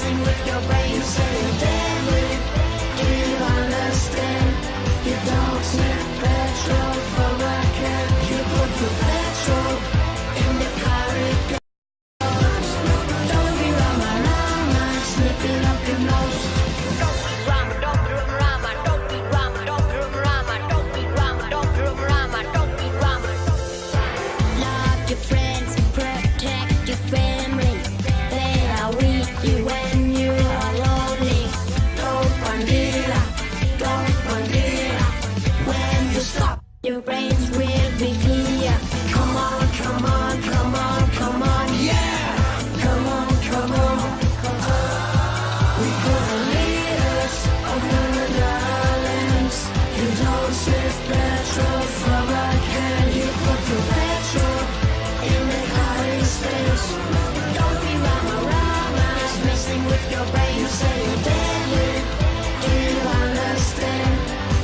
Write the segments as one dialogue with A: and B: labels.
A: messing with your brain. You say you're deadly. Do you understand? You don't sniff petrol for a can. You put the petrol in the car it goes. Don't be rama rama, sniffing up your nose. Don't be rama, don't be rama, don't be rama, don't be rama, don't be rama, don't be rama, don't be rama. Love your friends and protect your family. They are with you when you are lonely. Don't bandila, don't bandila. When you stop, your brains will be clear. Come on, come on, come on, come on, yeah. Come on, come on. We put the leaders over the islands. You don't sniff petrol from a can. You put the petrol in the car it stays. Don't be rama rama, it's messing with your brain. You say you're deadly. Do you understand?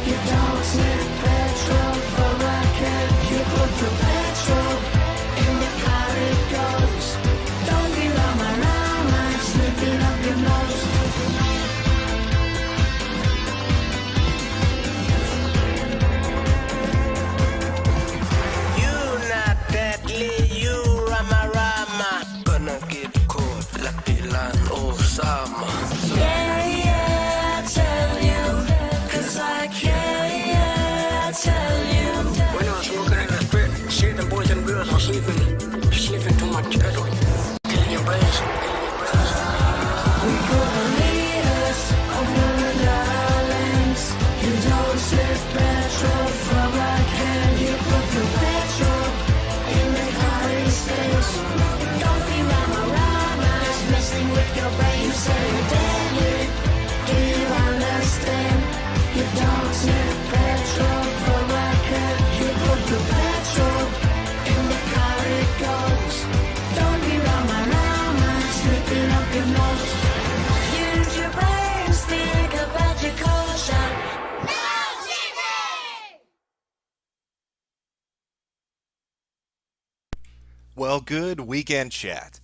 A: You don't sniff petrol from a can. You put the petrol in the car it goes. Don't be rama rama, sniffing up your nose.
B: You not deadly, you rama rama. Gonna get caught like Dylan Osama.
A: Yeah, yeah, I tell you, 'cause I care, yeah, I tell you.
C: When I was smoking in that bed, see the boys and girls are sleeping too much petrol. Killing your brains, killing your brains.
A: We put the leaders over the islands. You don't sniff petrol from a can. You put the petrol in the car it stays. Don't be rama rama, it's messing with your brain. You say you're deadly. Do you understand? You don't sniff petrol from a can. You put the petrol in the car it goes. Don't be rama rama, sniffing up your nose. Use your brains, think about your culture.
D: Well, good weekend chat.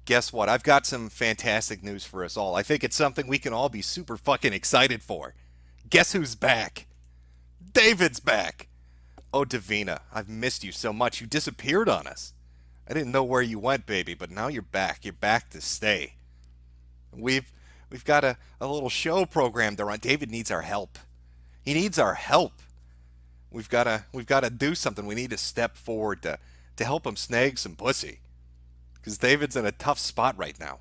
D: Guess what? I've got some fantastic news for us all. I think it's something we can all be super fucking excited for. Guess who's back? David's back. Oh, Davina, I've missed you so much. You disappeared on us. I didn't know where you went, baby, but now you're back. You're back to stay. We've got a little show programmed to run. David needs our help. He needs our help. We've got to do something. We need to step forward to help him snag some pussy. Because David's in a tough spot right now.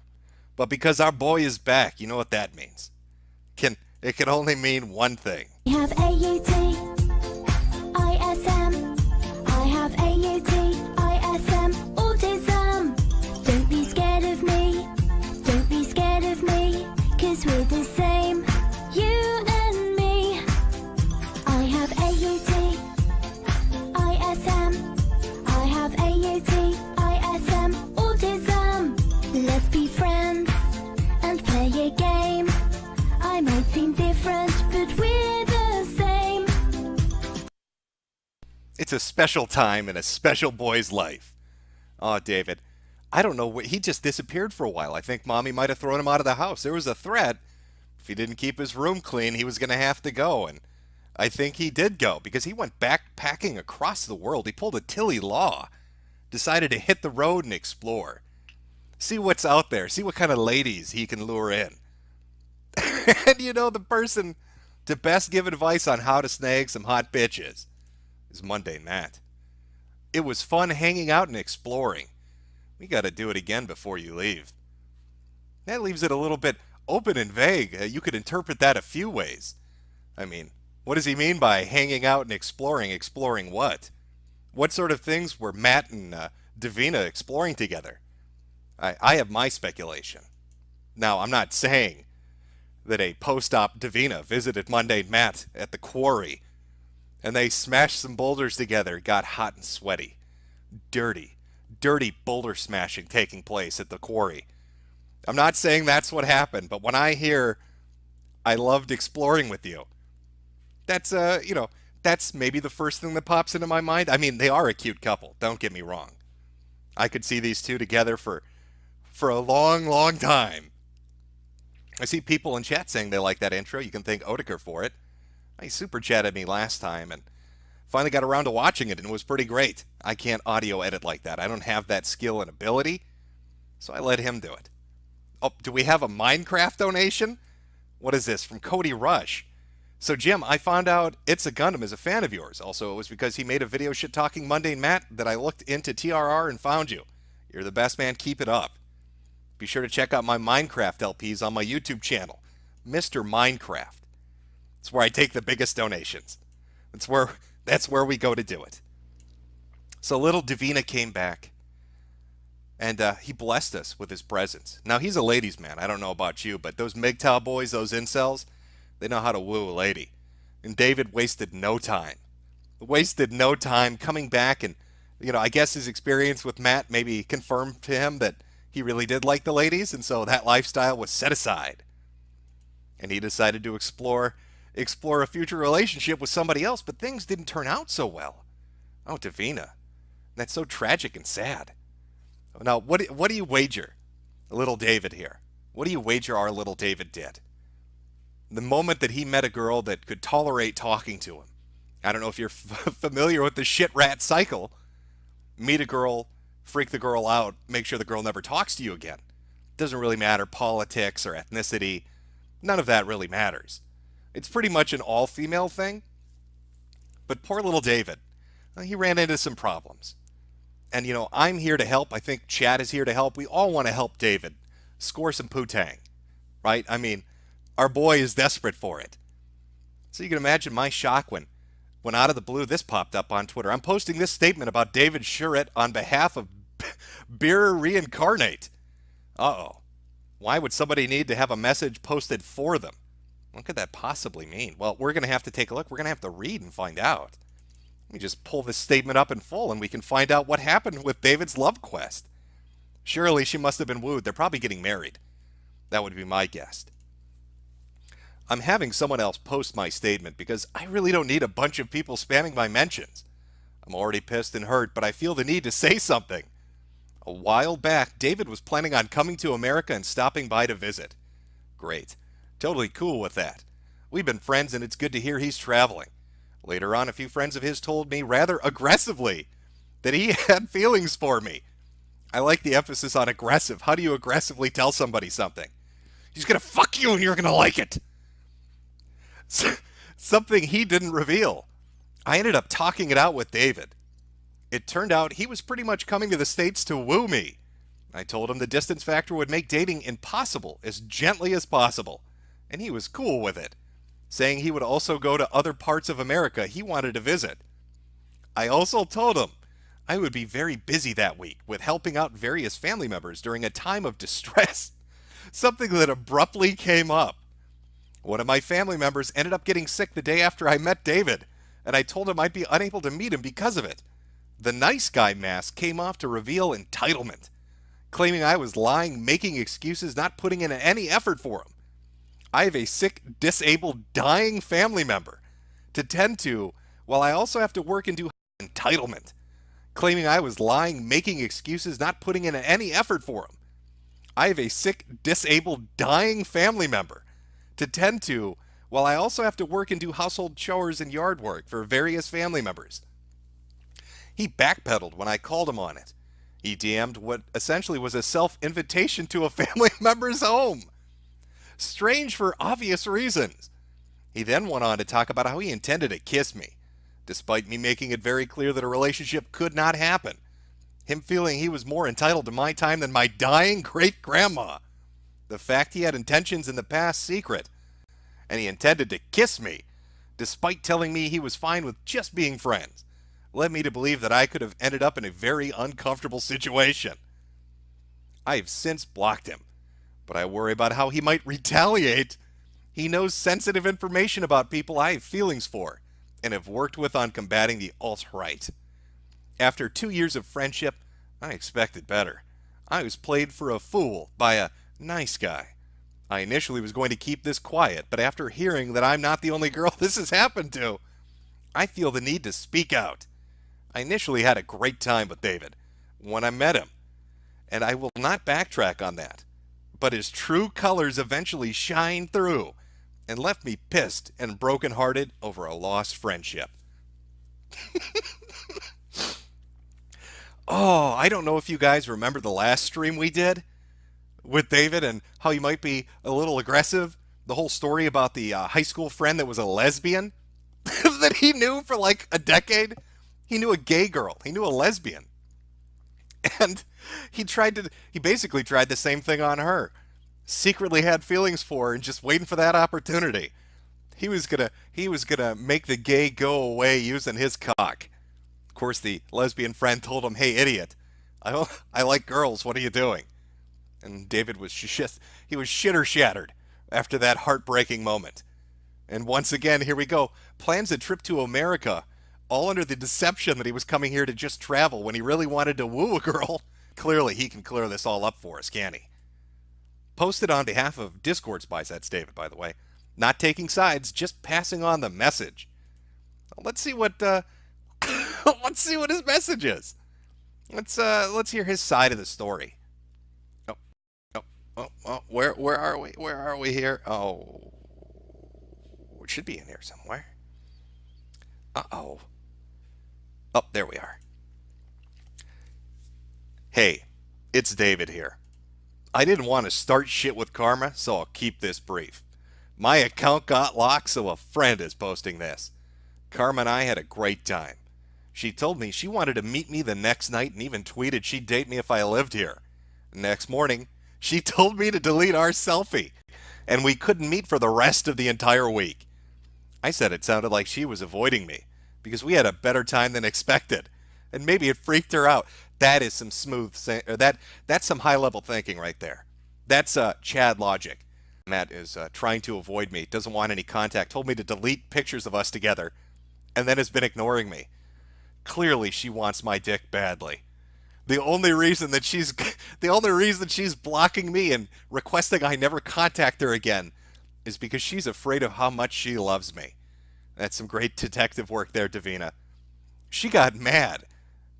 D: But because our boy is back, you know what that means. It can only mean one thing.
A: I have AUT, ISM. I have AUT, ISM, autism. Don't be scared of me. Don't be scared of me. 'Cause we're the same, you and me. I have AUT, ISM. I have AUT, ISM, autism. Let's be friends and play a game. I might seem different, but we're the same.
D: It's a special time in a special boy's life. Oh, David, I don't know. He just disappeared for a while. I think Mommy might have thrown him out of the house. There was a threat. If he didn't keep his room clean, he was going to have to go. And I think he did go because he went backpacking across the world. He pulled a Tilly Law. Decided to hit the road and explore. See what's out there. See what kind of ladies he can lure in. And you know, the person to best give advice on how to snag some hot bitches is Mundane Matt. It was fun hanging out and exploring. We got to do it again before you leave. That leaves it a little bit open and vague. You could interpret that a few ways. I mean, what does he mean by hanging out and exploring? Exploring what? What sort of things were Matt and Davina exploring together? I have my speculation. Now, I'm not saying that a post-op Davina visited Mundane Matt at the quarry and they smashed some boulders together, got hot and sweaty. Dirty boulder smashing taking place at the quarry. I'm not saying that's what happened, but when I hear I loved exploring with you, that's that's maybe the first thing that pops into my mind. I mean, they are a cute couple, don't get me wrong. I could see these two together for a long, long time. I see people in chat saying they like that intro. You can thank Oedeker for it. He super chatted me last time and finally got around to watching it, and it was pretty great. I can't audio edit like that. I don't have that skill and ability, so I let him do it. Oh, do we have a Minecraft donation? What is this? From Cody Rush. So, Jim, I found out It's a Gundam is a fan of yours. Also, it was because he made a video shit-talking Mundane Matt that I looked into TRR and found you. You're the best, man. Keep it up. Be sure to check out my Minecraft LPs on my YouTube channel, Mr. Minecraft. It's where I take the biggest donations. That's where we go to do it. So little Davina came back, and he blessed us with his presence. Now, he's a ladies' man. I don't know about you, but those MGTOW boys, those incels, they know how to woo a lady. And David wasted no time. Wasted no time coming back, and, I guess his experience with Matt maybe confirmed to him that he really did like the ladies, and so that lifestyle was set aside. And he decided to explore a future relationship with somebody else, but things didn't turn out so well. Oh, Davina. That's so tragic and sad. Now, what do you wager, little David here? What do you wager our little David did? The moment that he met a girl that could tolerate talking to him. I don't know if you're familiar with the Sherratt cycle. Meet a girl, freak the girl out, make sure the girl never talks to you again. Doesn't really matter politics or ethnicity. None of that really matters. It's pretty much an all-female thing. But poor little David, he ran into some problems. And, I'm here to help. I think Chad is here to help. We all want to help David score some poo-tang, right? I mean, our boy is desperate for it. So you can imagine my shock when out of the blue this popped up on Twitter. I'm posting this statement about David Sherratt on behalf of Beer Reincarnate. Uh-oh. Why would somebody need to have a message posted for them? What could that possibly mean? Well, we're going to have to take a look. We're going to have to read and find out. Let me just pull this statement up in full and we can find out what happened with David's love quest. Surely she must have been wooed. They're probably getting married. That would be my guess. I'm having someone else post my statement because I really don't need a bunch of people spamming my mentions. I'm already pissed and hurt, but I feel the need to say something. A while back, David was planning on coming to America and stopping by to visit. Great. Totally cool with that. We've been friends and it's good to hear he's traveling. Later on, a few friends of his told me rather aggressively that he had feelings for me. I like the emphasis on aggressive. How do you aggressively tell somebody something? He's going to fuck you and you're going to like it. Something he didn't reveal. I ended up talking it out with David. It turned out he was pretty much coming to the States to woo me. I told him the distance factor would make dating impossible as gently as possible. And he was cool with it, saying he would also go to other parts of America he wanted to visit. I also told him I would be very busy that week with helping out various family members during a time of distress, something that abruptly came up. One of my family members ended up getting sick the day after I met David, and I told him I'd be unable to meet him because of it. The nice guy mask came off to reveal entitlement, claiming I was lying, making excuses, not putting in any effort for him. I have a sick, disabled, dying family member to tend to while I also have to work and do entitlement, claiming I was lying, making excuses, not putting in any effort for him. I have a sick, disabled, dying family member to tend to while I also have to work and do household chores and yard work for various family members. He backpedaled when I called him on it. He DM'd what essentially was a self-invitation to a family member's home. Strange for obvious reasons. He then went on to talk about how he intended to kiss me, despite me making it very clear that a relationship could not happen. Him feeling he was more entitled to my time than my dying great-grandma. The fact he had intentions in the past secret, and he intended to kiss me, despite telling me he was fine with just being friends, led me to believe that I could have ended up in a very uncomfortable situation. I have since blocked him, but I worry about how he might retaliate. He knows sensitive information about people I have feelings for, and have worked with on combating the alt-right. After 2 years of friendship, I expected better. I was played for a fool by a nice guy. I initially was going to keep this quiet, but after hearing that I'm not the only girl this has happened to, I feel the need to speak out. I initially had a great time with David when I met him, and I will not backtrack on that. but his true colors eventually shined through and left me pissed and brokenhearted over a lost friendship. Oh, I don't know if you guys remember the last stream we did with David and how he might be a little aggressive. The whole story about the high school friend that was a lesbian that he knew for like a decade. He knew a gay girl. He knew a lesbian. And he basically tried the same thing on her. Secretly had feelings for her and just waiting for that opportunity. He was gonna make the gay go away using his cock. Of course, the lesbian friend told him, "Hey, idiot, I like girls. What are you doing?" And David was shitter shattered after that heartbreaking moment. And once again, here we go. Plans a trip to America, all under the deception that he was coming here to just travel when he really wanted to woo a girl. Clearly, he can clear this all up for us, can he? Posted on behalf of Discord Spies, that's David, by the way. Not taking sides, just passing on the message. Let's see what let's see what his message is. Let's hear his side of the story. Oh, where are we? Where are we here? Oh, it should be in here somewhere. Uh-oh. Oh, there we are. Hey, it's David here. I didn't want to start shit with karma, so I'll keep this brief. My account got locked, so a friend is posting this. Karma and I had a great time. She told me she wanted to meet me the next night and even tweeted she'd date me if I lived here. Next morning, she told me to delete our selfie, and we couldn't meet for the rest of the entire week. I said it sounded like she was avoiding me, because we had a better time than expected, and maybe it freaked her out. That is some that's some high-level thinking right there. That's Chad logic. Matt is trying to avoid me, doesn't want any contact, told me to delete pictures of us together, and then has been ignoring me. Clearly, she wants my dick badly. The only reason that she's blocking me and requesting I never contact her again is because she's afraid of how much she loves me. That's some great detective work there, Davina. She got mad,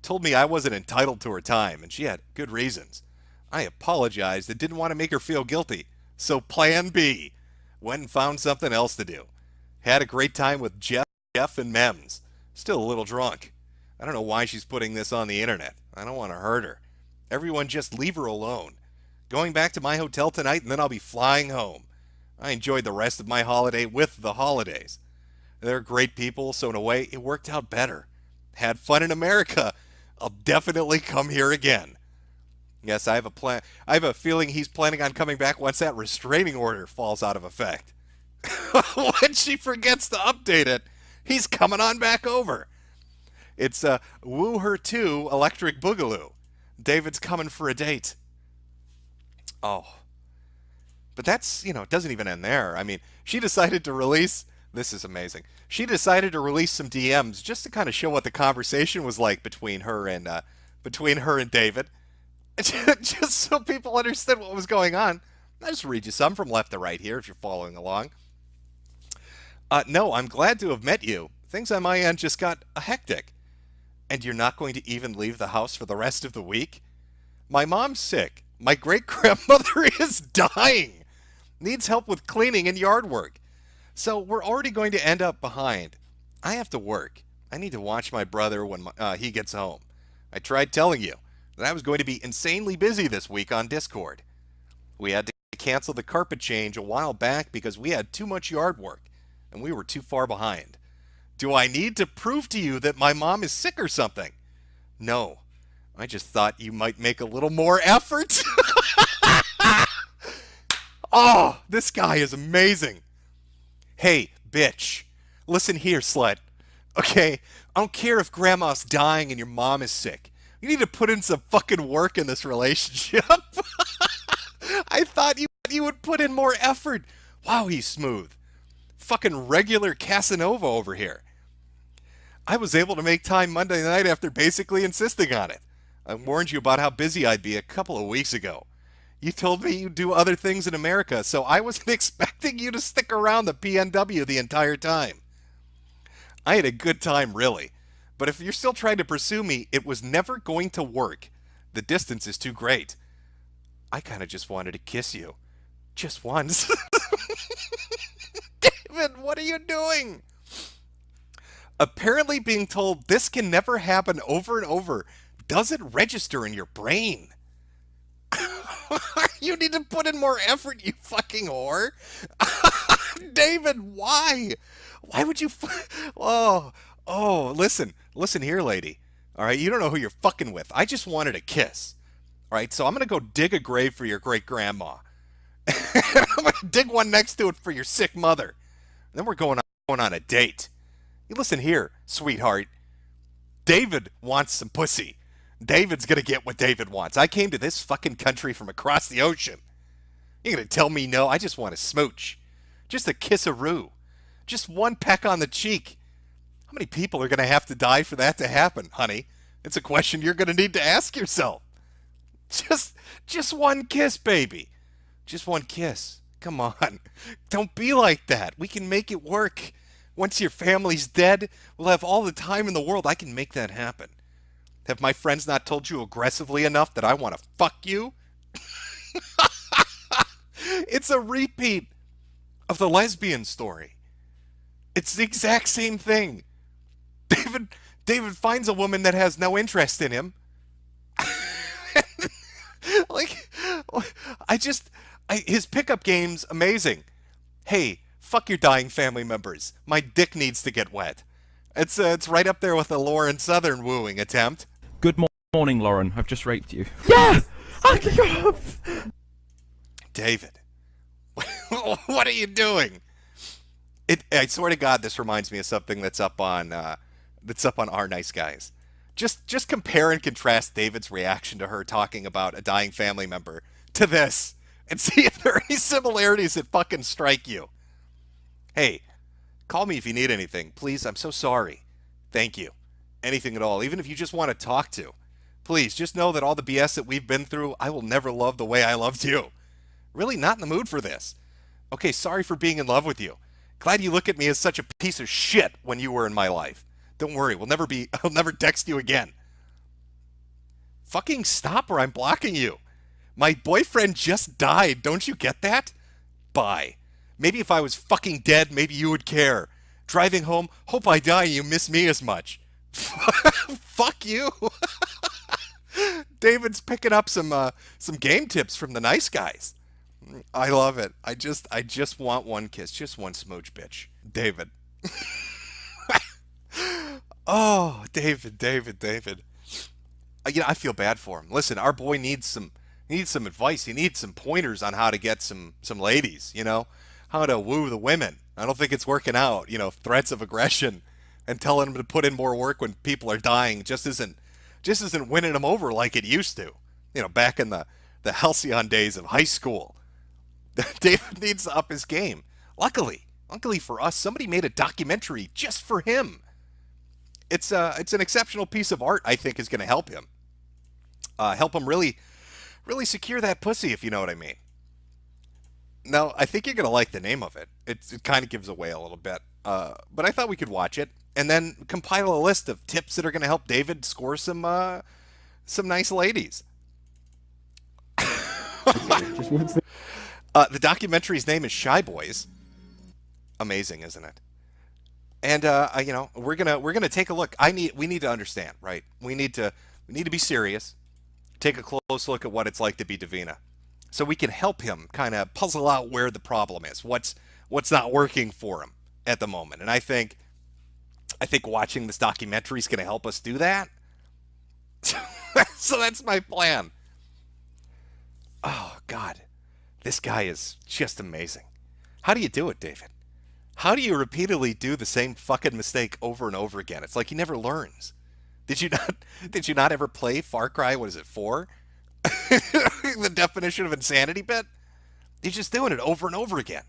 D: told me I wasn't entitled to her time, and she had good reasons. I apologized and didn't want to make her feel guilty, so plan B. Went and found something else to do. Had a great time with Jeff and Mems. Still a little drunk. I don't know why she's putting this on the internet. I don't want to hurt her. Everyone just leave her alone. Going back to my hotel tonight and then I'll be flying home. I enjoyed the rest of my holiday with the holidays. They're great people, so in a way, it worked out better. Had fun in America. I'll definitely come here again. Yes, I have a plan. I have a feeling he's planning on coming back once that restraining order falls out of effect. When she forgets to update it, he's coming on back over. It's Woo Her 2 Electric Boogaloo. David's coming for a date. Oh. But that's, it doesn't even end there. I mean, she decided to release, this is amazing. She decided to release some DMs just to kind of show what the conversation was like between her and David. Just so people understood what was going on. I'll just read you some from left to right here if you're following along. No, I'm glad to have met you. Things on my end just got hectic. And you're not going to even leave the house for the rest of the week? My mom's sick. My great-grandmother is dying. Needs help with cleaning and yard work. So we're already going to end up behind. I have to work. I need to watch my brother when he gets home. I tried telling you that I was going to be insanely busy this week on Discord. We had to cancel the carpet change a while back because we had too much yard work and we were too far behind. Do I need to prove to you that my mom is sick or something? No. I just thought you might make a little more effort. Oh, this guy is amazing. Hey, bitch. Listen here, slut. Okay? I don't care if grandma's dying and your mom is sick. You need to put in some fucking work in this relationship. I thought you would put in more effort. Wow, he's smooth. Fucking regular Casanova over here. I was able to make time Monday night after basically insisting on it. I warned you about how busy I'd be a couple of weeks ago. You told me you'd do other things in America, so I wasn't expecting you to stick around the PNW the entire time. I had a good time, really. But if you're still trying to pursue me, it was never going to work. The distance is too great. I kind of just wanted to kiss you. Just once. David, what are you doing? Apparently being told this can never happen over and over doesn't register in your brain. You need to put in more effort, you fucking whore. David, why? Why would you? Listen here, lady. All right, you don't know who you're fucking with. I just wanted a kiss. All right, so I'm gonna go dig a grave for your great grandma. I'm gonna dig one next to it for your sick mother. Then we're going on a date. You listen here, sweetheart. David wants some pussy. David's gonna get what David wants. I came to this fucking country from across the ocean. You're gonna tell me no? I just want a smooch. Just a kiss-a-roo. Just one peck on the cheek. How many people are gonna have to die for that to happen, honey? It's a question you're gonna need to ask yourself. Just one kiss, baby. Just one kiss. Come on. Don't be like that. We can make it work. Once your family's dead, we'll have all the time in the world. I can make that happen. Have my friends not told you aggressively enough that I want to fuck you? It's a repeat of the lesbian story. It's the exact same thing. David finds a woman that has no interest in him. Like, his pickup game's amazing. Hey, fuck your dying family members. My dick needs to get wet. It's right up there with the Lauren Southern wooing attempt.
E: Good morning, Lauren. I've just raped you.
F: Yes!
D: David, what are you doing? I swear to God, this reminds me of something that's up on Our Nice Guys. Just compare and contrast David's reaction to her talking about a dying family member to this, and see if there are any similarities that fucking strike you. Hey, call me if you need anything, please. I'm so sorry. Thank you. Anything at all, even if you just want to talk to. Please, just know that all the BS that we've been through, I will never love the way I loved you. Really not in the mood for this. Okay, sorry for being in love with you. Glad you look at me as such a piece of shit when you were in my life. Don't worry, I'll never text you again. Fucking stop or I'm blocking you. My boyfriend just died, don't you get that? Bye. Maybe if I was fucking dead, maybe you would care. Driving home, hope I die and you miss me as much. Fuck you. David's picking up some game tips from the nice guys. I love it. I just want one kiss, just one smooch, bitch. David. Oh, David. I feel bad for him. Listen, our boy needs some advice. He needs some pointers on how to get some ladies, how to woo the women. I don't think it's working out, threats of aggression and telling him to put in more work when people are dying just isn't winning them over like it used to. Back in the halcyon days of high school. David needs to up his game. Luckily for us, somebody made a documentary just for him. It's an exceptional piece of art. I think is going to help him really secure that pussy, if you know what I mean. Now, I think you're going to like the name of it. It kind of gives away a little bit, but I thought we could watch it and then compile a list of tips that are going to help David score some nice ladies. The documentary's name is Shy Boys. Amazing, isn't it? And we're gonna take a look. We need to understand, right? We need to be serious. Take a close look at what it's like to be Davina, so we can help him kind of puzzle out where the problem is. What's not working for him at the moment? And I think watching this documentary is going to help us do that. So that's my plan. Oh God, this guy is just amazing. How do you do it, David? How do you repeatedly do the same fucking mistake over and over again? It's like he never learns. Did you not ever play Far Cry? What is it, 4? The definition of insanity bit? He's just doing it over and over again.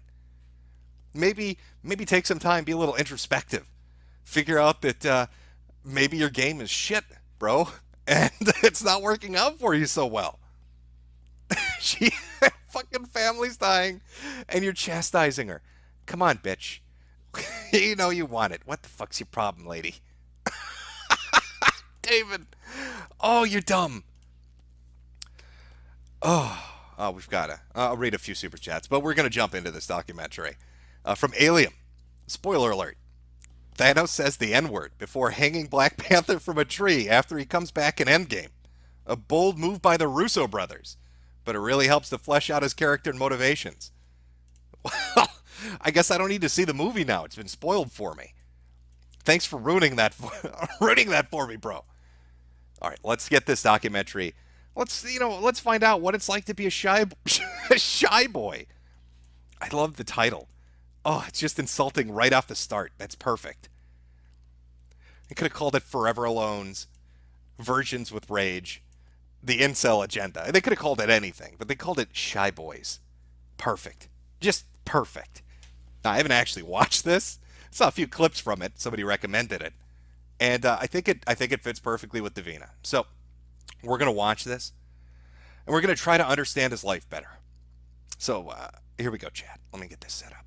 D: Maybe take some time, be a little introspective. Figure out that maybe your game is shit, bro, and it's not working out for you so well. Fucking family's dying, and you're chastising her. Come on, bitch. You know you want it. What the fuck's your problem, lady? David. Oh, you're dumb. Oh, we've got to. I'll read a few super chats, but we're going to jump into this documentary. From Alien. Spoiler alert. Thanos says the N-word before hanging Black Panther from a tree after he comes back in Endgame. A bold move by the Russo brothers, but it really helps to flesh out his character and motivations. Well, I guess I don't need to see the movie now. It's been spoiled for me. Thanks for ruining that for me, bro. All right, let's get this documentary. Let's find out what it's like to be a shy boy. I love the title. Oh, it's just insulting right off the start. That's perfect. They could have called it Forever Alone's Virgins with Rage, the Incel Agenda. They could have called it anything, but they called it Shy Boys. Perfect. Just perfect. Now, I haven't actually watched this. I saw a few clips from it. Somebody recommended it. And I think it fits perfectly with Davina. So we're going to watch this, and we're going to try to understand his life better. So here we go, chat. Let me get this set up.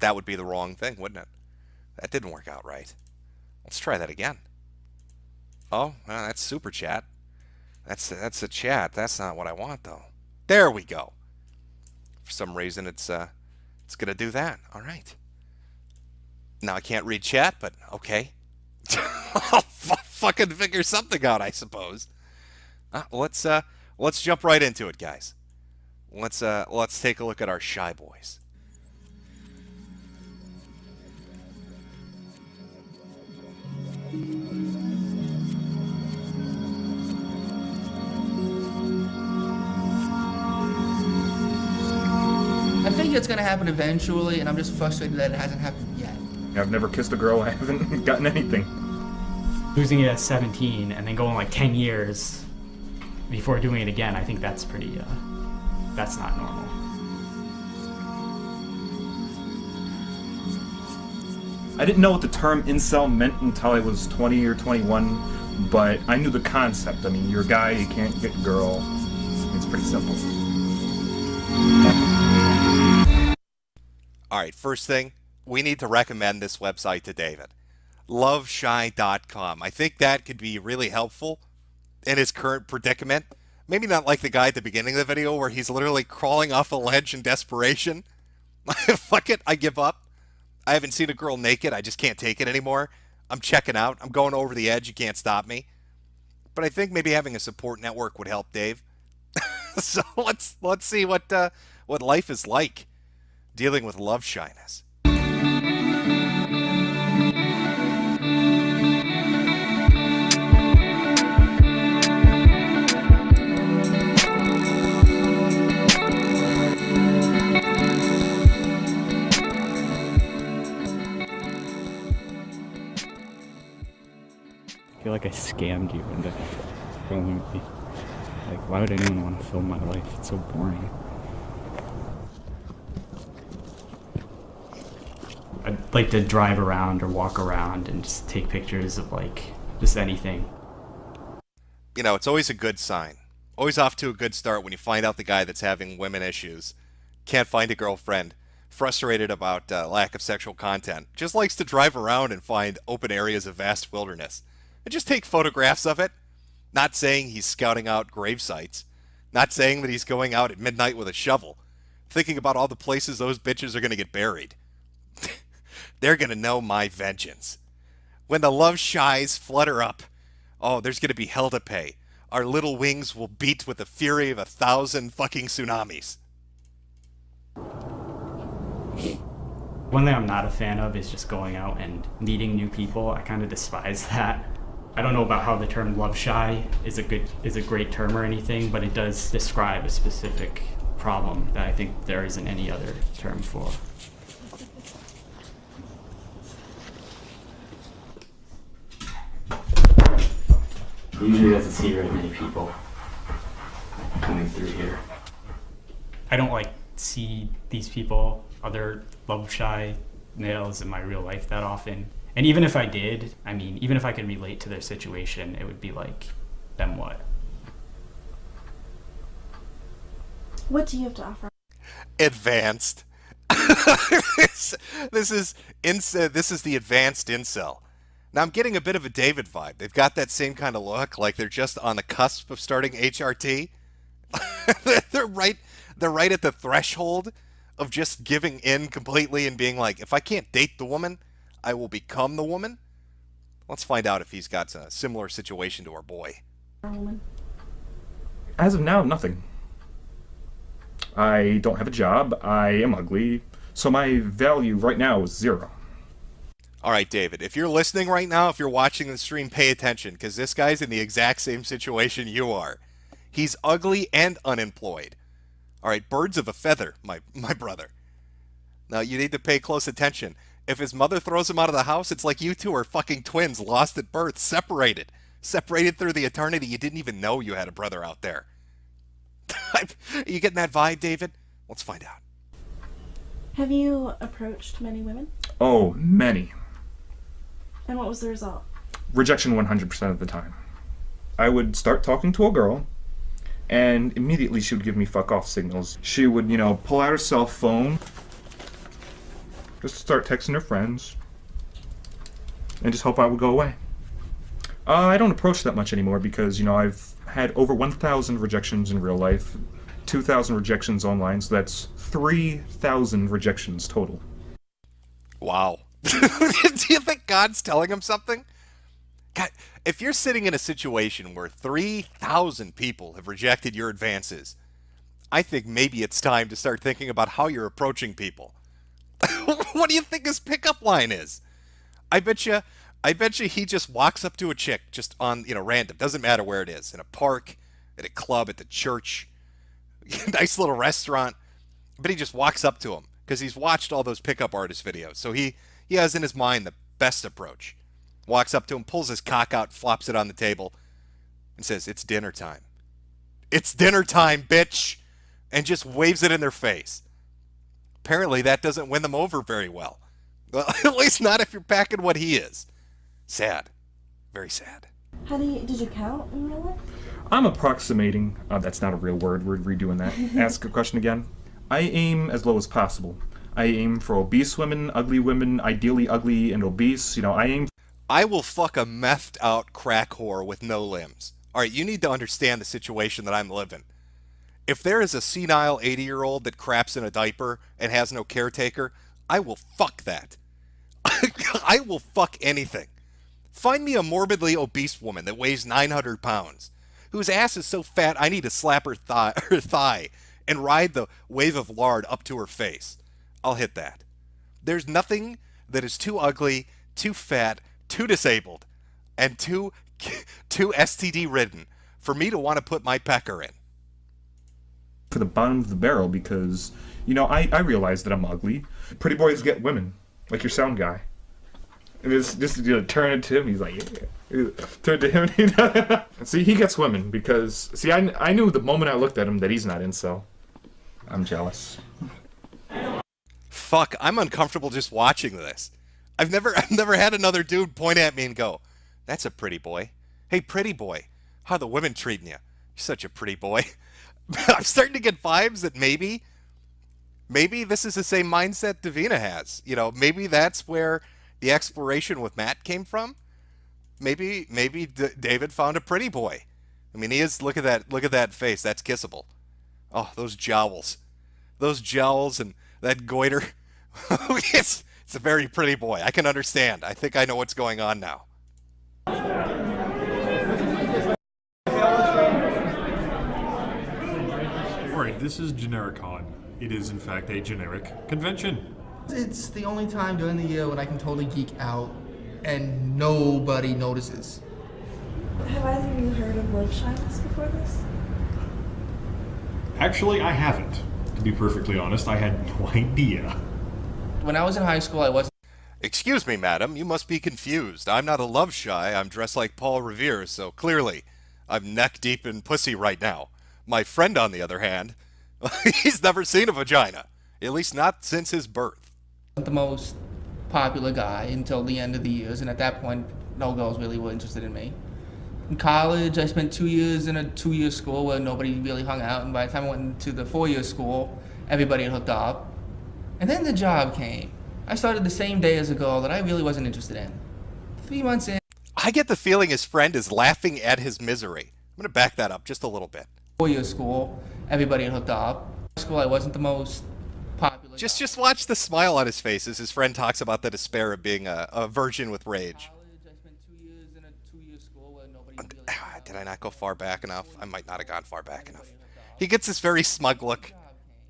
D: That would be the wrong thing, wouldn't it? That didn't work out right. Let's try that again. Oh, well, that's super chat. That's a chat. That's not what I want, though. There we go. For some reason, it's gonna do that. All right. Now I can't read chat, but okay. I'll fucking figure something out, I suppose. Let's jump right into it, guys. Let's take a look at our shy boys.
F: I think it's gonna happen eventually, and I'm just frustrated that it hasn't happened yet.
G: I've never kissed a girl. I haven't gotten anything.
H: Losing it at 17 and then going like 10 years before doing it again, I think that's pretty, that's not normal.
G: I didn't know what the term incel meant until I was 20 or 21, but I knew the concept. I mean, you're a guy, you can't get a girl. It's pretty simple.
D: All right, first thing, we need to recommend this website to David. Loveshy.com. I think that could be really helpful in his current predicament. Maybe not like the guy at the beginning of the video where he's literally crawling off a ledge in desperation. Fuck it, I give up. I haven't seen a girl naked. I just can't take it anymore. I'm checking out. I'm going over the edge. You can't stop me. But I think maybe having a support network would help Dave. So let's see what life is like dealing with love shyness.
H: I feel like I scammed you into filming me. Like, why would anyone want to film my life? It's so boring. I'd like to drive around or walk around and just take pictures of, like, just anything.
D: You know, it's always a good sign. Always off to a good start when you find out the guy that's having women issues, can't find a girlfriend, frustrated about lack of sexual content, just likes to drive around and find open areas of vast wilderness. And just take photographs of it. Not saying he's scouting out grave sites. Not saying that he's going out at midnight with a shovel. Thinking about all the places those bitches are going to get buried. They're going to know my vengeance. When the love shies flutter up, oh, there's going to be hell to pay. Our little wings will beat with the fury of 1,000 fucking tsunamis.
H: One thing I'm not a fan of is just going out and meeting new people. I kind of despise that. I don't know about how the term love shy is a great term or anything, but it does describe a specific problem that I think there isn't any other term for. Usually doesn't see very many people coming through here. I don't like see these people, other love shy males in my real life that often. And even if I did, I mean, even if I could relate to their situation, it would be like, then what?
I: What do you have to offer?
D: Advanced. This is the advanced incel. Now I'm getting a bit of a David vibe. They've got that same kind of look, like they're just on the cusp of starting HRT. they're right at the threshold of just giving in completely and being like, if I can't date the woman, I will become the woman. Let's find out if he's got a similar situation to our boy.
G: As of now, nothing. I don't have a job, I am ugly, so my value right now is 0.
D: All right, David, if you're listening right now, if you're watching the stream, pay attention, because this guy's in the exact same situation you are. He's ugly and unemployed. All right, birds of a feather, my brother. Now, you need to pay close attention. If his mother throws him out of the house, it's like you two are fucking twins, lost at birth, separated. Separated through the eternity. You didn't even know you had a brother out there. Are you getting that vibe, David? Let's find out.
I: Have you approached many women?
G: Oh, many.
I: And what was the result?
G: Rejection 100% of the time. I would start talking to a girl, and immediately she would give me fuck off signals. She would, pull out her cell phone, just start texting her friends, and just hope I would go away. I don't approach that much anymore because, I've had over 1,000 rejections in real life, 2,000 rejections online, so that's 3,000 rejections total.
D: Wow. Do you think God's telling him something? God, if you're sitting in a situation where 3,000 people have rejected your advances, I think maybe it's time to start thinking about how you're approaching people. What do you think his pickup line is? I bet you he just walks up to a chick just on, random, doesn't matter where it is, in a park, at a club, at the church, nice little restaurant, but he just walks up to him because he's watched all those pickup artist videos. So he has in his mind the best approach. Walks up to him, pulls his cock out, flops it on the table, and says, "It's dinner time. It's dinner time, bitch!" And just waves it in their face. Apparently that doesn't win them over very well. Well, at least not if you're packing what he is. Sad. Very sad.
I: Did you count in real life?
G: I'm approximating. That's not a real word. We're redoing that. Ask a question again. I aim as low as possible. I aim for obese women, ugly women, ideally ugly and obese.
D: I will fuck a methed out crack whore with no limbs. All right, you need to understand the situation that I'm living. If there is a senile 80-year-old that craps in a diaper and has no caretaker, I will fuck that. I will fuck anything. Find me a morbidly obese woman that weighs 900 pounds, whose ass is so fat I need to slap her thigh and ride the wave of lard up to her face. I'll hit that. There's nothing that is too ugly, too fat, too disabled, and too STD-ridden for me to want to put my pecker in.
G: For the bottom of the barrel because, I realize that I'm ugly. Pretty boys get women, like your sound guy. And just turn it to him, he's like, yeah. Turn to him, See, he gets women because, I knew the moment I looked at him that he's not incel. I'm jealous.
D: Fuck, I'm uncomfortable just watching this. I've never had another dude point at me and go, "That's a pretty boy. Hey, pretty boy, how are the women treating you? You're such a pretty boy." I'm starting to get vibes that maybe this is the same mindset Davina has. Maybe that's where the exploration with Matt came from. Maybe David found a pretty boy. I mean, he is. Look at that face. That's kissable. Oh, those jowls and that goiter. It's a very pretty boy. I can understand. I think I know what's going on now.
J: Alright, this is GenericCon. It is, in fact, a generic convention.
F: It's the only time during the year when I can totally geek out and nobody notices.
I: Have either of you heard of love shyness before this?
J: Actually, I haven't. To be perfectly honest, I had no idea.
F: When I was in high school, I wasn't.
D: Excuse me, madam, you must be confused. I'm not a love shy. I'm dressed like Paul Revere, so clearly I'm neck deep in pussy right now. My friend, on the other hand, he's never seen a vagina. At least not since his birth.
F: The most popular guy until the end of the years, and at that point, no girls really were interested in me. In college, I spent 2 years in a 2-year school where nobody really hung out, and by the time I went into the 4-year school, everybody had hooked up. And then the job came. I started the same day as a girl that I really wasn't interested in. 3 months in.
D: I get the feeling his friend is laughing at his misery. I'm going to back that up just a little bit.
F: 4-year school, everybody had hooked up. School, I wasn't the most popular.
D: Just watch the smile on his face as his friend talks about the despair of being a virgin with rage.
F: I spent 2 years in a 2-year school where nobody really
D: Did I not go far back enough? I might not have gone far back enough. He gets this very smug look.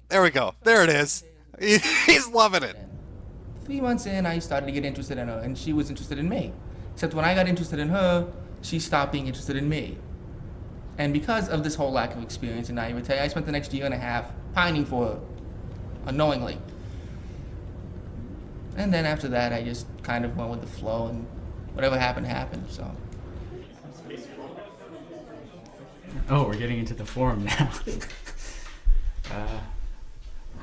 D: There we go. There it is. He's loving it.
F: 3 months in, I started to get interested in her, and she was interested in me. Except when I got interested in her, she stopped being interested in me. And because of this whole lack of experience in naivete, I spent the next year and a half pining for her, unknowingly. And then after that, I just kind of went with the flow, and whatever happened, happened, so.
H: Oh, we're getting into the forum now.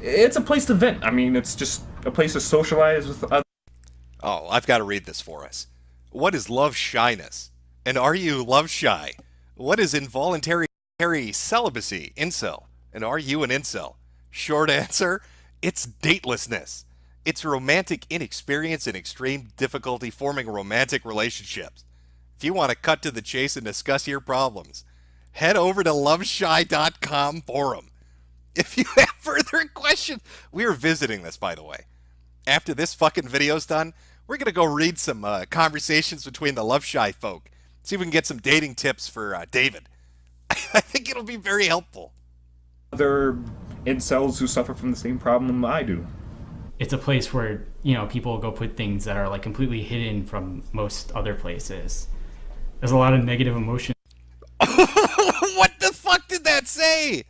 G: It's a place to vent. I mean, it's just a place to socialize with other.
D: Oh, I've got to read this for us. What is love shyness? And are you love shy? What is involuntary celibacy? Incel. And are you an incel? Short answer, it's datelessness. It's romantic inexperience and extreme difficulty forming romantic relationships. If you want to cut to the chase and discuss your problems, head over to loveshy.com forum. If you have further questions, we are visiting this, by the way. After this fucking video's done, we're going to go read some conversations between the Love Shy folk. See if we can get some dating tips for David. I think it'll be very helpful.
G: Other incels who suffer from the same problem I do.
H: It's a place where, you know, people go put things that are like completely hidden from most other places. There's a lot of negative emotion.
D: What the fuck did that say?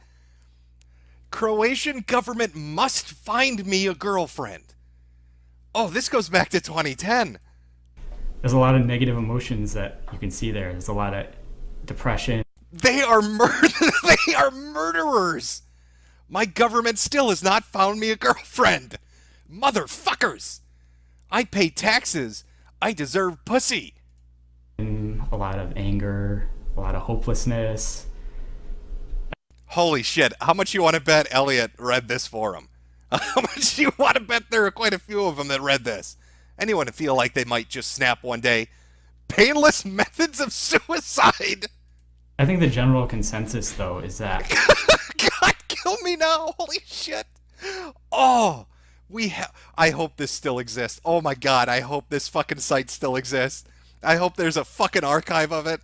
D: Croatian government must find me a girlfriend. Oh, this goes back to 2010.
H: There's a lot of negative emotions that you can see there. There's a lot of depression.
D: They are They are murderers. My government still has not found me a girlfriend. Motherfuckers. I pay taxes. I deserve pussy.
H: And a lot of anger, a lot of hopelessness.
D: Holy shit. How much you want to bet Elliot read this forum? How much you want to bet there are quite a few of them that read this? Anyone feel like they might just snap one day? Painless methods of suicide.
H: I think the general consensus, though, is that...
D: God, kill me now. Holy shit. Oh, I hope this still exists. Oh my God, I hope this fucking site still exists. I hope there's a fucking archive of it.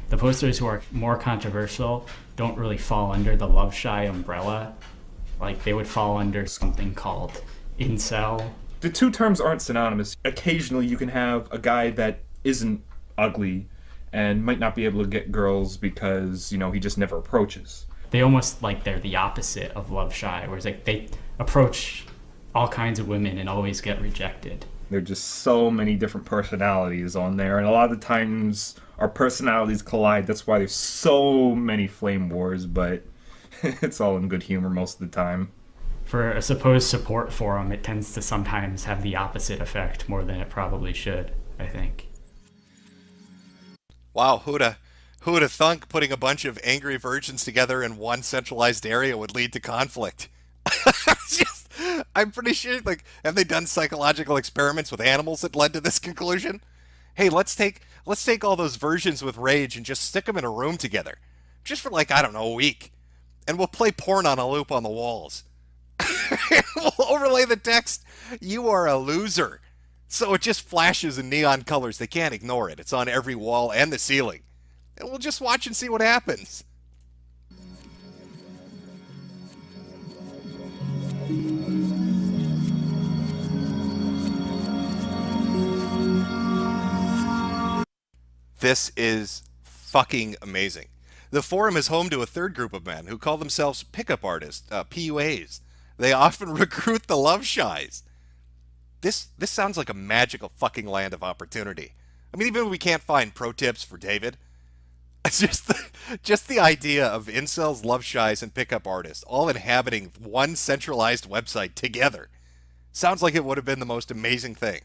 H: The posters who are more controversial don't really fall under the Love Shy umbrella. Like, they would fall under something called incel.
G: The two terms aren't synonymous. Occasionally you can have a guy that isn't ugly and might not be able to get girls because, you know, he just never approaches.
H: They almost like they're the opposite of Love Shy, whereas like they approach all kinds of women and always get rejected.
G: There are just so many different personalities on there, and a lot of the times our personalities collide. That's why there's so many flame wars, but it's all in good humor most of the time.
H: For a supposed support forum, it tends to sometimes have the opposite effect more than it probably should, I think.
D: Wow, who'da thunk putting a bunch of angry virgins together in one centralized area would lead to conflict? I'm pretty sure, like, have they done psychological experiments with animals that led to this conclusion? Hey, let's take all those virgins with rage and just stick them in a room together. Just for, like, I don't know, a week. And we'll play porn on a loop on the walls. We'll overlay the text, "You are a loser." So it just flashes in neon colors. They can't ignore it. It's on every wall and the ceiling. And we'll just watch and see what happens. This is fucking amazing. The forum is home to a third group of men who call themselves pickup artists, PUAs. They often recruit the love shies. This sounds like a magical fucking land of opportunity. I mean, even if we can't find pro tips for David, it's just the idea of incels, love shies, and pickup artists all inhabiting one centralized website together sounds like it would have been the most amazing thing.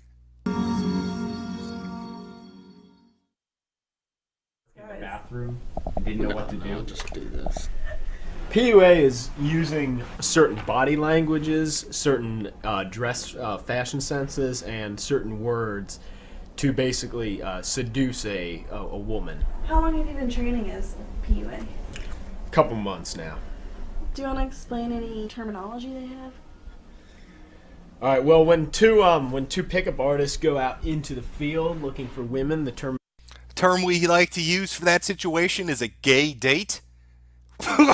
K: Bathroom and didn't know what to do.
C: I'll just do this.
K: PUA is using certain body languages, certain dress fashion senses, and certain words to basically seduce a woman.
I: How long have you been training as PUA?
K: couple months now.
I: Do you want to explain any terminology they have?
K: All right. Well, when two pickup artists go out into the field looking for women, the
D: Term we like to use for that situation is a gay date.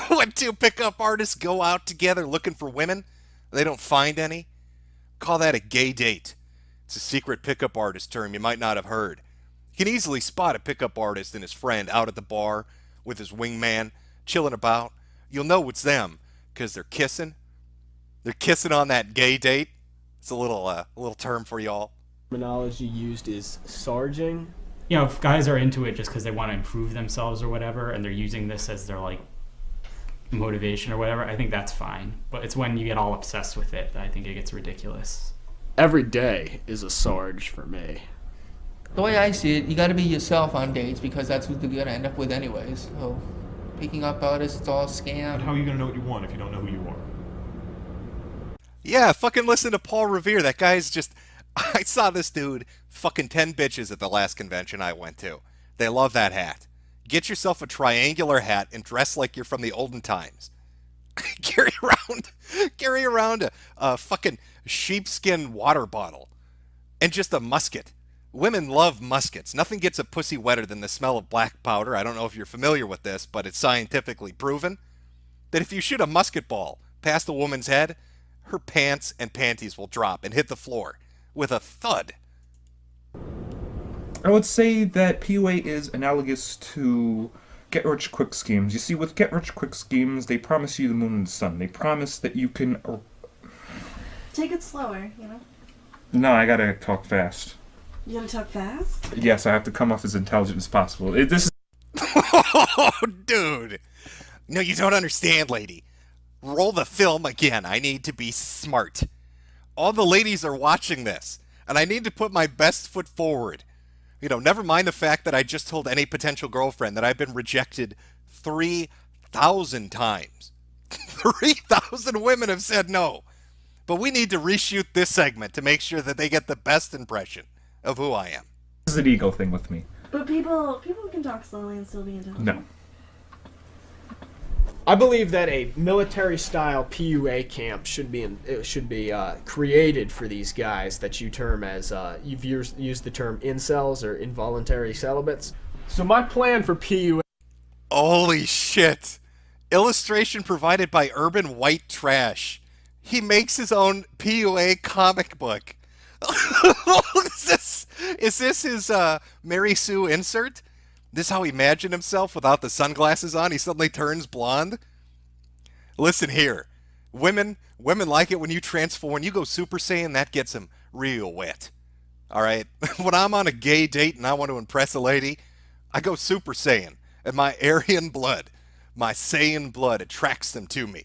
D: When two pickup artists go out together looking for women, they don't find any. Call that a gay date. It's a secret pickup artist term you might not have heard. You can easily spot a pickup artist and his friend out at the bar with his wingman, chilling about. You'll know it's them because they're kissing. They're kissing on that gay date. It's a little term for y'all.
K: terminology used is sarging.
H: You know, if guys are into it just because they want to improve themselves or whatever, and they're using this as their like motivation or whatever, I think that's fine. But it's when you get all obsessed with it that I think it gets ridiculous.
K: Every day is a sarge for me.
F: The way I see it, you got to be yourself on dates because that's what they're gonna end up with anyways. So, picking up artists, it's all a scam.
J: But how are you going to know what you want if you don't know who you are?
D: Yeah, fucking listen to Paul Revere. That guy's just... I saw this dude fucking 10 bitches at the last convention I went to. They love that hat. Get yourself a triangular hat and dress like you're from the olden times. carry around a fucking sheepskin water bottle and just a musket. Women love muskets. Nothing gets a pussy wetter than the smell of black powder. I don't know if you're familiar with this, but it's scientifically proven that if you shoot a musket ball past a woman's head, her pants and panties will drop and hit the floor with a thud.
G: I would say that PUA is analogous to get-rich-quick schemes. You see, with get-rich-quick schemes, they promise you the moon and the sun. They promise that you can...
I: Take it slower, you know?
G: No, I gotta talk fast.
I: You gotta talk fast?
G: Yes, I have to come off as intelligent as possible. This is...
D: Oh, dude. No, you don't understand, lady. Roll the film again. I need to be smart. All the ladies are watching this, and I need to put my best foot forward. You know, never mind the fact that I just told any potential girlfriend that I've been rejected 3,000 times. 3,000 women have said no. But we need to reshoot this segment to make sure that they get the best impression of who I am.
G: This is an ego thing with me.
I: But people can talk slowly and still be intelligent.
G: No.
K: I believe that a military-style PUA camp should be created for these guys that you term as you've used the term incels or involuntary celibates. So my plan for PUA.
D: Holy shit! Illustration provided by Urban White Trash. He makes his own PUA comic book. Is this his Mary Sue insert? This how he imagined himself without the sunglasses on? He suddenly turns blonde? Listen here. Women like it when you transform. When you go Super Saiyan, that gets them real wet. Alright? When I'm on a gay date and I want to impress a lady, I go Super Saiyan. And my Aryan blood, my Saiyan blood attracts them to me.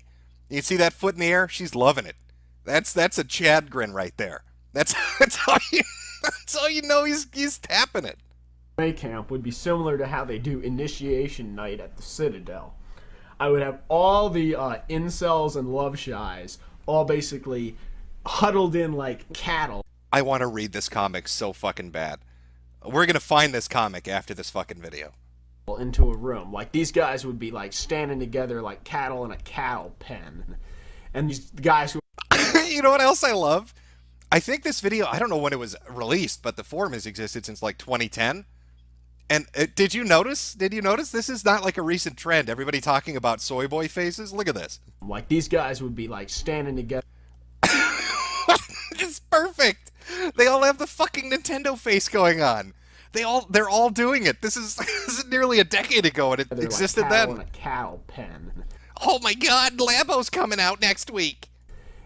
D: You see that foot in the air? She's loving it. That's a Chad grin right there. That's how you know he's tapping it.
K: Camp would be similar to how they do initiation night at the Citadel. I would have all the incels and love shies all basically huddled in like cattle.
D: I want to read this comic so fucking bad. We're going to find this comic after this fucking video.
K: Into a room. Like these guys would be like standing together like cattle in a cattle pen. And these guys who...
D: You know what else I love? I think this video, I don't know when it was released, but the forum has existed since like 2010. And did you notice? This is not like a recent trend. Everybody talking about soy boy faces. Look at this.
K: Like these guys would be like standing together.
D: It's perfect. They all have the fucking Nintendo face going on. They're all doing it. This is nearly a decade ago, and it existed
K: like cattle
D: then.
K: In a cattle pen.
D: Oh my God, Lambo's coming out next week.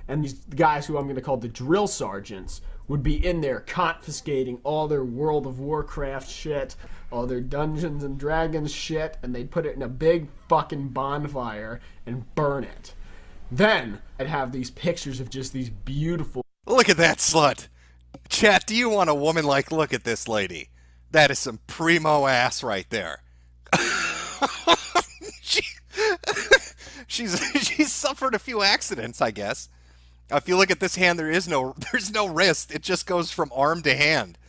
K: And these guys who I'm going to call the drill sergeants would be in there confiscating all their World of Warcraft shit, all their Dungeons and Dragons shit, and they'd put it in a big fucking bonfire and burn it. Then I'd have these pictures of just these beautiful...
D: Look at that slut. Chat, do you want a woman like, look at this lady? That is some primo ass right there. She's suffered a few accidents, I guess. If you look at this hand, there's no wrist. It just goes from arm to hand.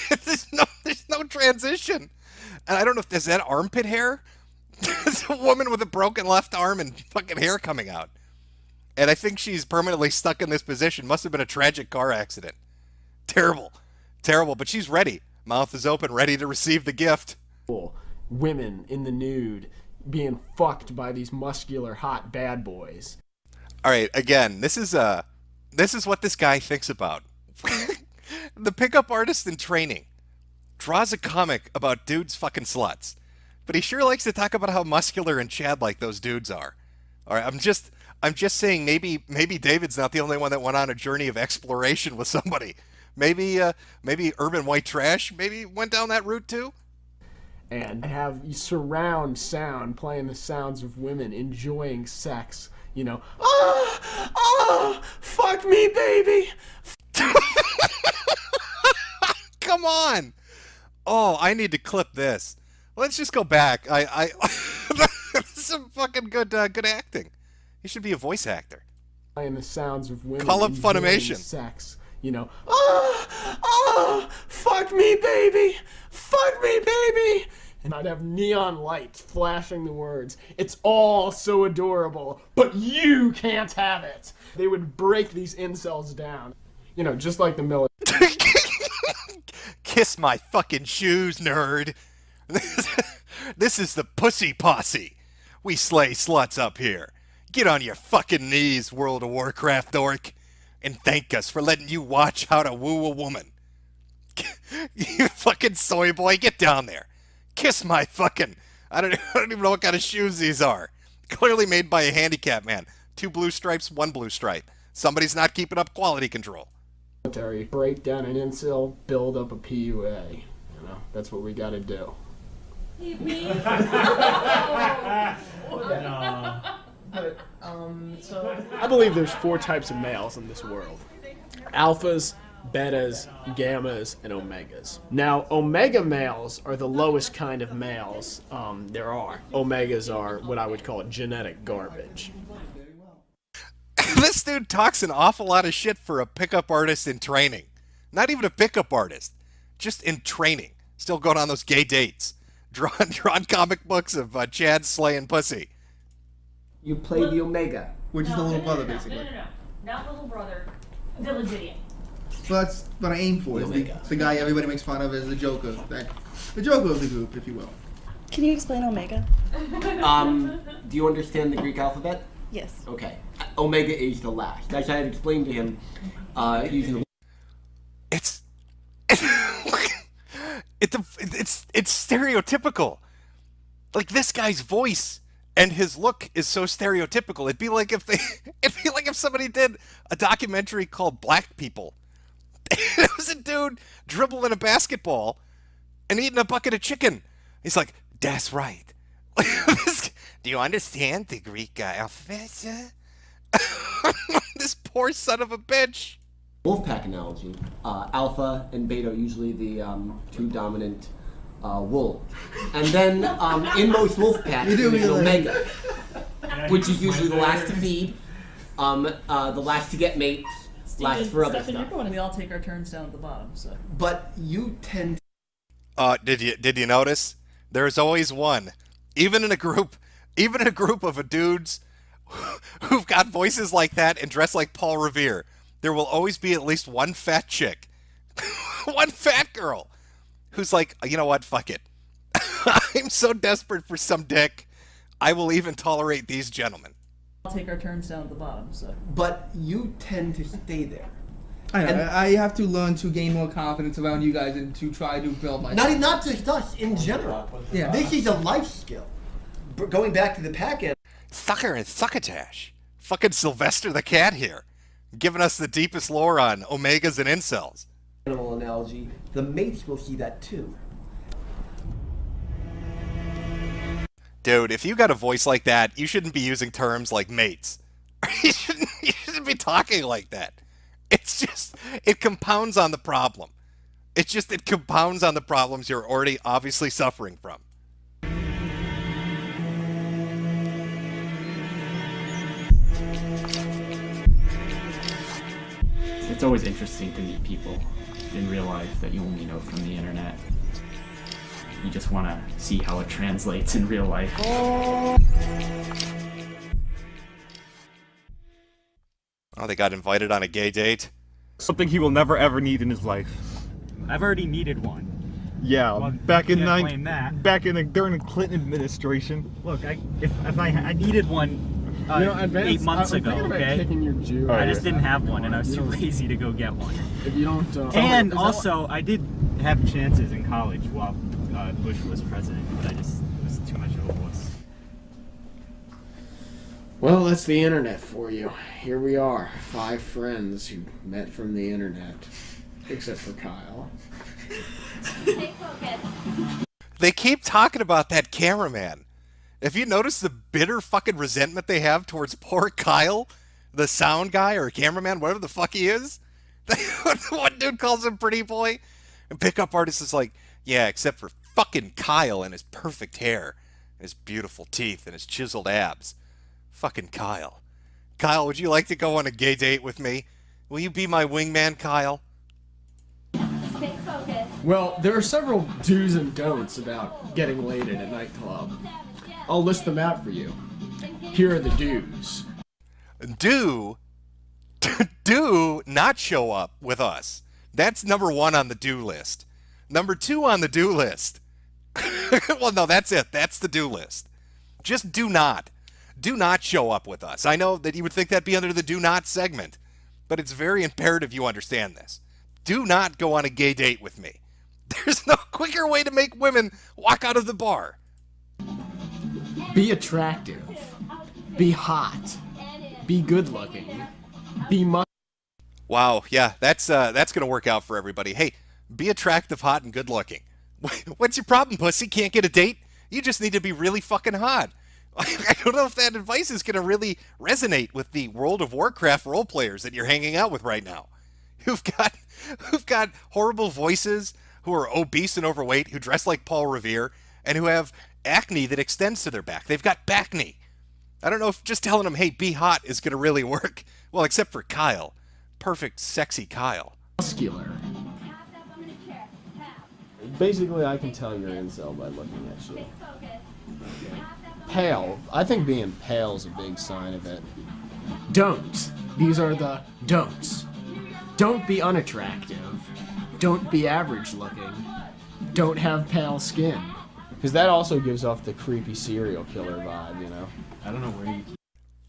D: there's no transition. And I don't know if is that armpit hair. It's a woman with a broken left arm and fucking hair coming out. And I think she's permanently stuck in this position. Must have been a tragic car accident. Terrible. Terrible, but she's ready. Mouth is open, ready to receive the gift.
K: Women in the nude being fucked by these muscular, hot bad boys.
D: All right, again, this is what this guy thinks about. The pickup artist in training draws a comic about dudes fucking sluts, but he sure likes to talk about how muscular and Chad-like those dudes are. All right, I'm just saying maybe David's not the only one that went on a journey of exploration with somebody. Maybe Urban White Trash maybe went down that route too.
K: And have surround sound playing the sounds of women enjoying sex. You know, fuck me, baby.
D: Come on. Oh, I need to clip this. Let's just go back. This is some fucking good acting. He should be a voice actor.
K: Playing the sounds of women
D: call up
K: enjoying
D: Funimation.
K: Sex. You know, fuck me, baby. Fuck me, baby. And I'd have neon lights flashing the words, "It's all so adorable, but you can't have it." They would break these incels down. You know, just like the military.
D: Kiss my fucking shoes, nerd. This is the pussy posse. We slay sluts up here. Get on your fucking knees, World of Warcraft dork, and thank us for letting you watch how to woo a woman. You fucking soy boy, get down there. Kiss my fucking... I don't even know what kind of shoes these are. Clearly made by a handicap man. 2 blue stripes, 1 blue stripe. Somebody's not keeping up quality control.
K: Military. Break down an incel, build up a PUA. You know, that's what we gotta do.
I: Me?
K: I believe there's 4 types of males in this world. Alphas, betas, gammas, and omegas. Now, omega males are the lowest kind of males there are. Omegas are what I would call genetic garbage.
D: This dude talks an awful lot of shit for a pickup artist in training. Not even a pickup artist. Just in training. Still going on those gay dates. Drawn comic books of Chad slaying pussy.
L: You play the Omega, which is the little brother, basically.
M: No. Not little brother. Village idiot.
L: So that's what I aim for. Is the guy everybody makes fun of as the Joker. The Joker of the group, if you will.
I: Can you explain Omega?
L: Do you understand the Greek alphabet?
I: Yes.
L: Okay. Omega is the last. As I had explained to him, using the...
D: It's stereotypical. Like, this guy's voice and his look is so stereotypical. It'd be like if somebody did a documentary called Black People. It was a dude dribbling a basketball and eating a bucket of chicken. He's like, "That's right." Do you understand the Greek alphabet? This poor son of a bitch.
L: Wolfpack analogy. Alpha and beta are usually the 2 dominant wolves. And then in most wolf packs, there's an omega, which is usually the last to feed, the last to get mates, last for other stuff.
N: We all take our turns down at the bottom, so.
L: But you tend to...
D: Did you notice? There's always one. Even in a group of dudes who've got voices like that and dress like Paul Revere, there will always be at least one fat chick. One fat girl. Who's like, you know what, fuck it. I'm so desperate for some dick, I will even tolerate these gentlemen.
N: I'll take our turns down at the bottom, so.
L: But you tend to stay there.
O: I know. I have to learn to gain more confidence around you guys and to try to build my...
L: Not just us, in general.
O: Yeah.
L: This is a life skill. Going back to the pack end...
D: Sucker and succotash. Fucking Sylvester the Cat here. Giving us the deepest lore on omegas and incels.
L: Animal analogy, the mates will see that too.
D: Dude, if you got a voice like that, you shouldn't be using terms like mates. You shouldn't be talking like that. It's just, it compounds on the problem. It compounds on the problems you're already obviously suffering from.
H: It's always interesting to meet people and realize that you only know from the internet. you just want to see how it translates in real life.
D: Oh, they got invited on a gay date?
G: Something he will never ever need in his life.
H: I've already needed one.
G: Yeah,
H: Well,
G: back in
H: can't blame that.
G: during the Clinton administration.
H: Look, if I needed one 8 months ago, okay? I just didn't have one, and I was too lazy to go get one.
K: If you don't,
H: and also, I did have chances in college while Bush was president, but I just was too much of a wuss.
K: Well, that's the internet for you. Here we are, 5 friends who met from the internet, except for Kyle.
D: They keep talking about that cameraman. If you notice the bitter fucking resentment they have towards poor Kyle, the sound guy or cameraman, whatever the fuck he is, one dude calls him pretty boy, and pickup artist is like, yeah, except for fucking Kyle and his perfect hair, and his beautiful teeth, and his chiseled abs. Fucking Kyle. Kyle, would you like to go on a gay date with me? Will you be my wingman, Kyle?
M: Stay focused.
K: Well, there are several do's and don'ts about getting laid at a nightclub. I'll list them out for you. Here are the do's.
D: Do not show up with us. That's number 1 on the do list. Number 2 on the do list. Well, no, that's it. That's the do list. Just do not show up with us. I know that you would think that'd be under the do not segment, but it's very imperative you understand this. Do not go on a gay date with me. There's no quicker way to make women walk out of the bar.
K: Be attractive. Be hot. Be good looking. Be much.
D: Wow, yeah, that's gonna work out for everybody. Hey, be attractive, hot, and good looking. What's your problem, pussy? Can't get a date? You just need to be really fucking hot. I don't know if that advice is gonna really resonate with the World of Warcraft role players that you're hanging out with right now. Who've got horrible voices, who are obese and overweight, who dress like Paul Revere, and who have acne that extends to their back. They've got back knee. I don't know if just telling them, hey, be hot is going to really work. Well, except for Kyle. Perfect, sexy Kyle.
K: Muscular. Basically, I can tell you're incel by looking at you. Pale. I think being pale is a big sign of it. Don't. These are the don'ts. Don't be unattractive. Don't be average looking. Don't have pale skin. Because that also gives off the creepy serial killer vibe, you know? I don't know where you...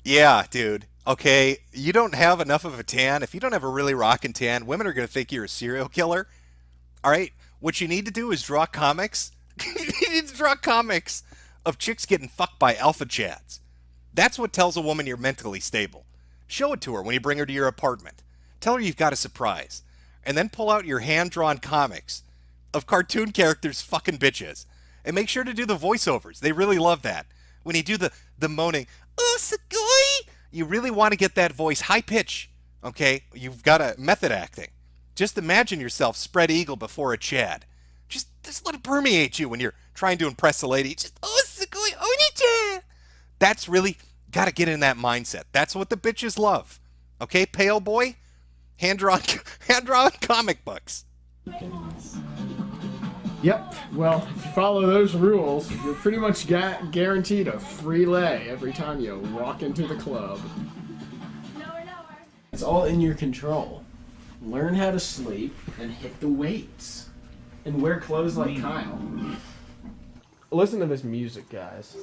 D: Yeah, dude. Okay, you don't have enough of a tan. If you don't have a really rockin' tan, women are going to think you're a serial killer. All right? What you need to do is draw comics. You need to draw comics of chicks getting fucked by alpha chads. That's what tells a woman you're mentally stable. Show it to her when you bring her to your apartment. Tell her you've got a surprise. And then pull out your hand-drawn comics of cartoon characters fucking bitches. And make sure to do the voiceovers. They really love that. When you do the moaning, oh, Sugoi, you really want to get that voice high pitch. Okay? You've got a method acting. Just imagine yourself spread eagle before a Chad. Just let it permeate you when you're trying to impress a lady. Just, oh, Sugoi, Oni-chan. That's really, got to get in that mindset. That's what the bitches love. Okay, pale boy? Hand-drawn comic books.
K: Yep. Well, if you follow those rules, you're pretty much guaranteed a free lay every time you walk into the club. It's all in your control. Learn how to sleep and hit the weights. And wear clothes like Kyle. Listen to this music, guys.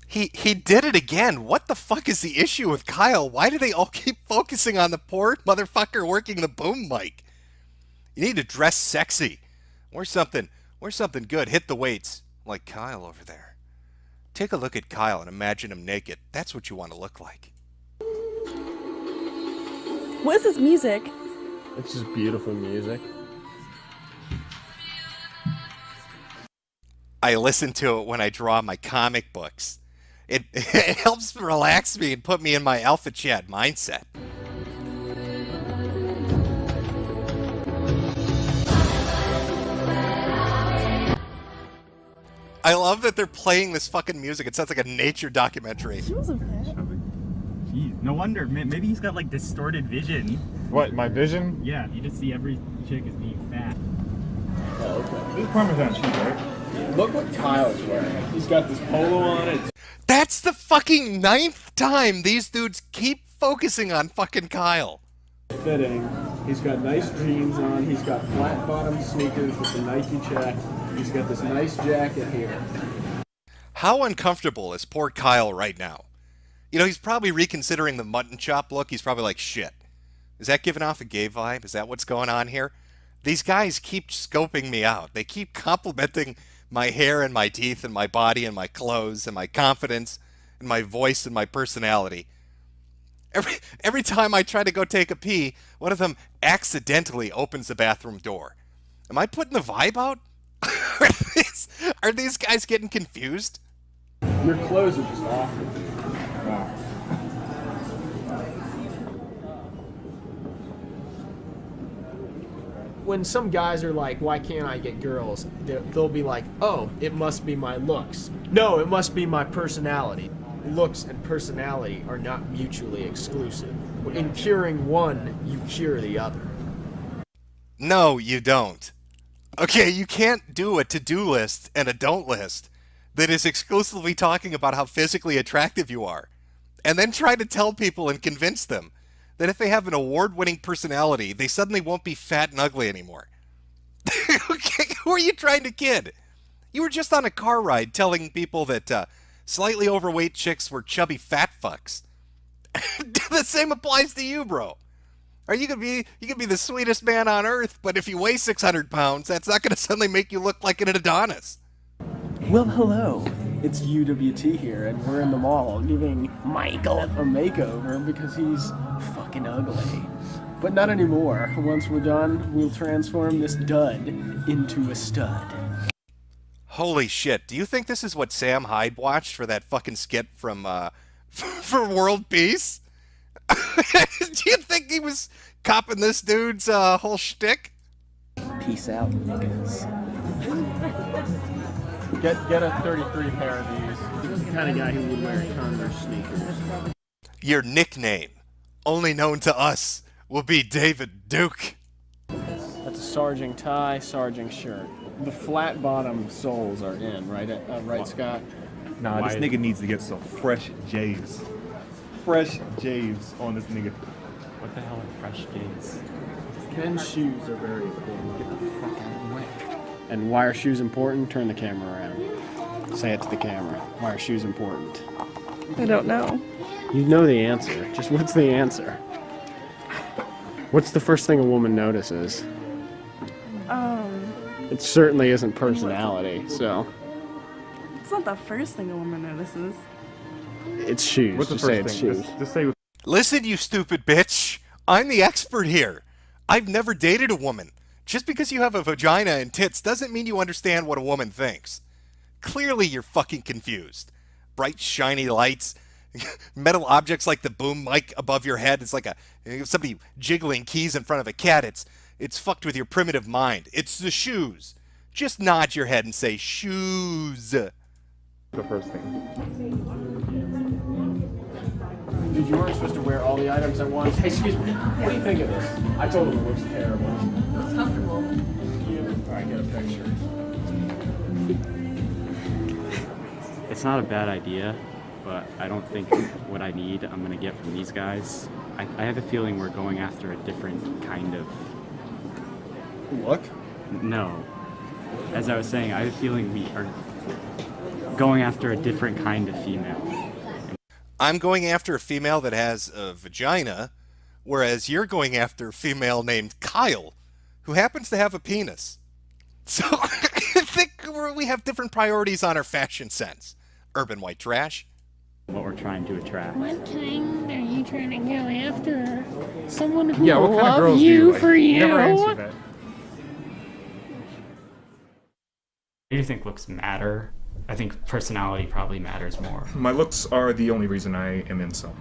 D: He did it again. What the fuck is the issue with Kyle? Why do they all keep focusing on the poor motherfucker working the boom mic? You need to dress sexy. Wear something good. Hit the weights. Like Kyle over there. Take a look at Kyle and imagine him naked. That's what you want to look like.
I: What is this music?
K: It's just beautiful music.
D: I listen to it when I draw my comic books. It helps relax me and put me in my alpha chat mindset. I love that they're playing this fucking music. It sounds like a nature documentary.
H: Jeez, no wonder. Maybe he's got like distorted vision.
G: What, my vision?
H: Yeah, you just see every chick as being fat.
K: Oh, okay.
G: This is Parmesan cheese, right?
K: Look what Kyle's wearing. He's got this polo on it.
D: That's the fucking 9th time these dudes keep focusing on fucking Kyle.
K: Fitting. He's got nice jeans on. He's got flat bottom sneakers with the Nike check. He's got this nice jacket here.
D: How uncomfortable is poor Kyle right now? You know, he's probably reconsidering the mutton chop look. He's probably like, shit, is that giving off a gay vibe? Is that what's going on here? These guys keep scoping me out. They keep complimenting my hair and my teeth and my body and my clothes and my confidence and my voice and my personality. Every time I try to go take a pee, one of them accidentally opens the bathroom door. Am I putting the vibe out? Are these guys getting confused?
K: Your clothes are just awful. Wow. When some guys are like, why can't I get girls? They'll be like, oh, it must be my looks. No, it must be my personality. Looks and personality are not mutually exclusive. In curing one, you cure the other.
D: No, you don't. Okay, you can't do a to-do list and a don't list that is exclusively talking about how physically attractive you are, and then try to tell people and convince them that if they have an award-winning personality, they suddenly won't be fat and ugly anymore. Okay, who are you trying to kid? You were just on a car ride telling people that slightly overweight chicks were chubby fat fucks. The same applies to you, bro. Or you could be the sweetest man on earth, but if you weigh 600 pounds, that's not going to suddenly make you look like an Adonis.
K: Well, hello. It's UWT here, and we're in the mall giving Michael a makeover because he's fucking ugly. But not anymore. Once we're done, we'll transform this dud into a stud.
D: Holy shit. Do you think this is what Sam Hyde watched for that fucking skit from, for World Peace? Do you think he was copping this dude's whole shtick?
K: Peace out, niggas. Get a 33 pair of these. He's the kind of guy who would wear Converse sneakers.
D: Your nickname, only known to us, will be David Duke.
K: That's a Sergeant tie, Sergeant shirt. The flat bottom soles are in, right, right, Scott?
G: Nah, this nigga needs to get some fresh J's. Fresh J's on this nigga.
H: What the hell are fresh J's?
K: Men's shoes are very important. Get the fuck out of the way. And why are shoes important? Turn the camera around. Say it to the camera. Why are shoes important?
I: I don't know.
K: You know the answer. Just what's the answer? What's the first thing a woman notices? It certainly isn't personality, so.
I: It's not the first thing a woman notices.
K: It's shoes.
G: What's the
K: Just
G: first
K: say it's
G: thing?
K: shoes.
G: Just say.
D: Listen, you stupid bitch. I'm the expert here. I've never dated a woman. Just because you have a vagina and tits doesn't mean you understand what a woman thinks. Clearly you're fucking confused. Bright, shiny lights, metal objects like the boom mic above your head. It's like somebody jiggling keys in front of a cat. It's fucked with your primitive mind. It's the shoes. Just nod your head and say shoes.
G: The first thing.
K: Dude, you weren't supposed to wear all the items at once. Hey, excuse me. What do you think of this? I told him it looks terrible.
N: It's comfortable.
K: Alright, get a picture.
H: It's not a bad idea, but I don't think what I need I'm gonna get from these guys. I have a feeling we're going after a different kind of
K: look.
H: No, as I was saying, I have a feeling we are going after a different kind of female.
D: I'm going after a female that has a vagina, whereas you're going after a female named Kyle, who happens to have a penis. So I think we have different priorities on our fashion sense. Urban white trash.
H: What we're trying to attract.
P: What kind are you trying to go after? Someone who
G: Yeah, what
P: will
G: kind of
P: love
G: girls do
P: you
G: like?
P: for you.
G: Never answer that.
H: Do you think looks matter? I think personality probably matters more.
G: My looks are the only reason I am in some.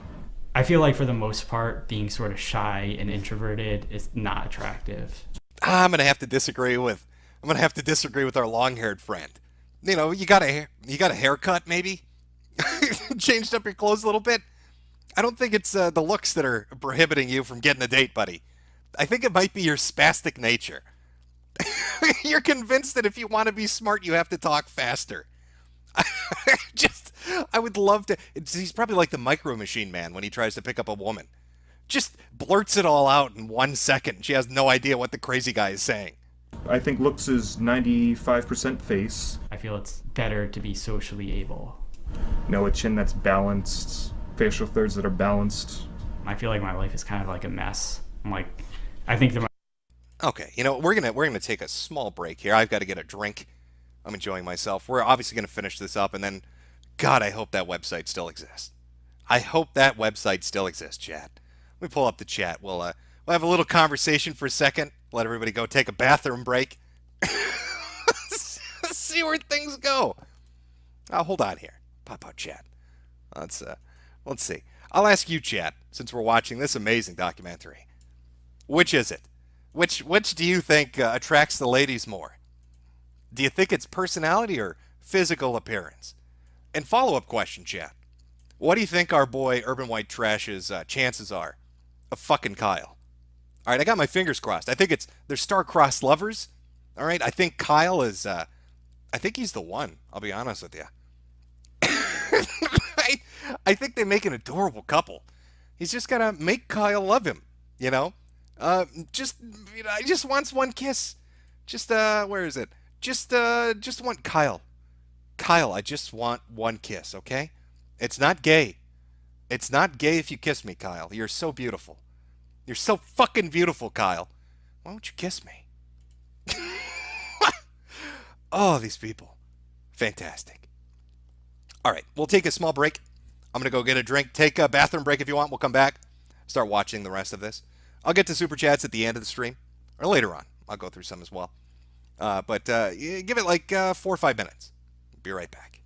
H: I feel like for the most part, being sort of shy and introverted is not attractive.
D: I'm gonna have to disagree with our long-haired friend. You know, you got a haircut maybe, changed up your clothes a little bit. I don't think it's the looks that are prohibiting you from getting a date, buddy. I think it might be your spastic nature. You're convinced that if you want to be smart, you have to talk faster. I would love to. He's probably like the Micro Machine Man when he tries to pick up a woman. Just blurts it all out in 1 second. She has no idea what the crazy guy is saying.
G: I think looks is 95% face.
H: I feel it's better to be socially able.
G: A chin that's balanced, facial thirds that are balanced.
H: I feel like my life is kind of like a mess. I think that
D: Okay, we're gonna take a small break here. I've got to get a drink. I'm enjoying myself. We're obviously gonna finish this up, and then, God, I hope that website still exists. I hope that website still exists, chat. Let me pull up the chat. We'll have a little conversation for a second. Let everybody go take a bathroom break. See where things go. Hold on here. Pop out chat. Let's see. I'll ask you, chat, since we're watching this amazing documentary. Which is it? Which do you think attracts the ladies more? Do you think it's personality or physical appearance? And follow-up question, chat. What do you think our boy Urban White Trash's chances are of fucking Kyle? All right, I got my fingers crossed. I think they're star-crossed lovers. All right, I think Kyle is. I think he's the one. I'll be honest with you. I think they make an adorable couple. He's just gotta make Kyle love him. I just wants one kiss. Just where is it? Just want Kyle. Kyle, I just want one kiss, okay? It's not gay. It's not gay if you kiss me, Kyle. You're so beautiful. You're so fucking beautiful, Kyle. Why don't you kiss me? Oh, these people. Fantastic. All right, we'll take a small break. I'm going to go get a drink. Take a bathroom break if you want. We'll come back. Start watching the rest of this. I'll get to Super Chats at the end of the stream. Or later on. I'll go through some as well. But give it like 4 or 5 minutes. Be right back.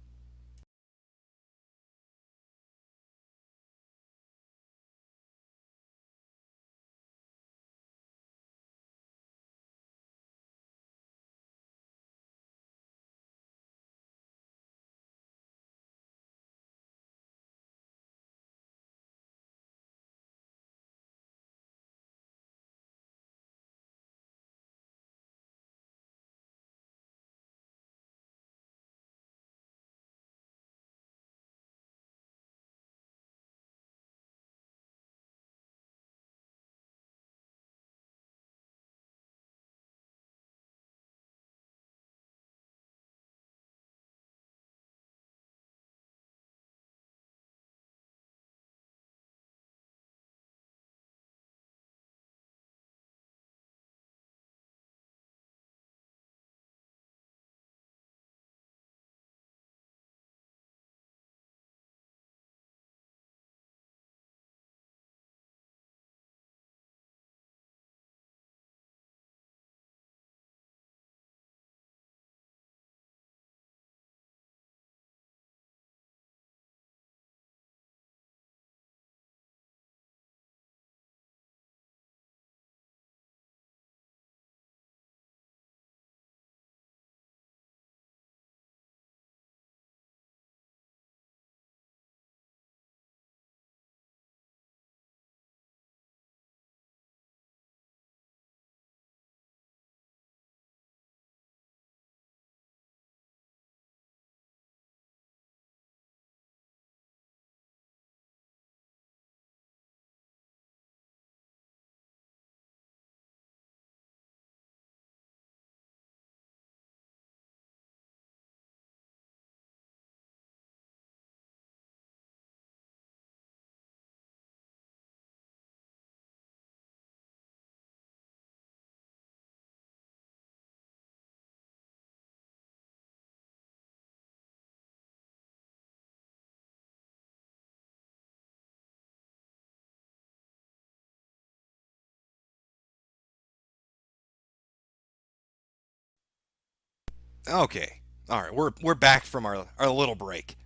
D: Okay. All right. We're back from our little break.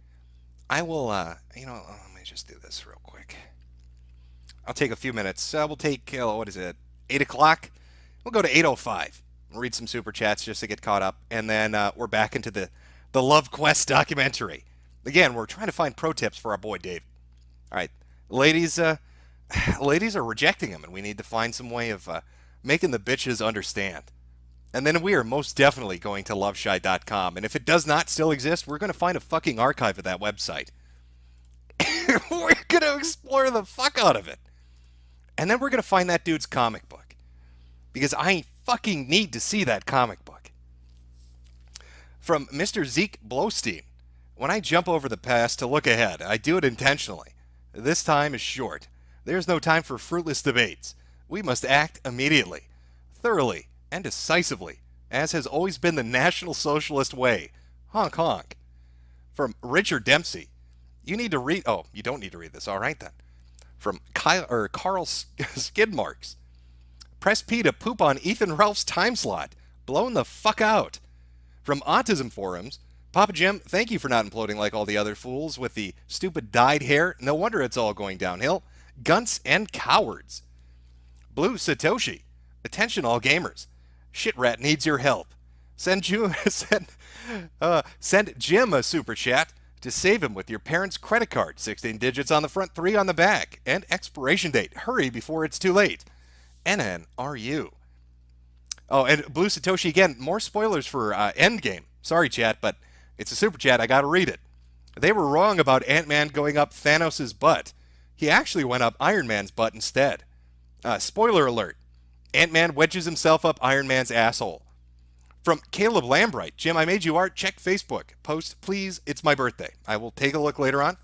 D: I will. Let me just do this real quick. I'll take a few minutes. We'll take what is it? 8 o'clock. We'll go to 8:05. We'll read some super chats just to get caught up, and then we're back into the Love Quest documentary. Again, we're trying to find pro tips for our boy Dave. All right, ladies. Ladies are rejecting him, and we need to find some way of making the bitches understand. And then we are most definitely going to loveshy.com. And if it does not still exist, we're going to find a fucking archive of that website. We're going to explore the fuck out of it. And then we're going to find that dude's comic book. Because I fucking need to see that comic book. From Mr. Zeke Blowstein. When I jump over the past to look ahead, I do it intentionally. This time is short. There's no time for fruitless debates. We must act immediately, thoroughly, and decisively, as has always been the National Socialist way. Honk honk. From Richard Dempsey. You need to read... Oh, you don't need to read this. All right, then. From Carl Skidmarks. Press P to poop on Ethan Ralph's time slot. Blown the fuck out. From Autism Forums. Papa Jim, thank you for not imploding like all the other fools with the stupid dyed hair. No wonder it's all going downhill. Gunts and cowards. Blue Satoshi. Attention all gamers. Sherratt needs your help. Send Jim a super chat to save him with your parents' credit card. 16 digits on the front, 3 on the back. And expiration date. Hurry before it's too late. NNRU. Oh, and Blue Satoshi again. More spoilers for Endgame. Sorry, chat, but it's a super chat. I gotta read it. They were wrong about Ant-Man going up Thanos' butt. He actually went up Iron Man's butt instead. Spoiler alert. Ant-Man wedges himself up Iron Man's asshole. From Caleb Lambright. Jim, I made you art. Check Facebook. Post, please. It's my birthday. I will take a look later on.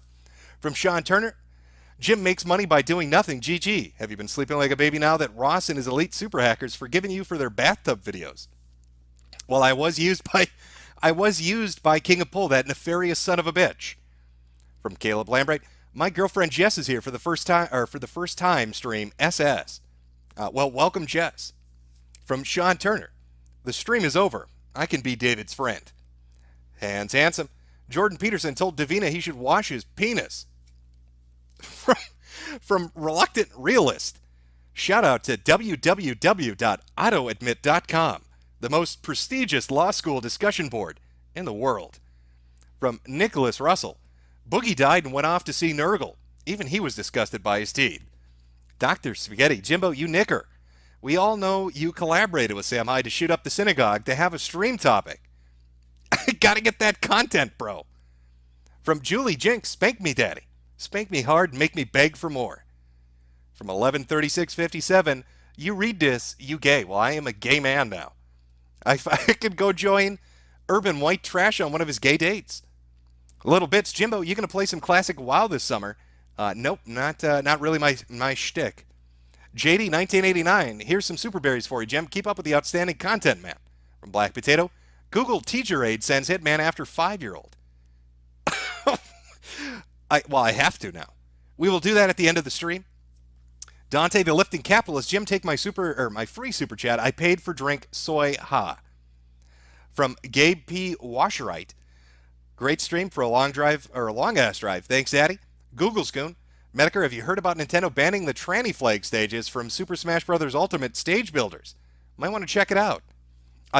D: From Sean Turner. Jim makes money by doing nothing. GG. Have you been sleeping like a baby now that Ross and his elite super hackers forgiven you for their bathtub videos? Well, I was used by King of Pull, that nefarious son of a bitch. From Caleb Lambright. My girlfriend Jess is here for the first time stream SS. Well, welcome, Jess. From Sean Turner. The stream is over. I can be David's friend. Hans Handsome. Jordan Peterson told Davina he should wash his penis. From Reluctant Realist. Shout out to www.autoadmit.com, the most prestigious law school discussion board in the world. From Nicholas Russell. Boogie died and went off to see Nurgle. Even he was disgusted by his teeth. Dr. Spaghetti. Jimbo, you nicker. We all know you collaborated with Sam Hyde to shoot up the synagogue to have a stream topic. Gotta get that content, bro. From Julie Jinx. Spank me, daddy. Spank me hard and make me beg for more. From 113657. You read this, you gay. Well, I am a gay man now. I could go join Urban White Trash on one of his gay dates. Little Bits. Jimbo, you gonna play some classic WoW this summer? Nope, not really my shtick. JD 1989. Here's some super berries for you, Jim. Keep up with the outstanding content, man. From Black Potato. Google Teacher Aid sends Hitman after 5-year-old. I have to now. We will do that at the end of the stream. Dante the Lifting Capitalist. Jim, take my free super chat. I paid for drink soy ha. From Gabe P. Washerite. Great stream for a long ass drive. Thanks, Daddy. Google Scoon. Metokur, have you heard about Nintendo banning the tranny flag stages from Super Smash Bros. Ultimate stage builders? Might want to check it out.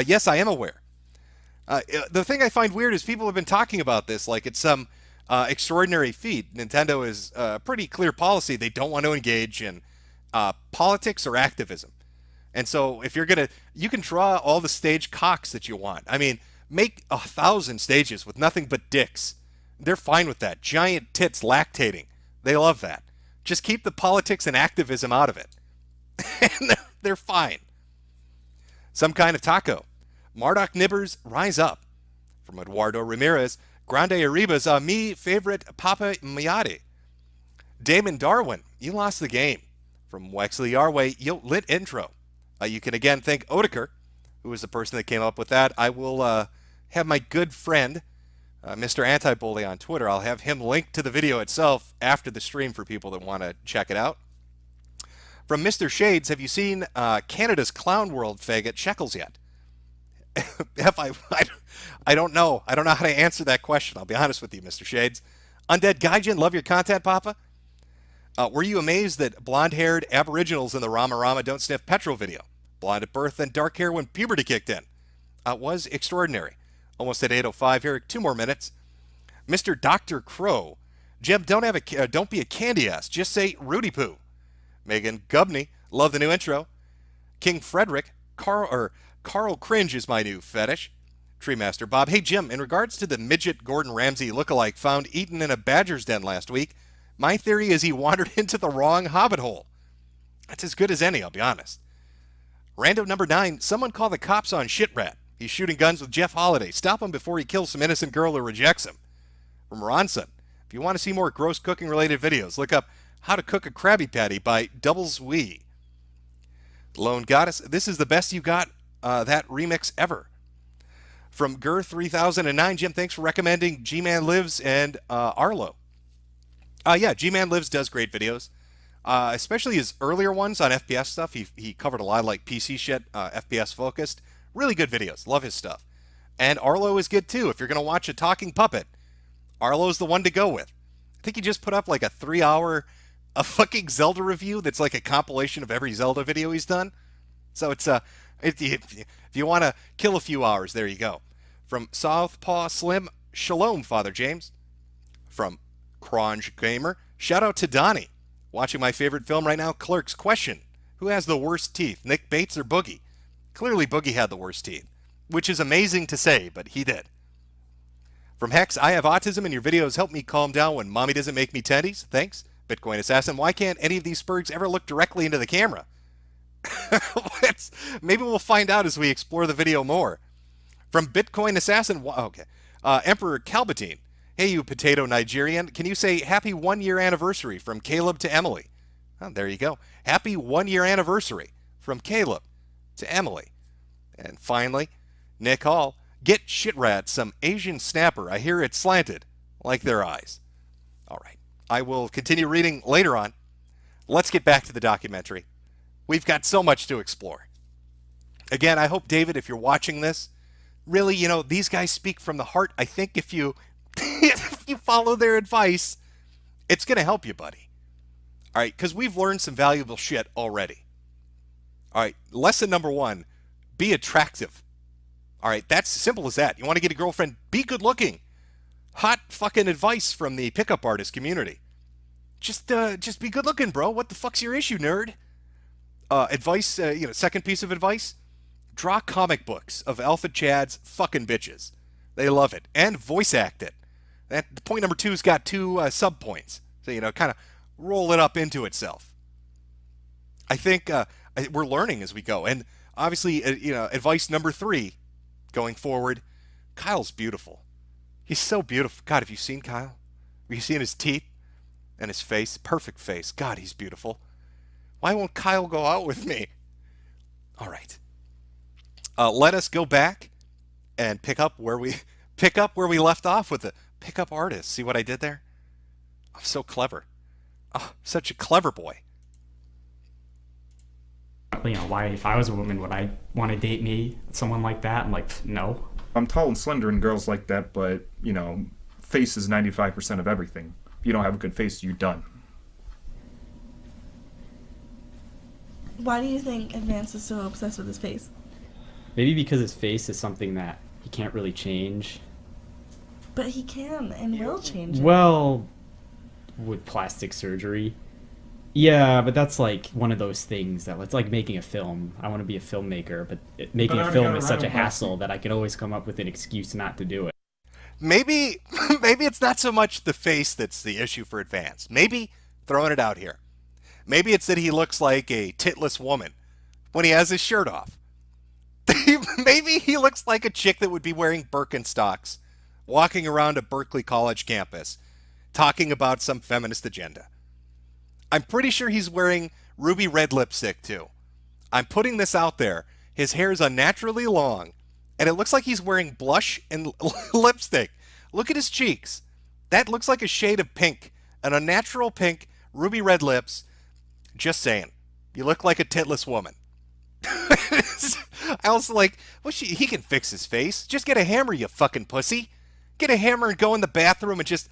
D: Yes, I am aware. The thing I find weird is people have been talking about this like it's some extraordinary feat. Nintendo is a pretty clear policy. They don't want to engage in politics or activism. And so if you can draw all the stage cocks that you want. I mean, make 1,000 stages with nothing but dicks. They're fine with that. Giant tits lactating. They love that. Just keep the politics and activism out of it. And they're fine. Some kind of taco. Marduk Nibbers, rise up. From Eduardo Ramirez. Grande Arribas, mi favorite Papa Miati. Damon Darwin, you lost the game. From Wexley Yarway, yo, lit intro. You can again thank Odeker, who was the person that came up with that. I will have my good friend, Mr. Anti-Bully on Twitter. I'll have him link to the video itself after the stream for people that want to check it out. From Mr. Shades, have you seen Canada's Clown World faggot Shekels yet? I don't know. I don't know how to answer that question. I'll be honest with you, Mr. Shades. Undead Gaijin, love your content, Papa. Were you amazed that blonde-haired aboriginals in the Rama Rama Don't Sniff Petrol video? Blonde at birth and dark hair when puberty kicked in. Was extraordinary. Almost at 8:05 here. 2 more minutes. Mr. Dr. Crow. Jeb, don't be a candy ass. Just say Rudy Poo. Megan Gubney, love the new intro. King Frederick, Carl Carl Cringe is my new fetish. Treemaster Bob. Hey, Jim, in regards to the midget Gordon Ramsay lookalike found eaten in a badger's den last week, my theory is he wandered into the wrong hobbit hole. That's as good as any, I'll be honest. Rando number 9, someone call the cops on Sherratt. He's shooting guns with Jeff Holiday. Stop him before he kills some innocent girl who rejects him. From Ronson. If you want to see more gross cooking-related videos, look up How to Cook a Krabby Patty by Doubles Wee. Lone Goddess, this is the best you got, that remix ever. From Gur3009, Jim, thanks for recommending G-Man Lives and Arlo. Yeah, G-Man Lives does great videos, especially his earlier ones on FPS stuff. He covered a lot of like PC shit, FPS focused. Really good videos. Love his stuff. And Arlo is good too. If you're going to watch a talking puppet, Arlo's the one to go with. I think he just put up like a 3-hour fucking Zelda review that's like a compilation of every Zelda video he's done. So it's if you want to kill a few hours, there you go. From Southpaw Slim, Shalom, Father James. From Cronge Gamer, shout out to Donnie. Watching my favorite film right now, Clerks. Question, who has the worst teeth, Nick Bates or Boogie? Clearly Boogie had the worst teeth, which is amazing to say, but he did. From Hex, I have autism and your videos help me calm down when mommy doesn't make me tendies. Thanks. Bitcoin Assassin, why can't any of these spurgs ever look directly into the camera? Maybe we'll find out as we explore the video more. From Bitcoin Assassin, okay. Emperor Calbatine, hey you potato Nigerian, can you say happy 1-year anniversary from Caleb to Emily? Oh, there you go. Happy 1-year anniversary from Caleb to Emily. And finally, Nick Hall, get Sherratt some Asian snapper. I hear it's slanted, like their eyes. All right. I will continue reading later on. Let's get back to the documentary. We've got so much to explore. Again, I hope, David, if you're watching this, really, these guys speak from the heart. I think if you if you follow their advice, it's going to help you, buddy. All right, because we've learned some valuable shit already. All right, lesson number 1, be attractive. All right, that's simple as that. You want to get a girlfriend, be good looking. Hot fucking advice from the pickup artist community. Just be good looking, bro. What the fuck's your issue, nerd? Advice, second piece of advice, draw comic books of Alpha Chad's fucking bitches. They love it. And voice act it. That point number 2's got 2 sub-points. So, kind of roll it up into itself. I think we're learning as we go. And obviously, advice number 3 going forward, Kyle's beautiful. He's so beautiful. God, have you seen Kyle? Have you seen his teeth and his face? Perfect face. God, he's beautiful. Why won't Kyle go out with me? All right. Let us go back and pick up where we left off with the pickup artist. See what I did there? I'm so clever. Oh, such a clever boy.
H: Why, if I was a woman, would I want to date me, someone like that? I'm like, no.
G: I'm tall and slender and girls like that, but, face is 95% of everything. If you don't have a good face, you're done.
I: Why do you think Advance is so obsessed with his face?
H: Maybe because his face is something that he can't really change.
I: But he can and will change it.
H: Well, with plastic surgery. Yeah, but that's like one of those things that it's like making a film. I want to be a filmmaker, but making a film is such a hassle that I can always come up with an excuse not to do it.
D: Maybe it's not so much the face that's the issue for Advance. Maybe, throwing it out here, maybe it's that he looks like a titless woman when he has his shirt off. Maybe he looks like a chick that would be wearing Birkenstocks, walking around a Berkeley College campus, talking about some feminist agenda. I'm pretty sure he's wearing ruby red lipstick too. I'm putting this out there. His hair is unnaturally long, and it looks like he's wearing blush and lipstick. Look at his cheeks. That looks like a shade of pink, an unnatural pink, ruby red lips. Just saying. You look like a titless woman. I also like, he can fix his face. Just get a hammer, you fucking pussy. Get a hammer and go in the bathroom and just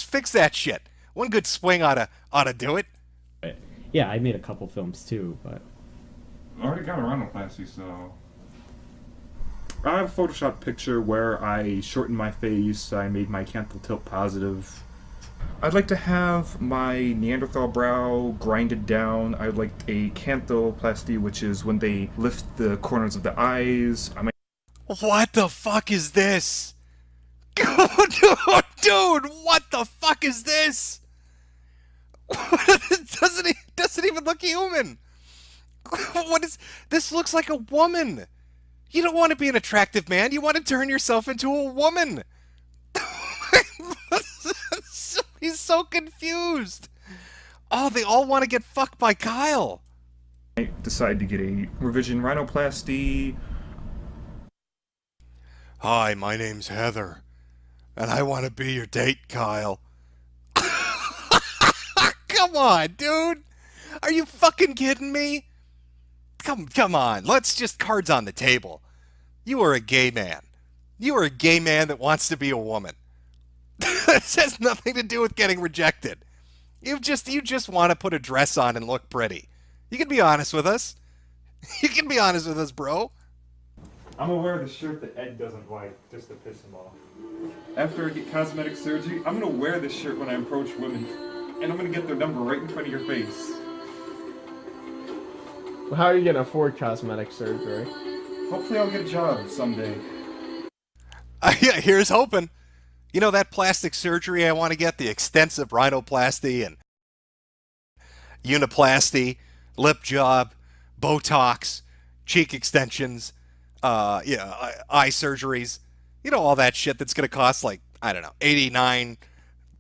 D: fix that shit. One good swing ought to do it.
H: Yeah, I made a couple films too, but
G: I already got a rhinoplasty, so I have a Photoshop picture where I shortened my face, I made my canthal tilt positive, I'd like to have my Neanderthal brow grinded down. I'd like a canthoplasty, which is when they lift the corners of the eyes.
D: What the fuck is this? Dude, what the fuck is this? It doesn't even look human. What is this? Looks like a woman. You don't want to be an attractive man. You want to turn yourself into a woman. He's so confused. Oh, they all want to get fucked by Kyle.
G: I decide to get a revision rhinoplasty.
D: Hi, my name's Heather, and I want to be your date, Kyle. Come on, dude. Are you fucking kidding me? Come on. Let's just cards on the table. You are a gay man. You are a gay man that wants to be a woman. This has nothing to do with getting rejected. You just want to put a dress on and look pretty. You can be honest with us. You can be honest with us, bro.
G: I'm gonna wear the shirt that Ed doesn't like, just to piss him off. After I get cosmetic surgery, I'm gonna wear this shirt when I approach women, and I'm gonna get their number right in front of your face.
K: Well, how are you gonna afford cosmetic surgery?
G: Hopefully I'll get a job someday.
D: Yeah, here's hoping. You know that plastic surgery I want to get, the extensive rhinoplasty and uniplasty, lip job, Botox, cheek extensions, eye surgeries. You know, all that shit that's going to cost like, I don't know, $89,000,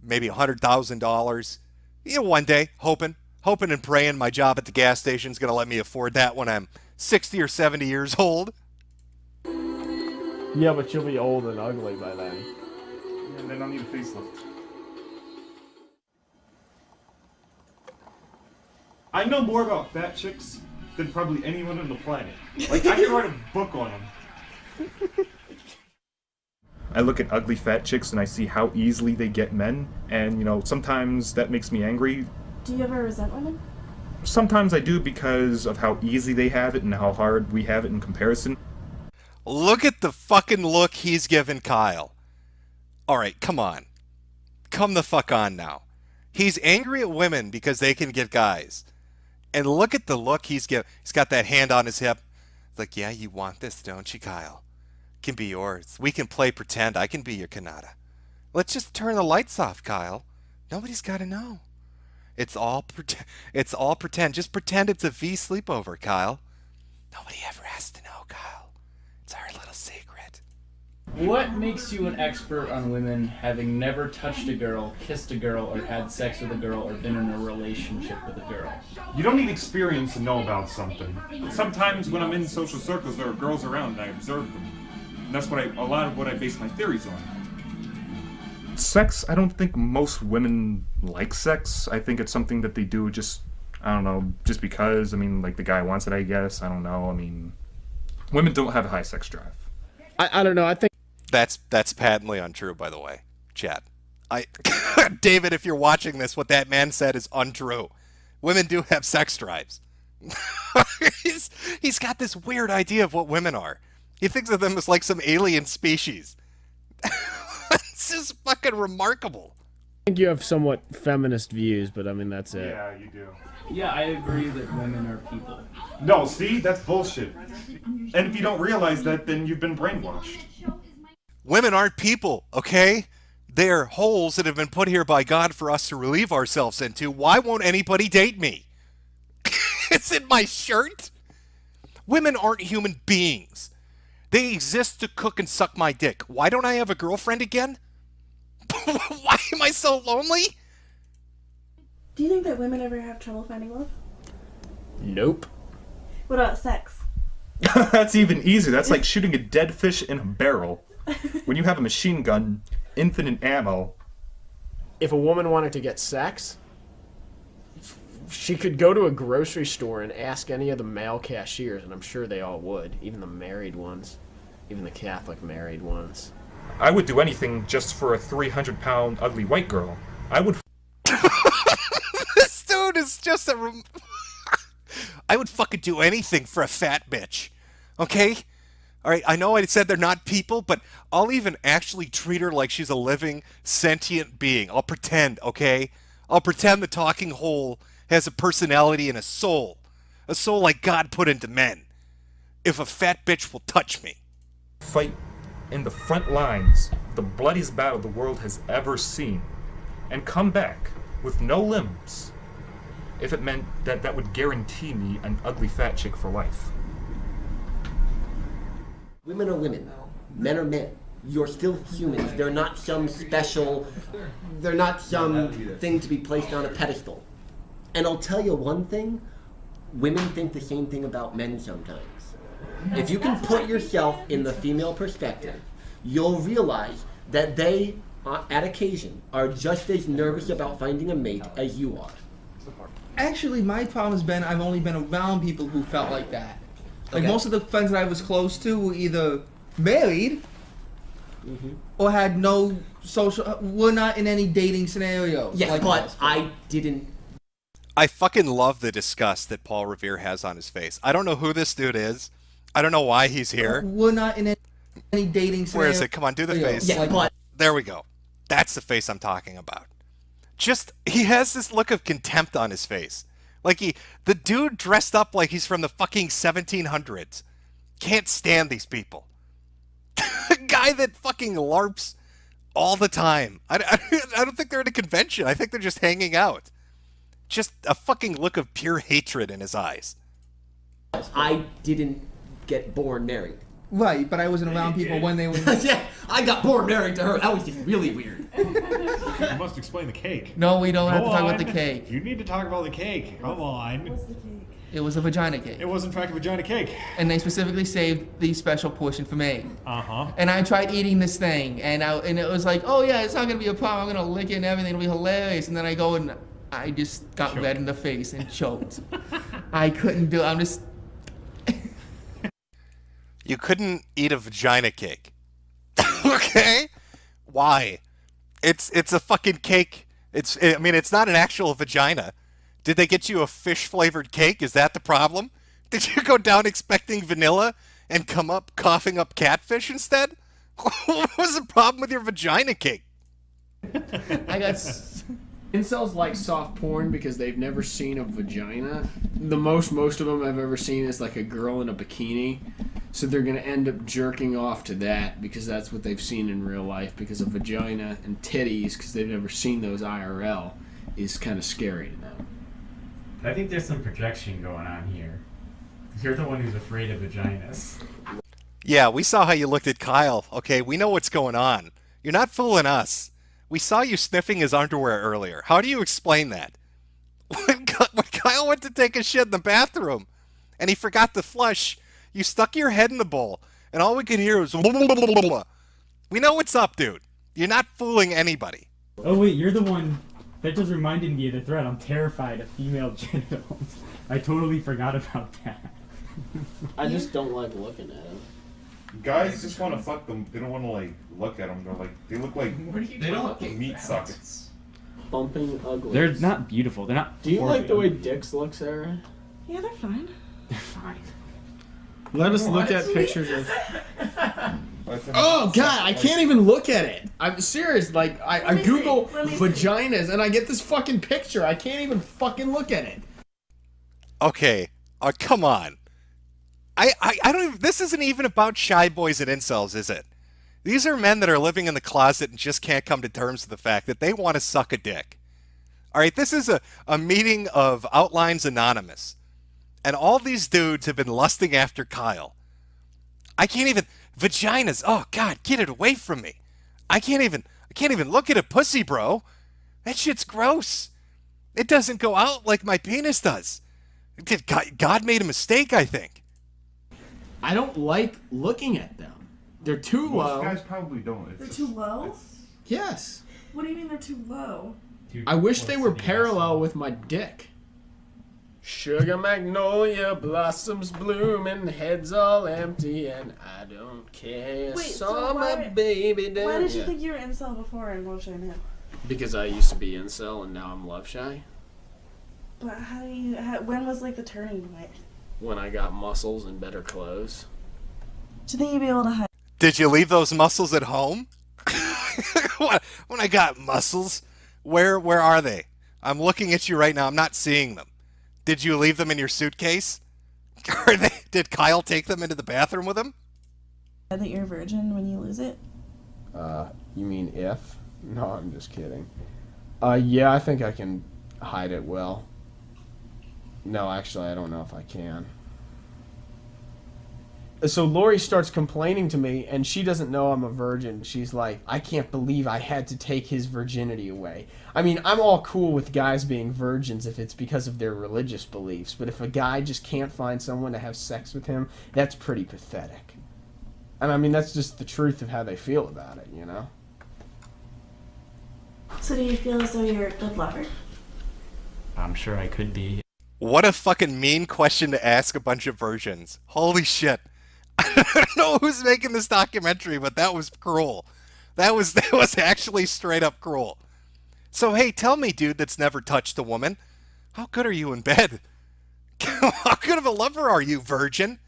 D: maybe $100,000. You know, one day, hoping and praying my job at the gas station is going to let me afford that when I'm 60 or 70 years old.
K: Yeah, but you'll be old and ugly by then.
G: And then I'll need a facelift. I know more about fat chicks than probably anyone on the planet. Like, I could write a book on them. I look at ugly fat chicks and I see how easily they get men, and, you know, sometimes that makes me angry.
I: Do you ever resent women?
G: Sometimes I do because of how easy they have it and how hard we have it in comparison.
D: Look at the fucking look he's giving Kyle. All right, come on. Come the fuck on now. He's angry at women because they can get guys. And look at the look he's giving. He's got that hand on his hip. Like, yeah, you want this, don't you, Kyle? Can be yours. We can play pretend. I can be your Kanata. Let's just turn the lights off, Kyle. Nobody's got to know. It's all pretend. Just pretend it's a V sleepover, Kyle. Nobody ever has to know, Kyle. It's our little secret.
Q: What makes you an expert on women, having never touched a girl, kissed a girl, or had sex with a girl, or been in a relationship with a girl?
G: You don't need experience to know about something. Sometimes when I'm in social circles, there are girls around and I observe them. And that's what a lot of what I base my theories on. Sex, I don't think most women like sex. I think it's something that they do just, I don't know, just because. I mean, like the guy wants it, I guess. I don't know. I mean, women don't have a high sex drive.
K: I don't know. I think
D: that's patently untrue, by the way, Chad. David, if you're watching this, what that man said is untrue. Women do have sex drives. He's got this weird idea of what women are. He thinks of them as like some alien species. This is fucking remarkable.
K: I think you have somewhat feminist views, but I mean, that's it.
G: Yeah, you do.
Q: Yeah, I agree that women are people.
G: No, see? That's bullshit. And if you don't realize that, then you've been brainwashed.
D: Women aren't people, okay? They're holes that have been put here by God for us to relieve ourselves into. Why won't anybody date me? It's in my shirt. Women aren't human beings. They exist to cook and suck my dick. Why don't I have a girlfriend again? Why am I so lonely?
I: Do you think that women ever have trouble finding love?
K: Nope.
I: What about sex?
G: That's even easier. That's like shooting a dead fish in a barrel. When you have a machine gun, infinite ammo.
K: If a woman wanted to get sex, she could go to a grocery store and ask any of the male cashiers, and I'm sure they all would, even the married ones, even the Catholic married ones.
G: I would do anything just for a 300-pound ugly white girl. I would...
D: This dude is just I would fucking do anything for a fat bitch. Okay? All right, I know I said they're not people, but I'll even actually treat her like she's a living, sentient being. I'll pretend, okay? I'll pretend the talking hole has a personality and a soul like God put into men. If a fat bitch will touch me.
G: Fight in the front lines, the bloodiest battle the world has ever seen, and come back with no limbs, if it meant that would guarantee me an ugly fat chick for life.
L: Women are women. Men are men. You're still humans. They're not some special, they're not some thing to be placed on a pedestal. And I'll tell you one thing, women think the same thing about men sometimes. If you can put yourself in the female perspective, you'll realize that they, at occasion, are just as nervous about finding a mate as you are.
O: Actually, my problem has been I've only been around people who felt like that. Like
L: Okay.
O: most of the friends that I was close to were either married or had no social, were not in any dating scenarios.
L: Yeah,
O: like
L: but
O: most.
L: I didn't.
D: I fucking love the disgust that Paul Revere has on his face. I don't know who this dude is. I don't know why he's here.
O: We're not in any dating
D: Where
O: scenarios.
D: is it? Come on, do the face.
L: Yeah, but
D: There we go. That's the face I'm talking about. Just, he has this look of contempt on his face. Like the dude dressed up like he's from the fucking 1700s. Can't stand these people. A guy that fucking LARPs all the time. I don't think they're at a convention. I think they're just hanging out. Just a fucking look of pure hatred in his eyes.
L: I didn't get born married.
O: Right, but I wasn't around people when they were.
L: Yeah, I got born married to her. That was just really weird.
J: You must explain the cake.
F: No, we don't have to
J: Go
F: talk about
J: on.
F: the cake.
J: You need to talk about the cake. Come on.
I: What's the cake?
F: It was a vagina cake.
J: It was in fact a vagina cake.
F: And they specifically saved the special portion for me.
J: Uh-huh.
F: And I tried eating this thing, and it was like, oh yeah, it's not gonna be a problem. I'm gonna lick it and everything. It'll be hilarious. And then I go and I just got red in the face and choked. I couldn't do it. I'm just.
D: You couldn't eat a vagina cake. Okay? Why? It's a fucking cake. It's not an actual vagina. Did they get you a fish flavored cake? Is that the problem? Did you go down expecting vanilla and come up coughing up catfish instead? What was the problem with your vagina cake?
F: I got.
K: Incels like soft porn because they've never seen a vagina. The most of them I've ever seen is like a girl in a bikini. So they're going to end up jerking off to that because that's what they've seen in real life, because a vagina and titties, because they've never seen those IRL, is kind of scary to them.
H: I think there's some projection going on here. You're the one who's afraid of vaginas.
D: Yeah, we saw how you looked at Kyle. Okay, we know what's going on. You're not fooling us. We saw you sniffing his underwear earlier. How do you explain that? When Kyle went to take a shit in the bathroom and he forgot to flush, you stuck your head in the bowl and all we could hear was We know what's up, dude. You're not fooling anybody.
H: Oh wait, you're the one that just reminded me of the threat. I'm terrified of female genitals. I totally forgot about that.
K: I just don't like looking at them.
G: Guys just want to fuck them. They don't want to like look at them. They look like
H: They don't look
G: meat sockets.
K: Bumping ugly.
Q: They're not beautiful. They're not.
K: Do you like the
Q: horrible.
K: way dicks look, Sarah?
I: Yeah, they're fine.
Q: They're fine.
K: Let us look at pictures of. Oh God, I can't even look at it. I'm serious. Like I Google vaginas and I get this fucking picture. I can't even fucking look at it.
D: Okay, come on. I don't even, this isn't even about shy boys and incels, is it? These are men that are living in the closet and just can't come to terms with the fact that they want to suck a dick. All right, this is a meeting of Outlines Anonymous. And all these dudes have been lusting after Kyle. I can't even, vaginas, oh God, get it away from me. I can't even look at a pussy, bro. That shit's gross. It doesn't go out like my penis does. God made a mistake, I think.
K: I don't like looking at them. They're too low.
G: Most guys probably don't.
I: They're too low?
K: Yes.
I: What do you mean they're too low?
K: I wish they were parallel with my dick. Sugar magnolia blossoms bloom and heads all empty and I don't care.
I: Wait,
K: Saw
I: so
K: my
I: why-
K: baby down.
I: Why did you
K: Yeah.
I: think you were incel before and love shy now?
K: Because I used to be incel and now I'm love shy.
I: But when was like the turning point?
K: When I got muscles and better clothes.
I: Do you think you'd be able to hide?
D: Did you leave those muscles at home? When I got muscles, where are they? I'm looking at you right now. I'm not seeing them. Did you leave them in your suitcase? Did Kyle take them into the bathroom with him?
I: That you're a virgin when you lose it?
K: You mean if? No, I'm just kidding. Yeah, I think I can hide it well. No, actually, I don't know if I can. So Lori starts complaining to me, and she doesn't know I'm a virgin. She's like, I can't believe I had to take his virginity away. I mean, I'm all cool with guys being virgins if it's because of their religious beliefs, but if a guy just can't find someone to have sex with him, that's pretty pathetic. And I mean, that's just the truth of how they feel about it, you know?
I: So do you feel as though you're a good lover?
H: I'm sure I could be.
D: What a fucking mean question to ask a bunch of virgins. Holy shit. I don't know who's making this documentary, but that was cruel. That was actually straight up cruel. So hey, tell me, dude that's never touched a woman, how good are you in bed? How good of a lover are you, virgin?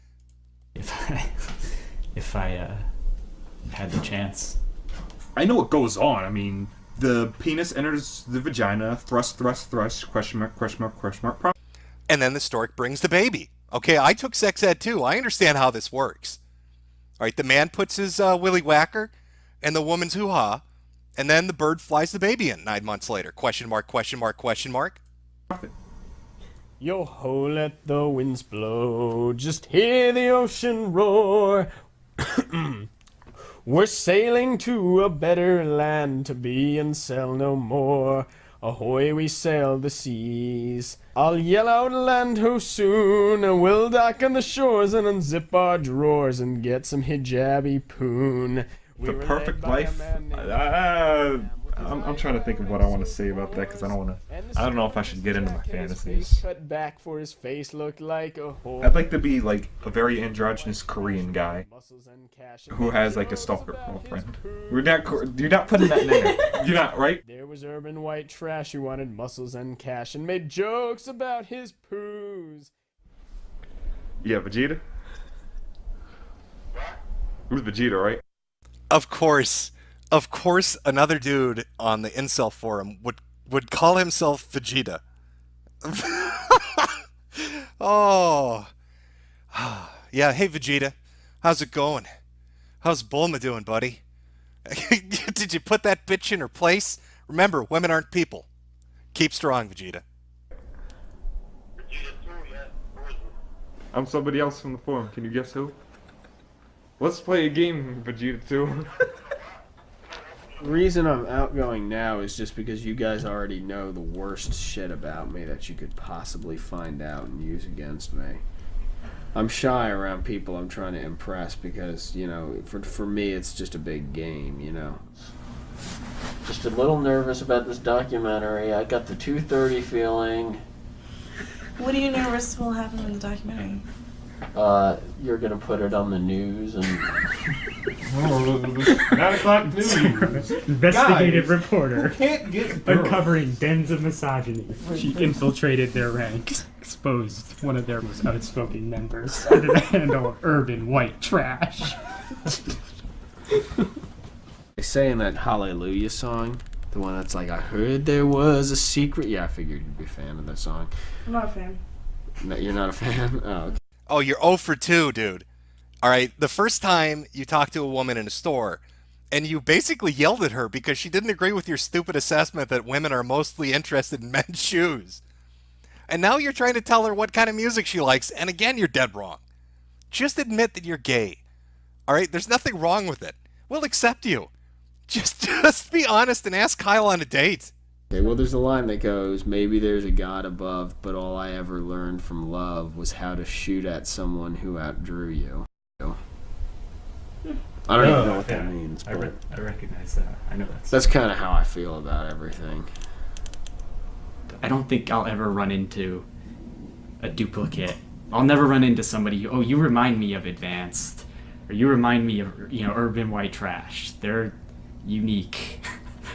H: If I had the chance.
G: I know what goes on. I mean, the penis enters the vagina, thrust, question mark.
D: And then the stork brings the baby. Okay, I took sex ed too. I understand how this works. All right, the man puts his willy whacker and the woman's hoo-ha, and then the bird flies the baby in 9 months later. Question mark.
K: Yo ho, let the winds blow, just hear the ocean roar. We're sailing to a better land, to be and sell no more. Ahoy, we sail the seas. I'll yell out land ho soon, and we'll dock on the shores and unzip our drawers and get some hijabi poon.
G: The perfect life. I'm trying to think of what I want to say about that because I don't know if I should get into my fantasies.
K: Cut back for his face looked like a hole.
G: I'd like to be like a very androgynous Korean guy who has like a stalker girlfriend. You're not putting that in there. You're not, right?
K: There was urban white trash who wanted muscles and cash and made jokes about his poos.
G: Yeah, Vegeta. Who's Vegeta, right?
D: Of course, another dude on the incel forum would call himself Vegeta. Oh. Yeah, hey Vegeta. How's it going? How's Bulma doing, buddy? Did you put that bitch in her place? Remember, women aren't people. Keep strong, Vegeta.
G: I'm somebody else from the forum. Can you guess who? Let's play a game, Vegeta 2.
K: The reason I'm outgoing now is just because you guys already know the worst shit about me that you could possibly find out and use against me. I'm shy around people I'm trying to impress because, you know, for me it's just a big game, you know. Just a little nervous about this documentary. I got the 2:30 feeling.
I: What are you nervous will happen in the documentary?
K: You're gonna put it on the news and
G: 9 o'clock news.
H: Investigative reporter
G: Can't get
H: uncovering dens of misogyny. She infiltrated their ranks, exposed one of their most outspoken members under the handle of urban white trash.
K: They say in that Hallelujah song, the one that's like, I heard there was a secret. Yeah, I figured you'd be a fan of that song.
I: I'm not a fan.
K: No, you're not a fan? Oh, okay.
D: Oh, you're 0 for 2, dude. All right, the first time you talked to a woman in a store, and you basically yelled at her because she didn't agree with your stupid assessment that women are mostly interested in men's shoes. And now you're trying to tell her what kind of music she likes, and again, you're dead wrong. Just admit that you're gay. All right, there's nothing wrong with it. We'll accept you. Just be honest and ask Kyle on a date.
K: Okay, well, there's a line that goes, maybe there's a God above, but all I ever learned from love was how to shoot at someone who outdrew you. I don't even know what that means, but
H: I recognize that. I know
K: that's kind of how I feel about everything.
H: I don't think I'll ever run into a duplicate. I'll never run into somebody, oh, you remind me of Advanced, or you remind me of, you know, urban white trash. They're unique,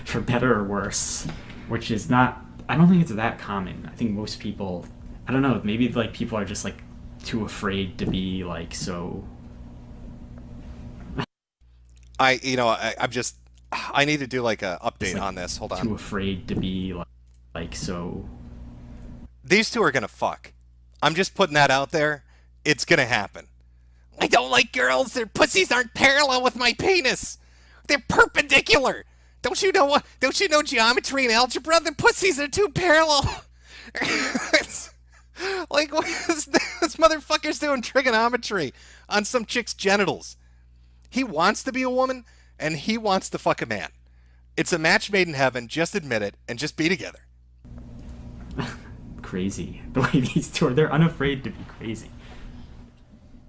H: for better or worse. Which is not, I don't think it's that common. I think most people, I don't know, maybe like people are just like too afraid to be like so
D: I need to do like a update on this. Hold on.
H: Too afraid to be like so.
D: These two are gonna fuck. I'm just putting that out there. It's gonna happen. I don't like girls. Their pussies aren't parallel with my penis. They're perpendicular. Don't you know what? Don't you know geometry and algebra? Their pussies are too parallel. Like, what is this motherfucker's doing trigonometry on some chick's genitals? He wants to be a woman, and he wants to fuck a man. It's a match made in heaven. Just admit it, and just be together.
H: Crazy. The way these two are, they're unafraid to be crazy.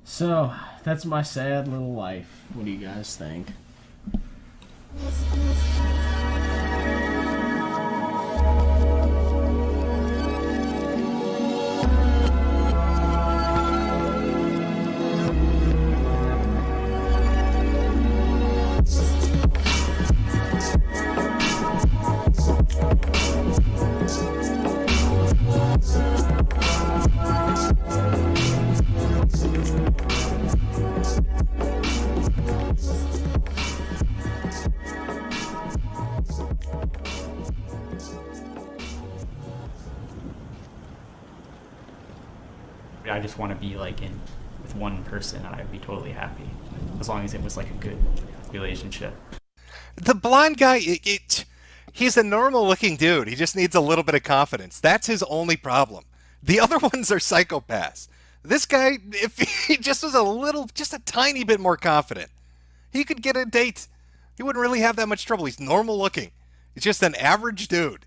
K: So, that's my sad little life. What do you guys think?
H: I just want to be like in with one person, and I'd be totally happy as long as it was like a good relationship.
D: The blonde guy, he's a normal-looking dude. He just needs a little bit of confidence. That's his only problem. The other ones are psychopaths. This guy, if he just was just a tiny bit more confident, he could get a date. He wouldn't really have that much trouble. He's normal-looking. He's just an average dude.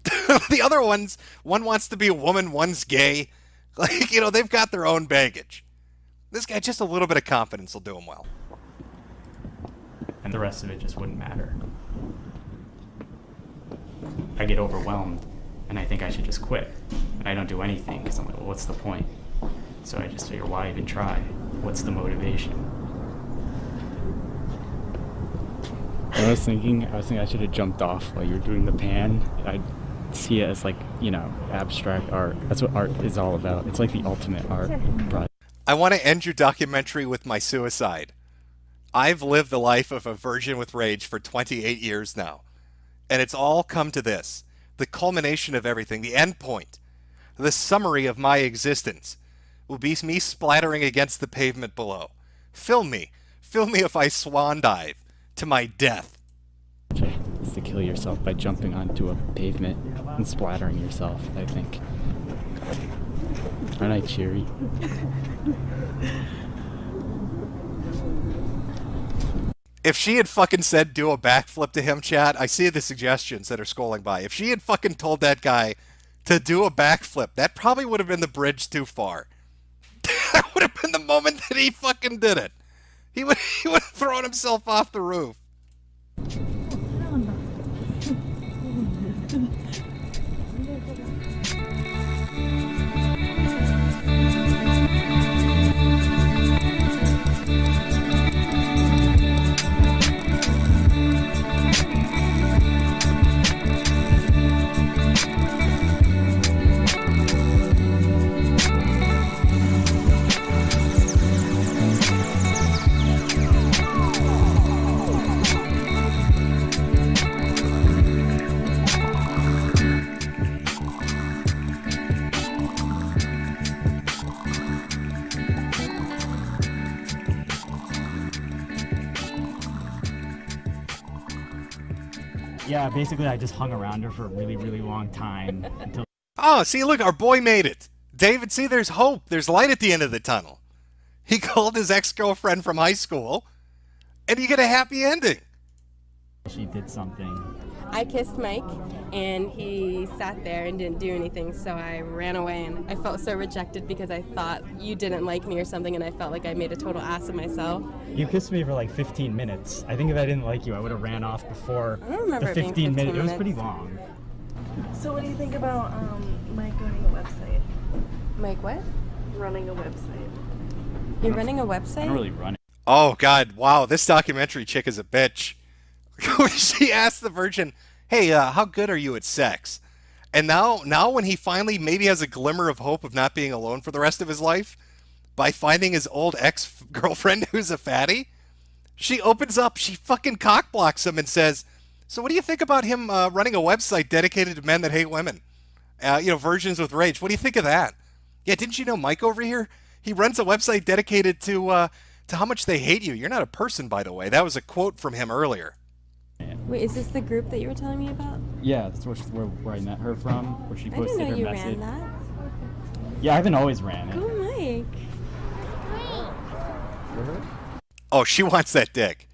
D: The other ones, one wants to be a woman, one's gay. Like, they've got their own baggage. This guy, just a little bit of confidence will do him well.
H: And the rest of it just wouldn't matter. I get overwhelmed, and I think I should just quit. And I don't do anything, because I'm like, well, what's the point? So I just figure, why even try? What's the motivation? I was thinking I should have jumped off while you were doing the pan. I see it as like, abstract art. That's what art is all about. It's like the ultimate art project.
D: I want to end your documentary with my suicide. I've lived the life of a virgin with rage for 28 years now. And it's all come to this. The culmination of everything, the end point, the summary of my existence will be me splattering against the pavement below. Film me if I swan dive to my death.
H: Is to kill yourself by jumping onto a pavement and splattering yourself, I think. Aren't I cheery?
D: If she had fucking said do a backflip to him, chat, I see the suggestions that are scrolling by. If she had fucking told that guy to do a backflip, that probably would have been the bridge too far. That would have been the moment that he fucking did it. He would have thrown himself off the roof.
H: Yeah, basically I just hung around her for a really, really long time until...
D: Oh, see, look, our boy made it. David, see, there's hope. There's light at the end of the tunnel. He called his ex-girlfriend from high school, and you get a happy ending.
H: She did something.
R: I kissed Mike, and he sat there and didn't do anything, so I ran away, and I felt so rejected because I thought you didn't like me or something, and I felt like I made a total ass of myself.
H: You kissed me for like 15 minutes. I think if I didn't like you, I would have ran off before
R: I don't remember
H: the
R: it being
H: 15 minutes. It was
R: minutes.
H: pretty long.
I: So what do you think about Mike running a website?
R: Mike what?
I: Running a website.
R: You're running a website?
H: I don't really run it.
D: Oh, God, wow, this documentary chick is a bitch. She asked the virgin, hey, how good are you at sex? And now when he finally maybe has a glimmer of hope of not being alone for the rest of his life, by finding his old ex-girlfriend who's a fatty, She opens up, she fucking cockblocks him and says, so what do you think about him running a website dedicated to men that hate women? Virgins with Rage. What do you think of that? Yeah, didn't you know Mike over here? He runs a website dedicated to how much they hate you. You're not a person, by the way. That was a quote from him earlier.
R: Wait, is this the group that you were telling me about?
H: Yeah, that's where I met her from, where she
R: I
H: posted
R: didn't know
H: her
R: you
H: message.
R: ran that.
H: Yeah, I haven't always ran it.
R: Go, Mike.
D: Oh, she wants that dick.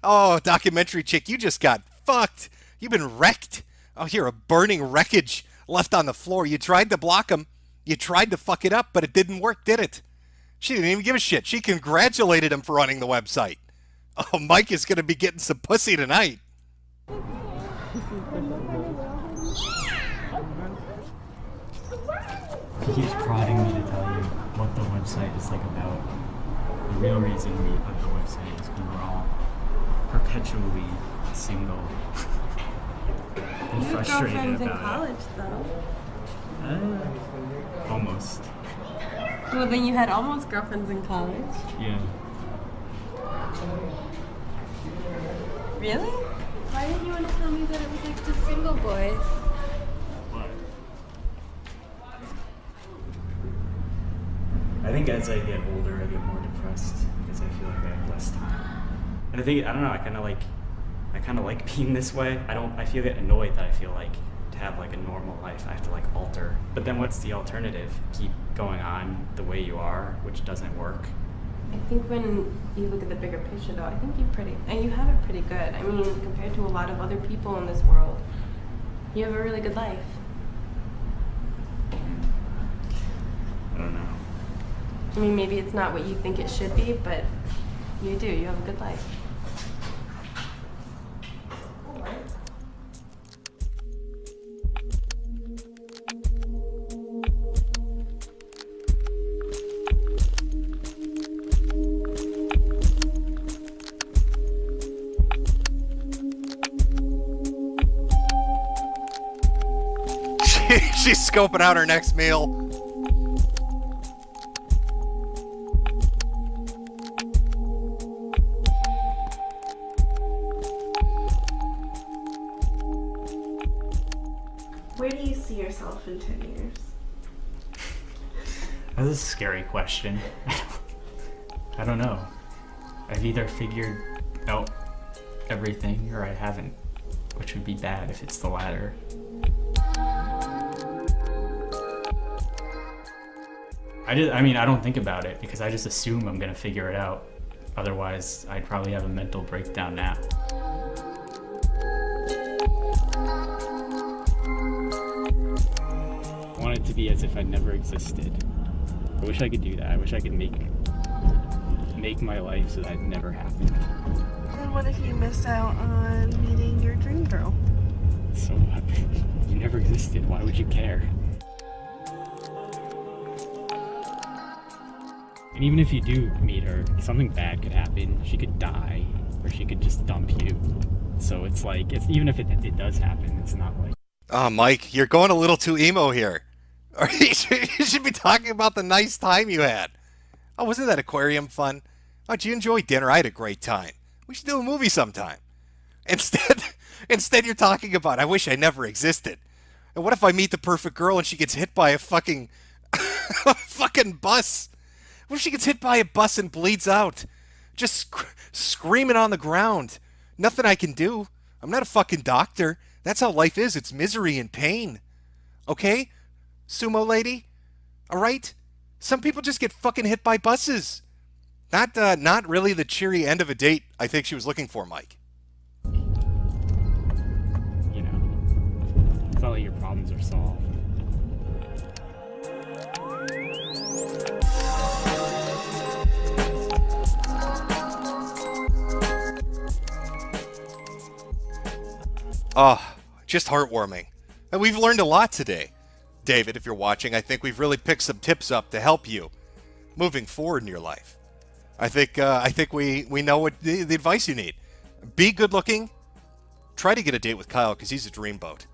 D: Documentary chick, you just got fucked. You've been wrecked. Oh, here, a burning wreckage left on the floor. You tried to block him. You tried to fuck it up, but it didn't work, did it? She didn't even give a shit. She congratulated him for running the website. Oh, Mike is going to be getting some pussy tonight.
H: He keeps prodding me to tell you what the website is about. The real reason we have the website is because we're all perpetually single and
R: You have
H: frustrated
R: girlfriends in
H: about
R: college, though.
H: it. Almost.
R: Well, then you had almost girlfriends in college.
H: Yeah.
R: Really? Why didn't you want to tell me that it was like just single boys?
H: I think as I get older, I get more depressed because I feel like I have less time. And I don't know, I kind of like being this way. I feel get annoyed that I feel like to have like a normal life, I have to like alter. But then what's the alternative? Keep going on the way you are, which doesn't work.
R: I think when you look at the bigger picture, though, I think you have it pretty good. I mean, compared to a lot of other people in this world, you have a really good life.
H: I don't know.
R: I mean, maybe it's not what you think it should be, but you do. You have a good life.
D: She's scoping out her next meal.
I: Where do you see yourself in 10 years?
H: That's a scary question. I don't know. I've either figured out everything or I haven't, which would be bad if it's the latter. I don't think about it because I just assume I'm gonna figure it out. Otherwise, I'd probably have a mental breakdown now. I want it to be as if I never existed. I wish I could do that. I wish I could make my life so that it never happened.
I: And what if you miss out on meeting your dream girl?
H: So what? You never existed. Why would you care? And even if you do meet her, something bad could happen. She could die, or she could just dump you. So it's like, even if it does happen, it's not like...
D: Oh, Mike, you're going a little too emo here. You should be talking about the nice time you had. Oh, wasn't that aquarium fun? Oh, did you enjoy dinner? I had a great time. We should do a movie sometime. Instead you're talking about, I wish I never existed. And what if I meet the perfect girl and she gets hit by a fucking bus? What if she gets hit by a bus and bleeds out? Just screaming on the ground. Nothing I can do. I'm not a fucking doctor. That's how life is. It's misery and pain. Okay? Sumo lady? Alright? Some people just get fucking hit by buses. Not really the cheery end of a date I think she was looking for, Mike.
H: You know, it's not like your problems are solved.
D: Oh, just heartwarming. And we've learned a lot today. David, if you're watching, I think we've really picked some tips up to help you moving forward in your life. I think we know what the advice you need. Be good looking. Try to get a date with Kyle because he's a dreamboat.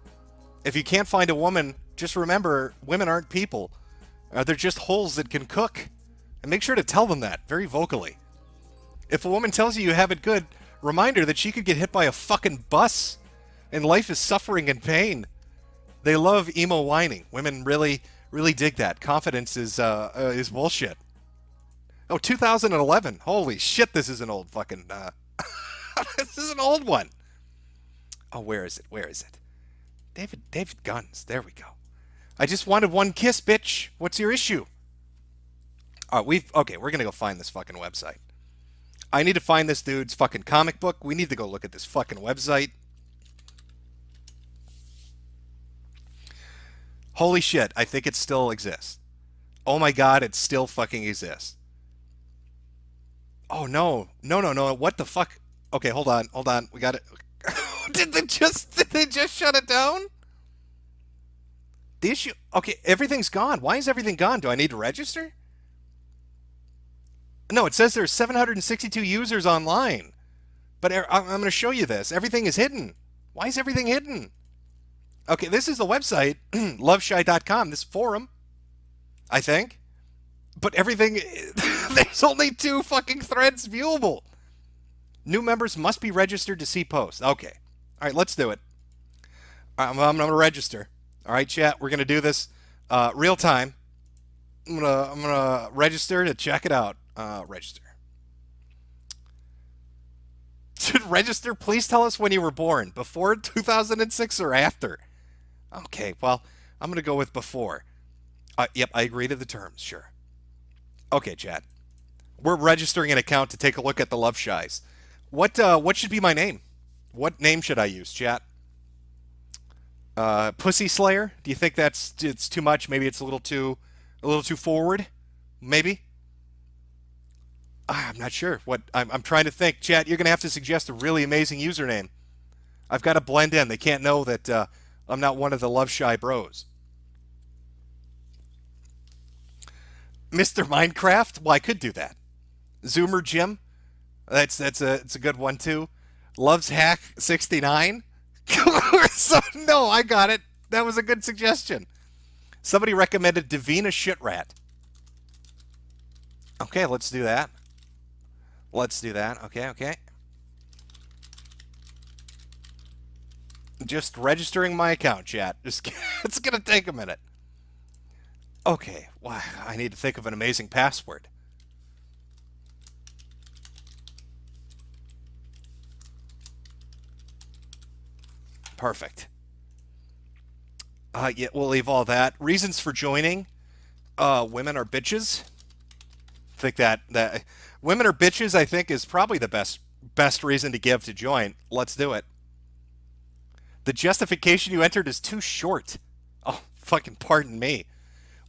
D: If you can't find a woman, just remember, women aren't people. They're just holes that can cook. And make sure to tell them that very vocally. If a woman tells you you have it good, remind her that she could get hit by a fucking bus, and life is suffering and pain. They love emo whining. Women really dig that. Confidence is bullshit. Oh, 2011. Holy shit, this is an old fucking... this is an old one. Oh, where is it? Where is it? David Guns. There we go. I just wanted one kiss, bitch. What's your issue? Okay, we're gonna go find this fucking website. I need to find this dude's fucking comic book. We need to go look at this fucking website. Holy shit, I think it still exists. Oh my god, it still fucking exists. Oh no. No. What the fuck? Okay, hold on. We got it. Did they just shut it down? The issue... Okay, everything's gone. Why is everything gone? Do I need to register? No, it says there's 762 users online. But I'm going to show you this. Everything is hidden. Why is everything hidden? Okay, this is the website, loveshy.com, this forum, I think. But everything... there's only 2 fucking threads viewable. New members must be registered to see posts. Okay. All right, let's do it. I'm going to register. All right, chat, we're going to do this real time. I'm gonna register to check it out. Register. Should register, please tell us when you were born. Before 2006 or after? Okay, well, I'm going to go with before. Yep, I agree to the terms, sure. Okay, chat. We're registering an account to take a look at the Love Shies. What should be my name? What name should I use, chat? Pussy Slayer? Do you think it's too much? Maybe it's a little too forward? Maybe? I'm not sure. I'm trying to think. Chat, you're going to have to suggest a really amazing username. I've got to blend in. They can't know that I'm not one of the Love Shy bros. Mr. Minecraft? Well, I could do that. Zoomer Jim? It's a good one too. Loves Hack 69? So, no, I got it. That was a good suggestion. Somebody recommended Davina Shitrat. Okay, let's do that. Okay. Just registering my account, chat. It's gonna take a minute. Okay, wow, I need to think of an amazing password. Perfect. Yeah, we'll leave all that. Reasons for joining. Women are bitches. I think that women are bitches, I think, is probably the best reason to give to join. Let's do it. The justification you entered is too short. Oh, fucking pardon me.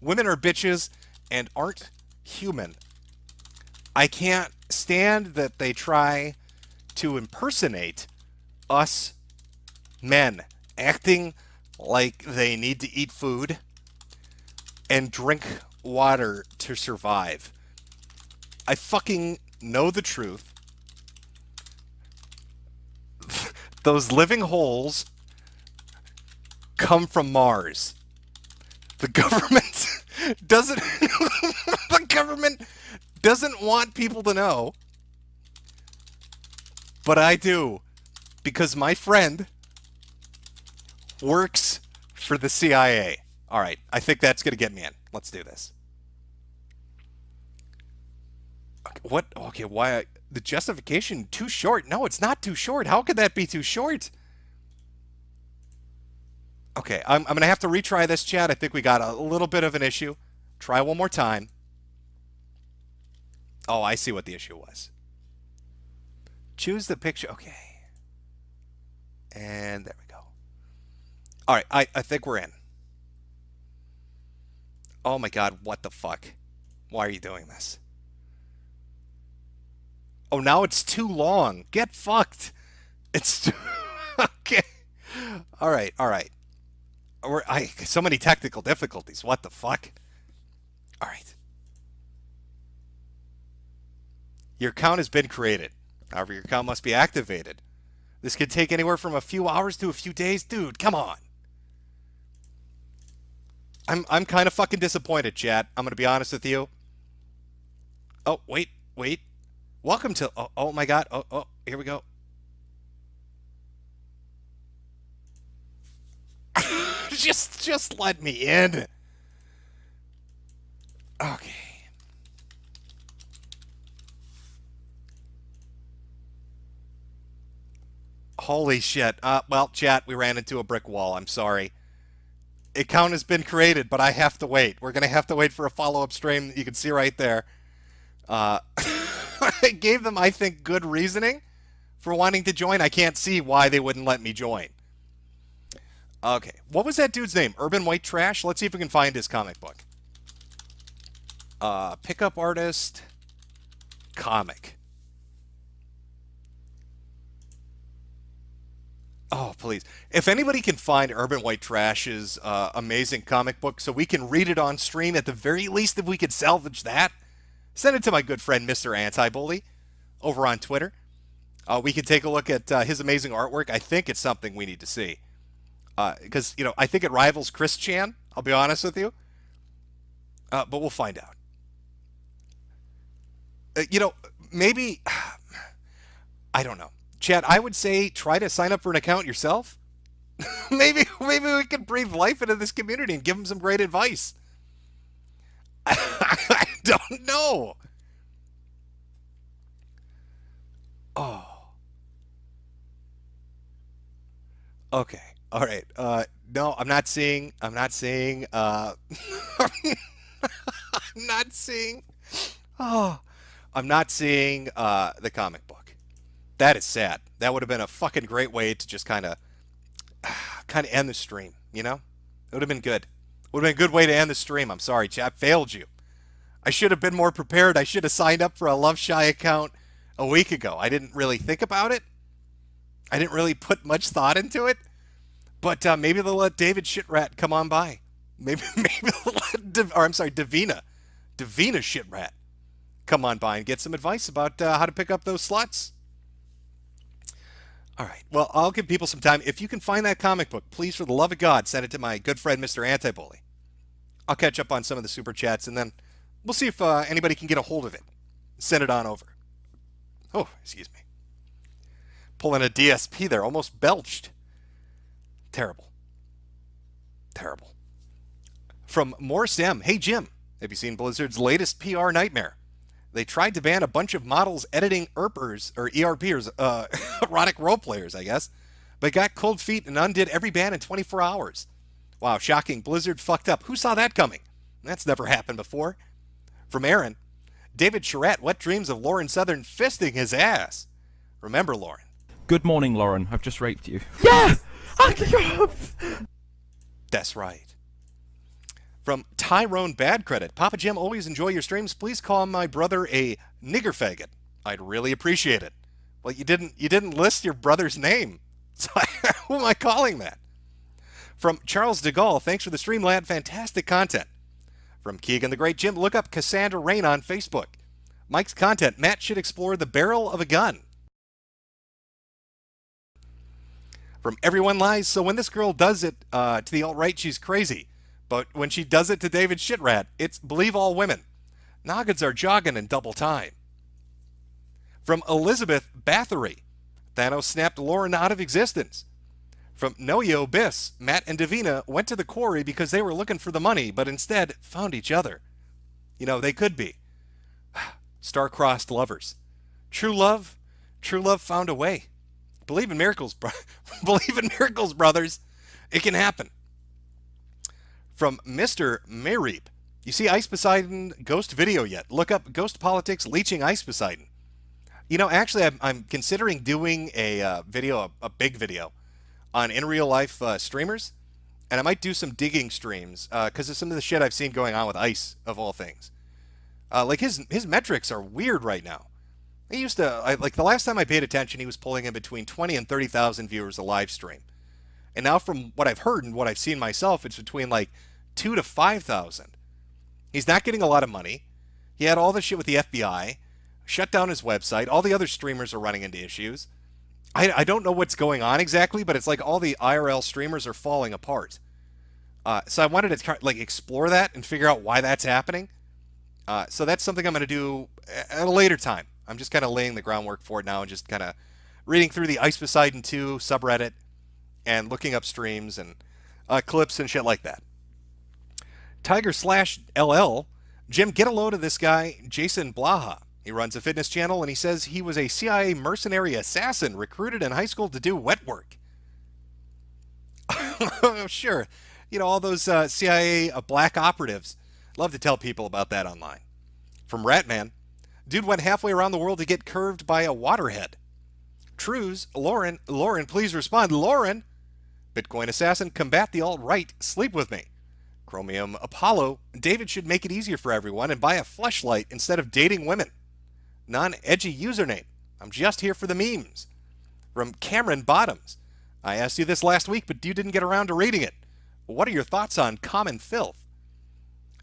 D: Women are bitches and aren't human. I can't stand that they try to impersonate us men, acting like they need to eat food and drink water to survive. I fucking know the truth. Those living holes come from Mars. The government doesn't the government doesn't want people to know. But I do, because my friend works for the CIA. All right, I think that's going to get me in. Let's do this. What? Okay, why? The justification too short? No, it's not too short. How could that be too short? Okay, I'm going to have to retry this, chat. I think we got a little bit of an issue. Try one more time. Oh, I see what the issue was. Choose the picture. Okay. And there we go. All right, I think we're in. Oh my god, what the fuck? Why are you doing this? Oh, now it's too long. Get fucked. It's too... Okay. All right. So many technical difficulties. What the fuck? All right. Your account has been created. However, your account must be activated. This could take anywhere from a few hours to a few days. Dude, come on. I'm kind of fucking disappointed, chat. I'm going to be honest with you. Oh, wait. Welcome to. Oh my God. Oh, here we go. just let me in. Okay. Holy shit. Well, chat, we ran into a brick wall. I'm sorry. Account has been created, but I have to wait. We're going to have to wait for a follow-up stream that you can see right there. I gave them, I think, good reasoning for wanting to join. I can't see why they wouldn't let me join. Okay. What was that dude's name? Urban White Trash? Let's see if we can find his comic book. Pickup artist. Comic. Oh, please. If anybody can find Urban White Trash's amazing comic book so we can read it on stream, at the very least, if we could salvage that, send it to my good friend, Mr. Anti-Bully, over on Twitter. We can take a look at his amazing artwork. I think it's something we need to see. Because, you know, I think it rivals Chris Chan, I'll be honest with you. But we'll find out. You know, maybe... I don't know. Chad, I would say try to sign up for an account yourself. maybe we can breathe life into this community and give them some great advice. I don't know. Oh. Okay. All right. No, I'm not seeing. I'm not seeing. I'm not seeing. Oh, I'm not seeing the comic book. That is sad. That would have been a fucking great way to just kind of end the stream, you know? It would have been good. Would have been a good way to end the stream. I'm sorry, chat. Failed you. I should have been more prepared. I should have signed up for a Love Shy account a week ago. I didn't really think about it. I didn't really put much thought into it. But maybe they'll let David Sherratt come on by. Maybe they'll let Davina Sherratt come on by and get some advice about how to pick up those sluts. All right. Well, I'll give people some time. If you can find that comic book, please, for the love of God, send it to my good friend, Mr. Anti-Bully. I'll catch up on some of the super chats, and then we'll see if anybody can get a hold of it. Send it on over. Oh, excuse me. Pulling a DSP there. Almost belched. Terrible. Terrible. From Morris M. Hey, Jim. Have you seen Blizzard's latest PR nightmare? They tried to ban a bunch of models editing ERPers, or ERPers, erotic role players, I guess, but got cold feet and undid every ban in 24 hours. Wow, shocking. Blizzard fucked up. Who saw that coming? That's never happened before. From Aaron, David Sherratt, what dreams of Lauren Southern fisting his ass? Remember, Lauren.
E: Good morning, Lauren. I've just raped you.
O: Yes!
D: That's right. From Tyrone Bad Credit, Papa Jim, always enjoy your streams. Please call my brother a nigger faggot. I'd really appreciate it. Well, you didn't list your brother's name. So who am I calling that? From Charles de Gaulle, thanks for the stream, lad. Fantastic content. From Keegan the Great, Jim, look up Cassandra Rain on Facebook. Mike's content, Matt should explore the barrel of a gun. From Everyone Lies, so when this girl does it to the alt-right, she's crazy. But when she does it to David Sherratt, it's believe all women. Noggins are jogging in double time. From Elizabeth Bathory, Thanos snapped Lauren out of existence. From Noyo Biss, Matt and Davina went to the quarry because they were looking for the money, but instead found each other. You know, they could be. Star-crossed lovers. True love found a way. Believe in miracles, believe in miracles, brothers. It can happen. From Mr. Mareep, you see Ice Poseidon ghost video yet? Look up Ghost Politics Leeching Ice Poseidon. You know, actually, I'm considering doing a video, a big video, on in real life streamers, and I might do some digging streams because of some of the shit I've seen going on with Ice, of all things. Like his metrics are weird right now. He used to like the last time I paid attention, he was pulling in between 20 and 30,000 viewers a live stream, and now from what I've heard and what I've seen myself, it's between like 2,000 to 5,000. He's not getting a lot of money. He had all the shit with the FBI, shut down his website. All the other streamers are running into issues. I don't know what's going on exactly, but it's like all the IRL streamers are falling apart. So I wanted to like explore that and figure out why that's happening. So that's something I'm going to do at a later time. I'm just kind of laying the groundwork for it now and just kind of reading through the Ice Poseidon 2 subreddit and looking up streams and clips and shit like that. Tiger/LL, Jim, get a load of this guy, Jason Blaha. He runs a fitness channel and he says he was a CIA mercenary assassin recruited in high school to do wet work. Sure. You know, all those CIA black operatives. Love to tell people about that online. From Ratman, dude went halfway around the world to get curved by a waterhead. Trues, Lauren, please respond. Lauren, Bitcoin assassin, combat the alt-right, sleep with me. Chromium Apollo, David should make it easier for everyone and buy a fleshlight instead of dating women. Non-edgy username, I'm just here for the memes. From Cameron Bottoms, I asked you this last week, but you didn't get around to reading it. What are your thoughts on common filth?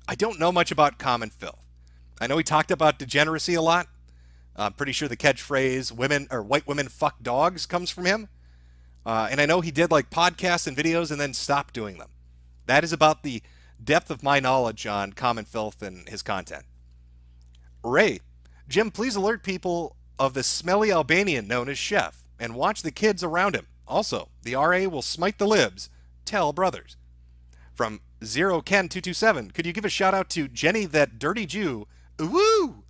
D: I don't know much about common filth. I know he talked about degeneracy a lot. I'm pretty sure the catchphrase white women fuck dogs comes from him. And I know he did like podcasts and videos and then stopped doing them. That is about the depth of my knowledge on common filth and his content. Ray, Jim, please alert people of the smelly Albanian known as Chef and watch the kids around him. Also, the RA will smite the libs. Tell brothers. From ZeroKen227, could you give a shout out to Jenny that dirty Jew? Woo!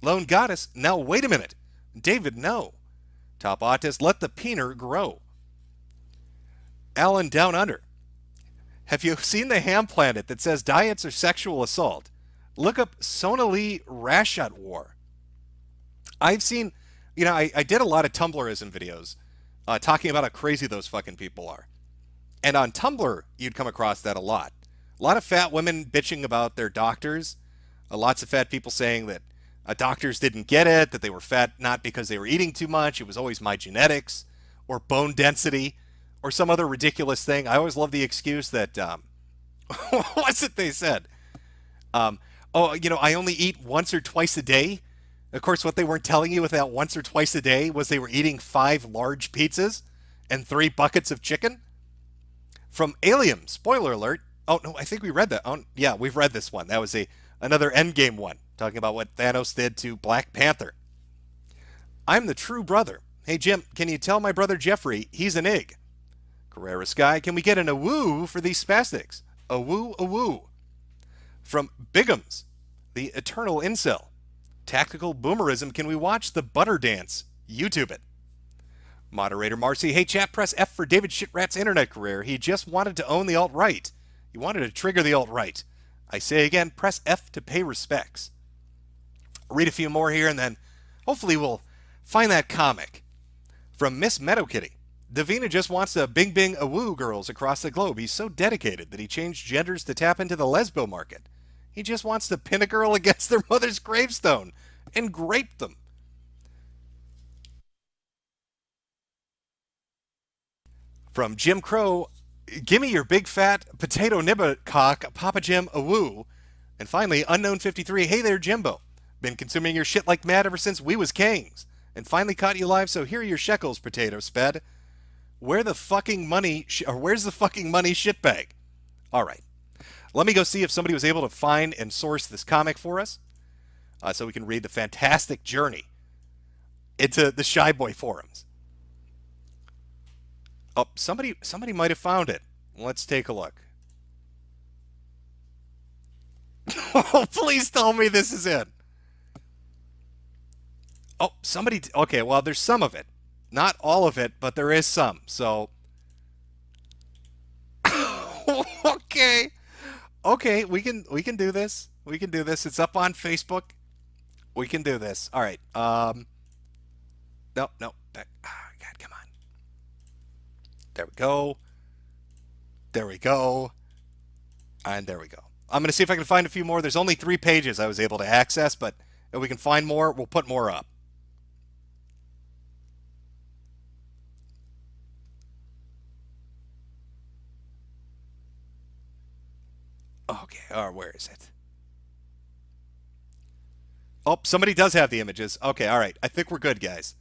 D: Lone Goddess, now wait a minute. David, no. Top Autist, let the peener grow. Alan Down Under, have you seen the Ham Planet that says diets are sexual assault? Look up Sonali Rashad War. I've seen, you know, I did a lot of Tumblrism videos talking about how crazy those fucking people are. And on Tumblr, you'd come across that a lot. A lot of fat women bitching about their doctors. Lots of fat people saying that doctors didn't get it, that they were fat not because they were eating too much. It was always my genetics or bone density or some other ridiculous thing. I always love the excuse that, what's it they said? Oh, you know, I only eat once or twice a day. Of course, what they weren't telling you with that once or twice a day was they were eating 5 large pizzas and 3 buckets of chicken. From Alien, spoiler alert. Oh, no, I think we read that. Oh, yeah, we've read this one. That was another Endgame one, talking about what Thanos did to Black Panther. I'm the true brother. Hey, Jim, can you tell my brother Jeffrey he's an egg? Carrera Sky, can we get an awoo for these spastics? Awoo, awoo. From Bigums, the eternal incel. Tactical boomerism, can we watch the butter dance? YouTube it. Moderator Marcy, hey chat, press F for David Shitrat's internet career. He just wanted to own the alt-right. He wanted to trigger the alt-right. I say again, press F to pay respects. I'll read a few more here and then hopefully we'll find that comic. From Miss Meadowkitty, Davina just wants to bing bing awoo girls across the globe. He's so dedicated that he changed genders to tap into the lesbo market. He just wants to pin a girl against their mother's gravestone and grape them. From Jim Crow, gimme your big fat potato nibba cock, Papa Jim awoo. And finally, Unknown53, hey there Jimbo. Been consuming your shit like mad ever since we was kings. And finally caught you live, so here are your shekels, potato sped. Where's the fucking money, shitbag? All right. Let me go see if somebody was able to find and source this comic for us so we can read the fantastic journey into the Shy Boy forums. Oh, somebody might have found it. Let's take a look. Oh, please tell me this is it. Oh, okay, well, there's some of it. Not all of it, but there is some. So, okay. Okay, we can do this. We can do this. It's up on Facebook. We can do this. All right. No. God, come on. There we go. There we go. And there we go. I'm going to see if I can find a few more. There's only 3 pages I was able to access, but if we can find more, we'll put more up. Okay, where is it? Oh, somebody does have the images. Okay, all right. I think we're good, guys.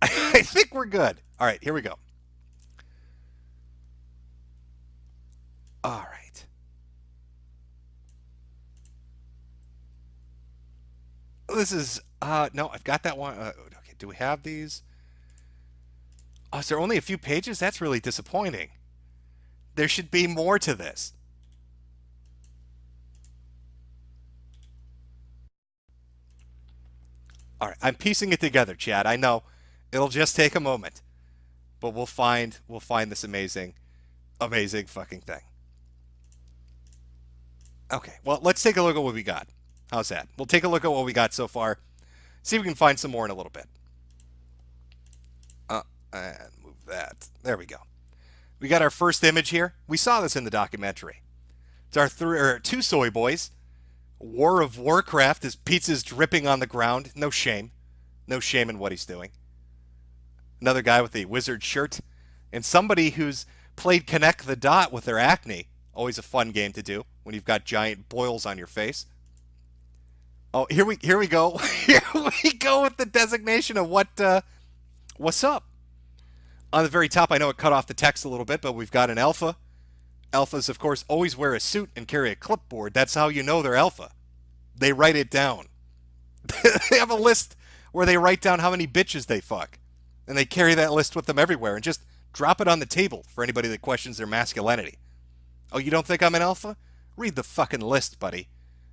D: I think we're good. All right, here we go. All right. This is No, I've got that one. Okay, do we have these? Oh, is there only a few pages? That's really disappointing. There should be more to this. All right, I'm piecing it together, Chad. I know it'll just take a moment, but we'll find this amazing fucking thing. Okay, well, let's take a look at what we got. How's that? We'll take a look at what we got so far. See if we can find some more in a little bit. And move that. There we go. We got our first image here. We saw this in the documentary. It's our two soy boys. War of Warcraft. His pizza's dripping on the ground. No shame. No shame in what he's doing. Another guy with a wizard shirt. And somebody who's played Connect the Dot with their acne. Always a fun game to do when you've got giant boils on your face. Oh, here we go. Here we go with the designation of what's up. On the very top, I know it cut off the text a little bit, but we've got an alpha. Alphas, of course, always wear a suit and carry a clipboard. That's how you know they're alpha. They write it down. They have a list where they write down how many bitches they fuck. And they carry that list with them everywhere and just drop it on the table for anybody that questions their masculinity. Oh, you don't think I'm an alpha? Read the fucking list, buddy.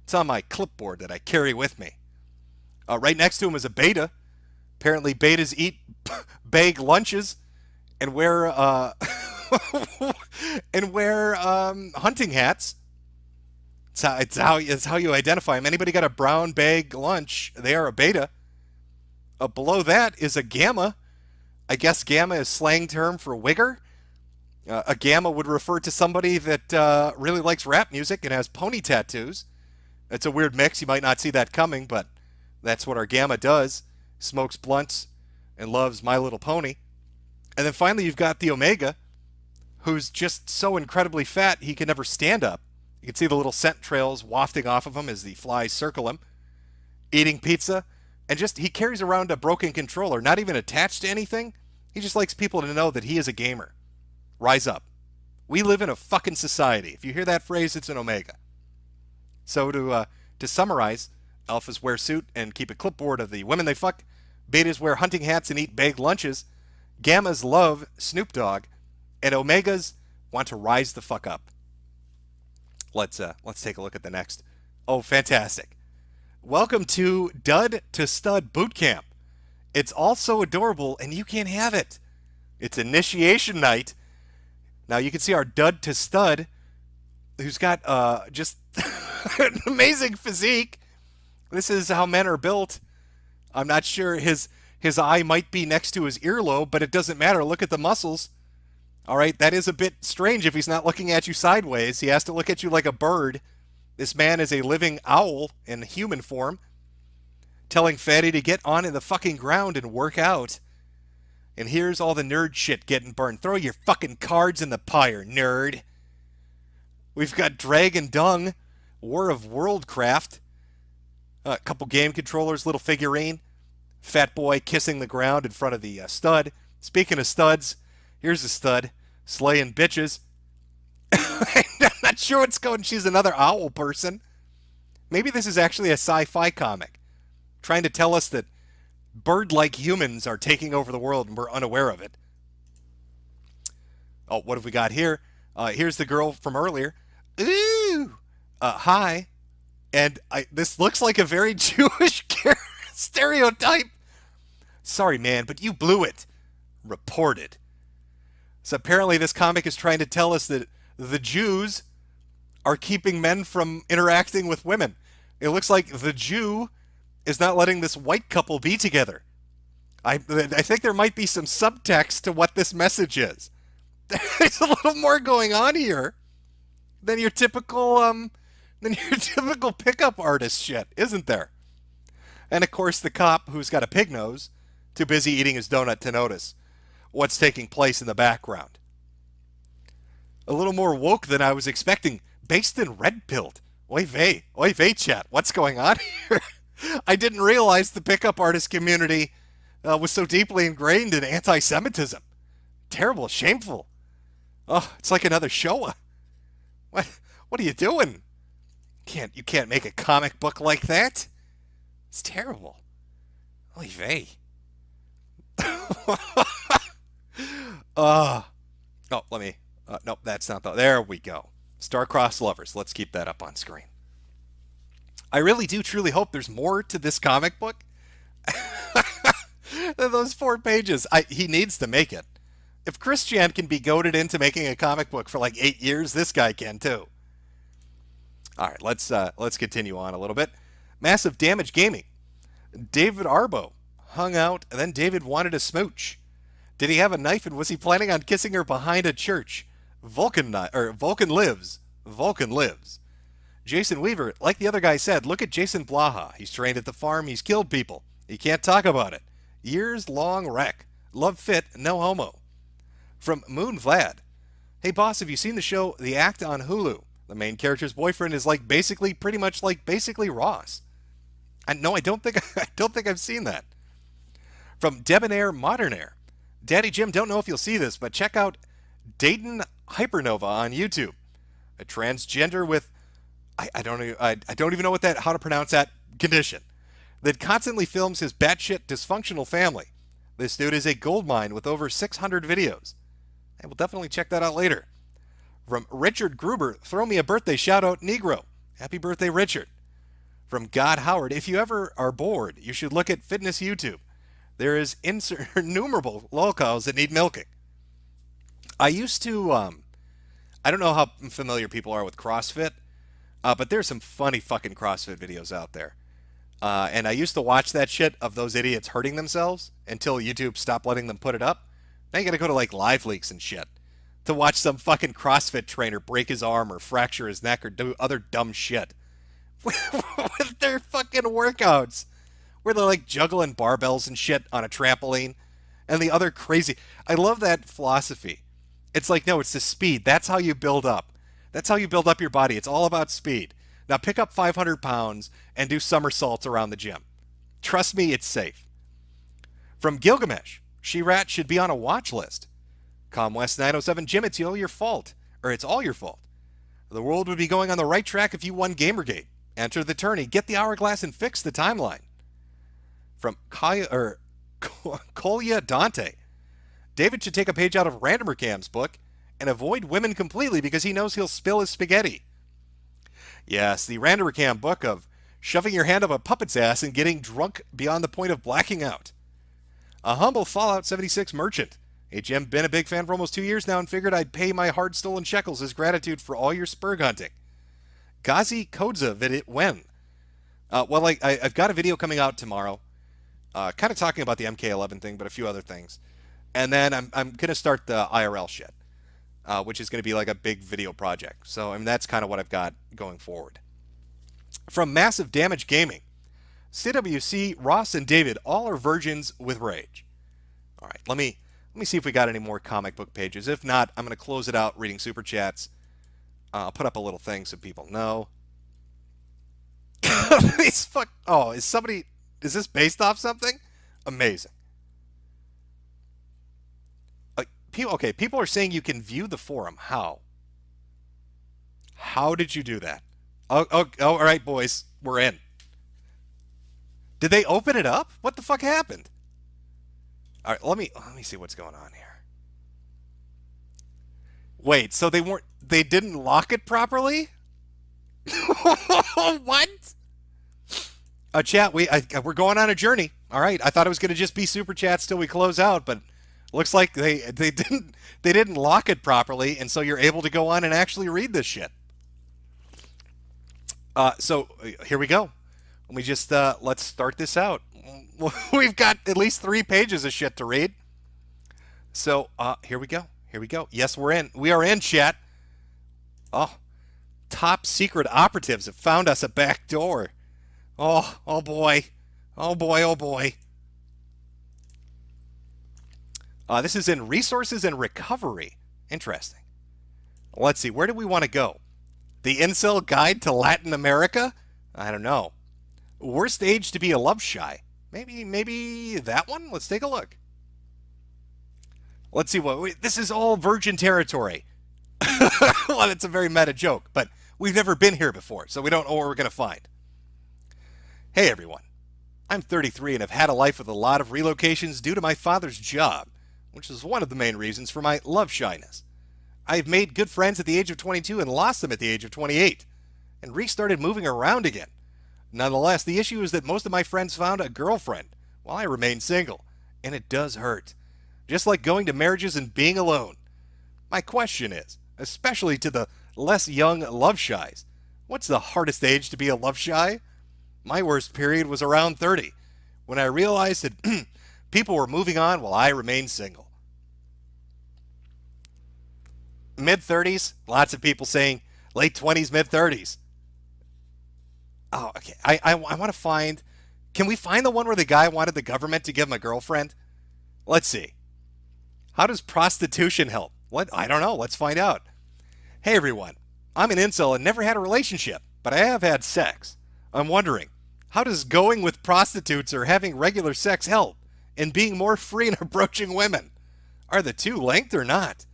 D: It's on my clipboard that I carry with me. Right next to him is a beta. Apparently betas eat bag lunches and wear hunting hats. It's how you identify them. Anybody got a brown bag lunch, they are a beta. Below that is a gamma. I guess gamma is slang term for wigger. A gamma would refer to somebody that really likes rap music and has pony tattoos. It's a weird mix. You might not see that coming, but that's what our gamma does. Smokes blunts and loves My Little Pony. And then finally you've got the omega, who's just so incredibly fat he can never stand up. You can see the little scent trails wafting off of him as the flies circle him. Eating pizza, and he carries around a broken controller, not even attached to anything. He just likes people to know that he is a gamer. Rise up. We live in a fucking society. If you hear that phrase, it's an omega. So to summarize, alphas wear suit and keep a clipboard of the women they fuck. Betas wear hunting hats and eat bag lunches. Gammas love Snoop Dogg. And omegas want to rise the fuck up. Let's take a look at the next. Oh, fantastic. Welcome to Dud to Stud Boot Camp. It's all so adorable and you can't have it. It's initiation night. Now you can see our Dud to Stud, who's got just an amazing physique. This is how men are built. I'm not sure his eye might be next to his earlobe, but it doesn't matter. Look at the muscles. All right, that is a bit strange if he's not looking at you sideways. He has to look at you like a bird. This man is a living owl in human form, telling Fatty to get on in the fucking ground and work out. And here's all the nerd shit getting burned. Throw your fucking cards in the pyre, nerd. We've got Dragon Dung, War of Worldcraft, a couple game controllers, little figurine, fat boy kissing the ground in front of the stud. Speaking of studs, here's a stud slaying bitches. I'm not sure what's going. She's another owl person. Maybe this is actually a sci-fi comic trying to tell us that bird-like humans are taking over the world and we're unaware of it. Oh, what have we got here? Here's the girl from earlier. Ooh! Hi. And this looks like a very Jewish stereotype. Sorry, man, but you blew it. Reported. So apparently this comic is trying to tell us that the Jews are keeping men from interacting with women. It looks like the Jew is not letting this white couple be together. I think there might be some subtext to what this message is. There's a little more going on here than your typical pickup artist shit, isn't there? And of course the cop, who's got a pig nose, too busy eating his donut to notice what's taking place in the background. A little more woke than I was expecting. Based in red-pilled. Oy vey, chat. What's going on here? I didn't realize the pickup artist community was so deeply ingrained in anti-Semitism. Terrible, shameful. Oh, it's like another Showa. What are you doing? You can't make a comic book like that. It's terrible. Oy vey. Oh, let me. Nope, that's not the. There we go. Star-crossed lovers. Let's keep that up on screen. I really do truly hope there's more to this comic book than those 4 pages. He needs to make it. If Christian can be goaded into making a comic book for like 8 years, this guy can too. All right, let's continue on a little bit. Massive Damage Gaming. David Arbo hung out, and then David wanted a smooch. Did he have a knife, and was he planning on kissing her behind a church? Vulcan lives. Vulcan lives. Jason Weaver, like the other guy said, look at Jason Blaha. He's trained at the farm. He's killed people. He can't talk about it. Years-long wreck. Love fit, no homo. From Moon Vlad. Hey, boss, have you seen the show The Act on Hulu? The main character's boyfriend is like pretty much like Ross. No, I don't think I've seen that. From Debonair Modernair. Daddy Jim, don't know if you'll see this, but check out Dayton Hypernova on YouTube. A transgender with I don't even know how to pronounce that condition that constantly films his batshit dysfunctional family. This dude is a goldmine with over 600 videos. I will definitely check that out later. From Richard Gruber, throw me a birthday shout out, Negro. Happy birthday, Richard. From God Howard, if you ever are bored, you should look at fitness YouTube. There is innumerable lolcows that need milking. I used to, I don't know how familiar people are with CrossFit, but there's some funny fucking CrossFit videos out there. And I used to watch that shit of those idiots hurting themselves until YouTube stopped letting them put it up. Now you gotta go to like Live Leaks and shit to watch some fucking CrossFit trainer break his arm or fracture his neck or do other dumb shit with their fucking workouts where they're like juggling barbells and shit on a trampoline and the other crazy. I love that philosophy. It's like, no, it's the speed. That's how you build up. That's how you build up your body. It's all about speed. Now pick up 500 pounds and do somersaults around the gym. Trust me, it's safe. From Gilgamesh, Sherratt should be on a watch list. ComWest 907, Jim, it's all your fault. Or it's all your fault. The world would be going on the right track if you won Gamergate. Enter the tourney, get the hourglass, and fix the timeline. From Kolya Dante, David should take a page out of Randomer Cam's book and avoid women completely because he knows he'll spill his spaghetti. Yes, the Randomer Cam book of shoving your hand up a puppet's ass and getting drunk beyond the point of blacking out. A humble Fallout 76 merchant. Hey Jim, been a big fan for almost 2 years now and figured I'd pay my hard stolen shekels as gratitude for all your spurg hunting. Gazi Kodza Vidit when? Well, I've got a video coming out tomorrow, kind of talking about the MK11 thing, but a few other things. And then I'm going to start the IRL shit, which is going to be like a big video project. So, I mean, that's kind of what I've got going forward. From Massive Damage Gaming, CWC, Ross, and David all are virgins with rage. All right, let me see if we got any more comic book pages. If not, I'm going to close it out reading Super Chats. I'll put up a little thing so people know. Oh, is this based off something? Amazing. Okay, people are saying you can view the forum. How? How did you do that? Oh, all right, boys, we're in. Did they open it up? What the fuck happened? All right, let me see what's going on here. Wait, so they didn't lock it properly? What? Chat, we're going on a journey. All right, I thought it was going to just be super chats till we close out, but looks like they didn't lock it properly, and so you're able to go on and actually read this shit. So here we go. Let me just let's start this out. We've got at least 3 pages of shit to read. So here we go. Here we go. Yes, we're in. We are in, chat. Oh, top secret operatives have found us a back door. Oh boy. Oh boy, oh boy. This is in Resources and Recovery. Interesting. Let's see. Where do we want to go? The Incel Guide to Latin America? I don't know. Worst age to be a love shy. Maybe that one? Let's take a look. Let's see this is all virgin territory. Well, it's a very meta joke, but we've never been here before, so we don't know what we're going to find. Hey, everyone. I'm 33 and have had a life with a lot of relocations due to my father's job, which is one of the main reasons for my love shyness. I've made good friends at the age of 22 and lost them at the age of 28, and restarted moving around again. Nonetheless, the issue is that most of my friends found a girlfriend while I remain single, and it does hurt. Just like going to marriages and being alone. My question is, especially to the less young love shies, what's the hardest age to be a love shy? My worst period was around 30, when I realized that people were moving on while I remained single. Mid-30s, lots of people saying late 20s, mid-30s. Oh, okay. I want to find... Can we find the one where the guy wanted the government to give him a girlfriend? Let's see. How does prostitution help? What? I don't know. Let's find out. Hey, everyone. I'm an incel and never had a relationship, but I have had sex. I'm wondering, how does going with prostitutes or having regular sex help in being more free in approaching women? Are the two linked or not?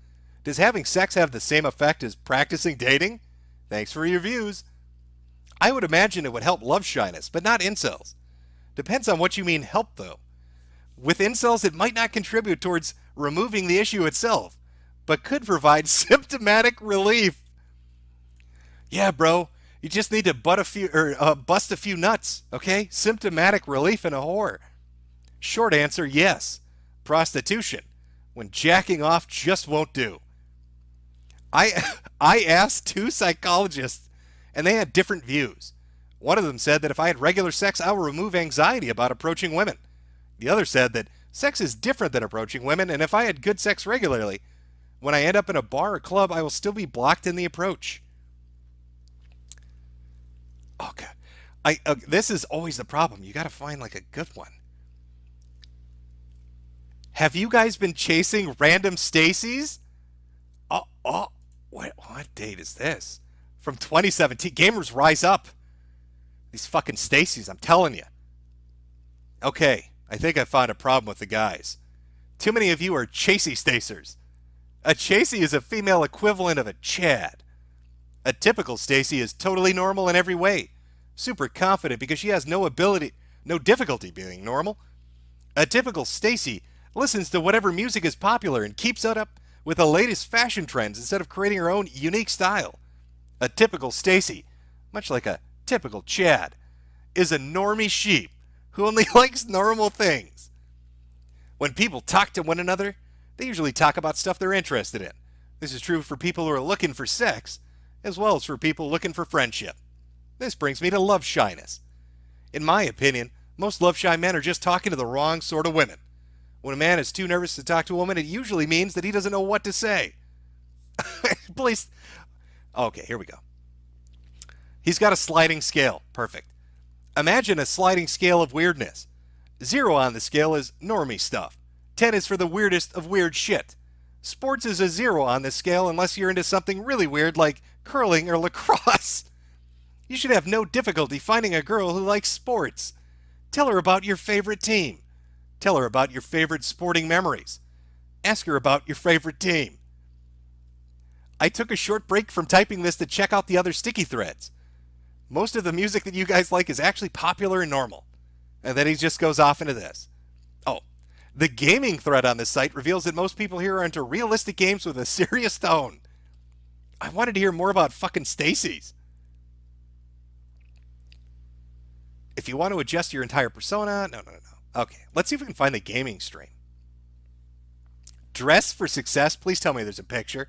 D: Does having sex have the same effect as practicing dating? Thanks for your views. I would imagine it would help love shyness, but not incels. Depends on what you mean help, though. With incels, it might not contribute towards removing the issue itself, but could provide symptomatic relief. Yeah, bro, you just need to bust a few nuts, okay? Symptomatic relief in a whore. Short answer, yes. Prostitution, when jacking off just won't do. I asked 2 psychologists, and they had different views. One of them said that if I had regular sex, I will remove anxiety about approaching women. The other said that sex is different than approaching women, and if I had good sex regularly, when I end up in a bar or club, I will still be blocked in the approach. Okay. This is always the problem. You got to find like a good one. Have you guys been chasing random Stacy's? What date is this? From 2017. Gamers rise up. These fucking Stacy's, I'm telling you. Okay, I think I found a problem with the guys. Too many of you are chasey stacers. A chasey is a female equivalent of a Chad. A typical Stacy is totally normal in every way. Super confident because she has no difficulty being normal. A typical Stacy listens to whatever music is popular and keeps up with the latest fashion trends instead of creating her own unique style. A typical Stacy, much like a typical Chad, is a normie sheep who only likes normal things. When people talk to one another, they usually talk about stuff they're interested in. This is true for people who are looking for sex, as well as for people looking for friendship. This brings me to love shyness. In my opinion, most love shy men are just talking to the wrong sort of women. When a man is too nervous to talk to a woman, it usually means that he doesn't know what to say. Please. Okay, here we go. He's got a sliding scale. Perfect. Imagine a sliding scale of weirdness. 0 on the scale is normie stuff. 10 is for the weirdest of weird shit. Sports is a 0 on this scale unless you're into something really weird like curling or lacrosse. You should have no difficulty finding a girl who likes sports. Tell her about your favorite team. Tell her about your favorite sporting memories. Ask her about your favorite team. I took a short break from typing this to check out the other sticky threads. Most of the music that you guys like is actually popular and normal. And then he just goes off into this. Oh, the gaming thread on this site reveals that most people here are into realistic games with a serious tone. I wanted to hear more about fucking Stacy's. If you want to adjust your entire persona, no. Okay, let's see if we can find the gaming stream. Dress for success. Please tell me there's a picture.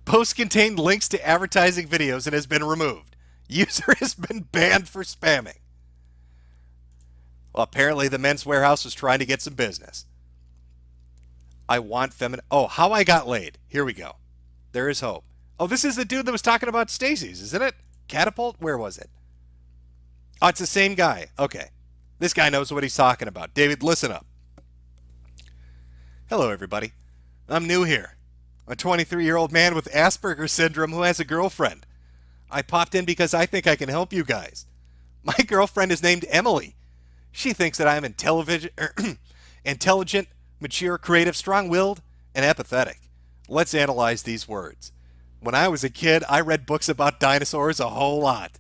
D: Post contained links to advertising videos and has been removed. User has been banned for spamming. Well, apparently the Men's Warehouse was trying to get some business. I want feminine. Oh, how I got laid. Here we go. There is hope. Oh, this is the dude that was talking about Stacy's, isn't it? Catapult? Where was it? Oh, it's the same guy. Okay. This guy knows what he's talking about. David, listen up. Hello, everybody. I'm new here. A 23-year-old man with Asperger's syndrome who has a girlfriend. I popped in because I think I can help you guys. My girlfriend is named Emily. She thinks that I am intelligent, mature, creative, strong-willed, and empathetic. Let's analyze these words. When I was a kid, I read books about dinosaurs a whole lot.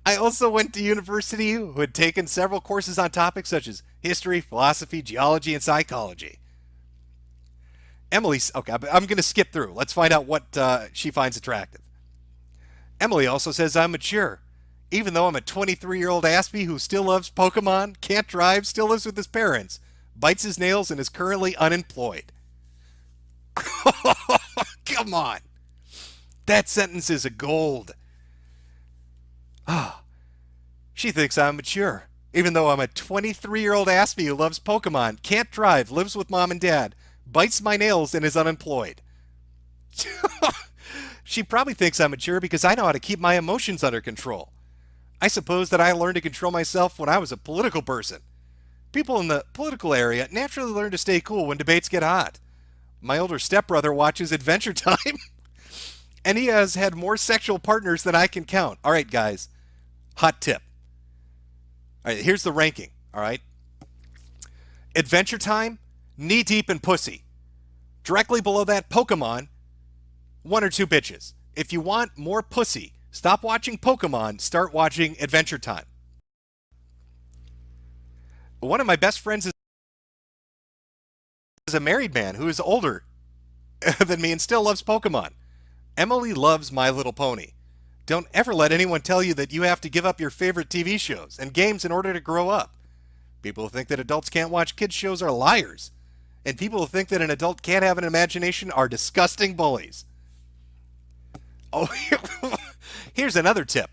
D: I also went to university who had taken several courses on topics such as history, philosophy, geology, and psychology. Emily's, okay, I'm going to skip through. Let's find out what she finds attractive. Emily also says I'm mature. Even though I'm a 23-year-old Aspie who still loves Pokemon, can't drive, still lives with his parents, bites his nails, and is currently unemployed. Come on. That sentence is a gold. Ah, she thinks I'm mature. Even though I'm a 23-year-old Aspie who loves Pokemon, can't drive, lives with mom and dad, bites my nails, and is unemployed. She probably thinks I'm mature because I know how to keep my emotions under control. I suppose that I learned to control myself when I was a political person. People in the political area naturally learn to stay cool when debates get hot. My older stepbrother watches Adventure Time, and he has had more sexual partners than I can count. All right, guys, hot tip. All right, here's the ranking, all right? Adventure Time, knee-deep in pussy. Directly below that, Pokemon, 1 or 2 bitches. If you want more pussy, stop watching Pokemon, start watching Adventure Time. One of my best friends is a married man who is older than me and still loves Pokemon. Emily loves My Little Pony. Don't ever let anyone tell you that you have to give up your favorite TV shows and games in order to grow up. People who think that adults can't watch kids shows are liars. And people who think that an adult can't have an imagination are disgusting bullies. Oh, here's another tip.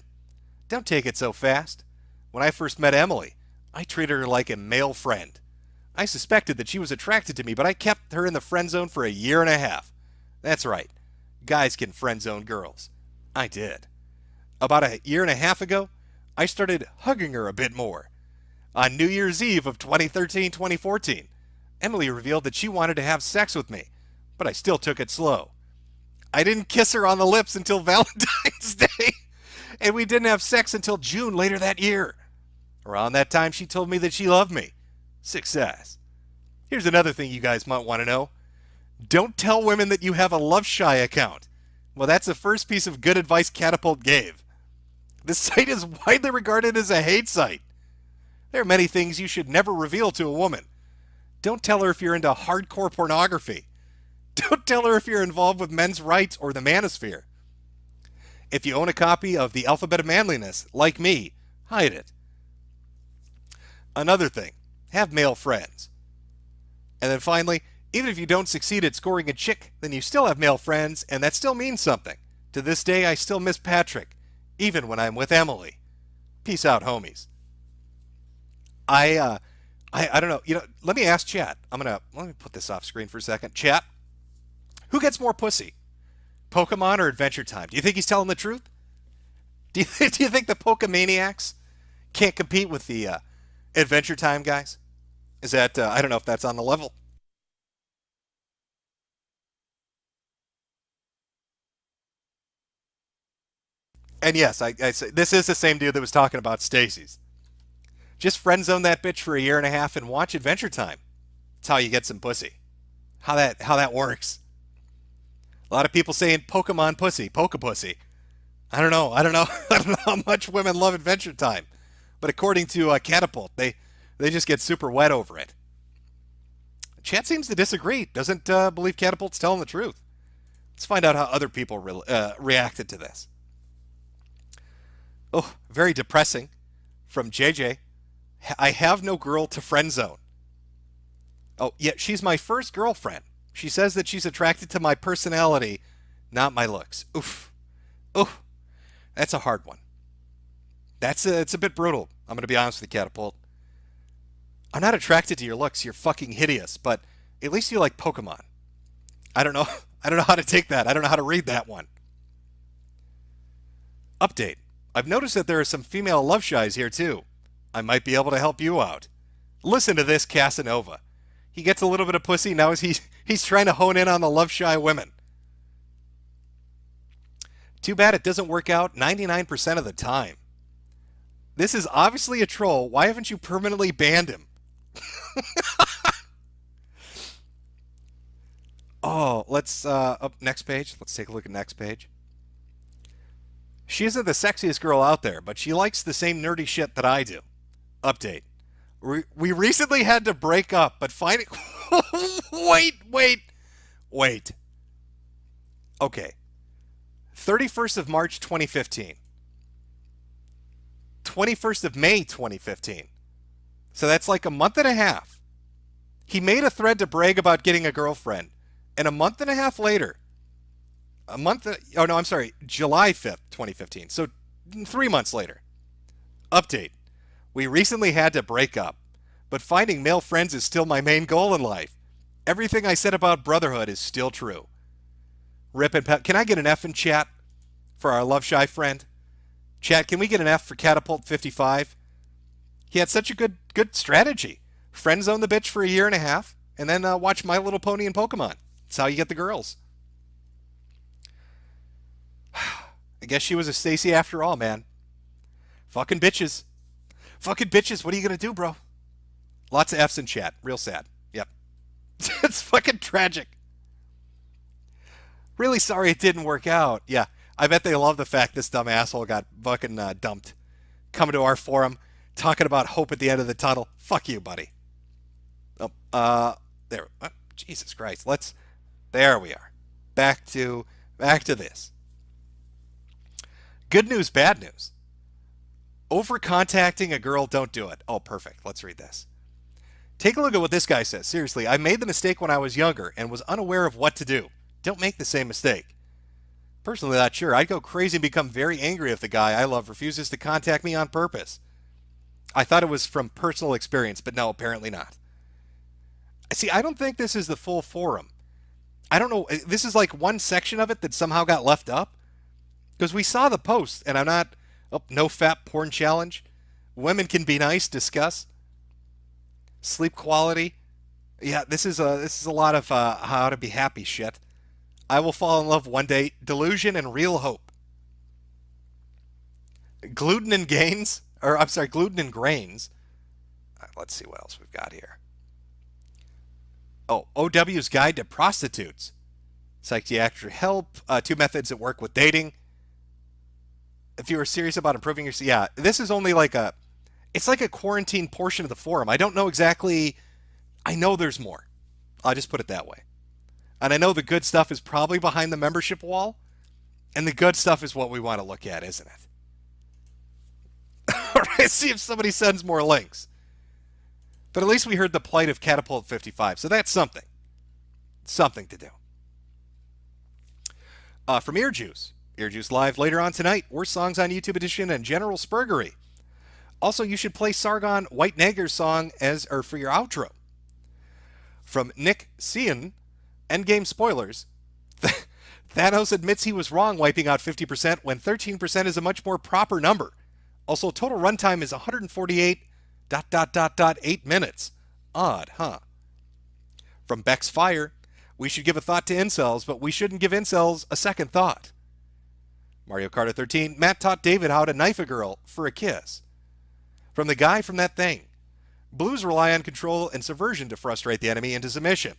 D: Don't take it so fast. When I first met Emily, I treated her like a male friend. I suspected that she was attracted to me, but I kept her in the friend zone for a year and a half. That's right. Guys can friend zone girls. I did. About a year and a half ago, I started hugging her a bit more. On New Year's Eve of 2013-2014, Emily revealed that she wanted to have sex with me, but I still took it slow. I didn't kiss her on the lips until Valentine's Day, and we didn't have sex until June later that year. Around that time, she told me that she loved me. Success. Here's another thing you guys might want to know. Don't tell women that you have a Love Shy account. Well, that's the first piece of good advice Catapult gave. This site is widely regarded as a hate site. There are many things you should never reveal to a woman. Don't tell her if you're into hardcore pornography. Don't tell her if you're involved with men's rights or the manosphere. If you own a copy of The Alphabet of Manliness, like me, hide it. Another thing, have male friends. And then finally, even if you don't succeed at scoring a chick, then you still have male friends, and that still means something. To this day, I still miss Patrick, even when I'm with Emily. Peace out, homies. I don't know. You know, let me ask chat. Let me put this off screen for a second. Chat, who gets more pussy? Pokemon or Adventure Time? Do you think he's telling the truth? Do you think the Pokemaniacs can't compete with the Adventure Time guys? Is that, I don't know if that's on the level. And yes, I say this is the same dude that was talking about Stacy's. Just friend zone that bitch for a year and a half and watch Adventure Time. That's how you get some pussy. How that works. A lot of people saying Pokemon pussy, Poke pussy. I don't know. I don't know how much women love Adventure Time. But according to Catapult, they just get super wet over it. Chat seems to disagree. Doesn't believe Catapult's telling the truth. Let's find out how other people reacted to this. Oh, very depressing. From JJ. I have no girl to friend zone. Oh, yeah, she's my first girlfriend. She says that she's attracted to my personality, not my looks. Oof. Oof. That's a hard one. It's a bit brutal. I'm going to be honest with you, Catapult. I'm not attracted to your looks. You're fucking hideous, but at least you like Pokemon. I don't know. I don't know how to take that. I don't know how to read that one. Update. I've noticed that there are some female love shies here too. I might be able to help you out. Listen to this, Casanova. He gets a little bit of pussy. Now he's trying to hone in on the love shy women. Too bad it doesn't work out 99% of the time. This is obviously a troll. Why haven't you permanently banned him? Oh, let's up next page. Let's take a look at next page. She isn't the sexiest girl out there, but she likes the same nerdy shit that I do. Update. We recently had to break up, but finding... Wait. Okay. 31st of March 2015. 21st of May 2015. So that's like a month and a half. He made a thread to brag about getting a girlfriend. And a month and a half later, July 5th, 2015. So 3 months later. Update. We recently had to break up, but finding male friends is still my main goal in life. Everything I said about brotherhood is still true. Rip and Pep. Can I get an F in chat for our love shy friend? Chat, can we get an F for Catapult 55? He had such a good strategy. Friend zone the bitch for a year and a half, and then watch My Little Pony and Pokemon. That's how you get the girls. I guess she was a Stacy after all, man. Fucking bitches. What are you going to do, bro? Lots of F's in chat. Real sad. Yep. It's fucking tragic. Really sorry it didn't work out. Yeah, I bet they love the fact this dumb asshole got fucking dumped. Coming to our forum, talking about hope at the end of the tunnel. Fuck you, buddy. Oh, there. Jesus Christ. There we are. Back to this. Good news, bad news. Over contacting a girl, don't do it. Oh, perfect. Let's read this. Take a look at what this guy says. Seriously, I made the mistake when I was younger and was unaware of what to do. Don't make the same mistake. Personally, not sure. I'd go crazy and become very angry if the guy I love refuses to contact me on purpose. I thought it was from personal experience, but no, apparently not. See, I don't think this is the full forum. I don't know. This is like one section of it that somehow got left up. Because we saw the post, and I'm not... Oh, no fat porn challenge. Women can be nice. Discuss. Sleep quality. Yeah, this is a lot of how to be happy shit. I will fall in love one day. Delusion and real hope. Gluten and grains. Let's see what else we've got here. Oh, OW's Guide to Prostitutes. Psychiatric help. 2 methods that work with dating. If you are serious about improving your... Yeah, this is only like it's like a quarantine portion of the forum. I don't know exactly... I know there's more. I'll just put it that way. And I know the good stuff is probably behind the membership wall. And the good stuff is what we want to look at, isn't it? All right, see if somebody sends more links. But at least we heard the plight of Catapult 55. So that's something. Something to do. From Ear Juice. Ear Juice Live later on tonight. Worst Songs on YouTube Edition and General Spurgery. Also, you should play Sargon White Nagger's song for your outro. From Nick Cian, Endgame Spoilers. Thanos admits he was wrong wiping out 50% when 13% is a much more proper number. Also, total runtime is 148.8 minutes. Odd, huh? From Beck's Fire. We should give a thought to incels, but we shouldn't give incels a second thought. Mario Kart 13. Matt taught David how to knife a girl for a kiss. From the guy from That Thing. Blues rely on control and subversion to frustrate the enemy into submission.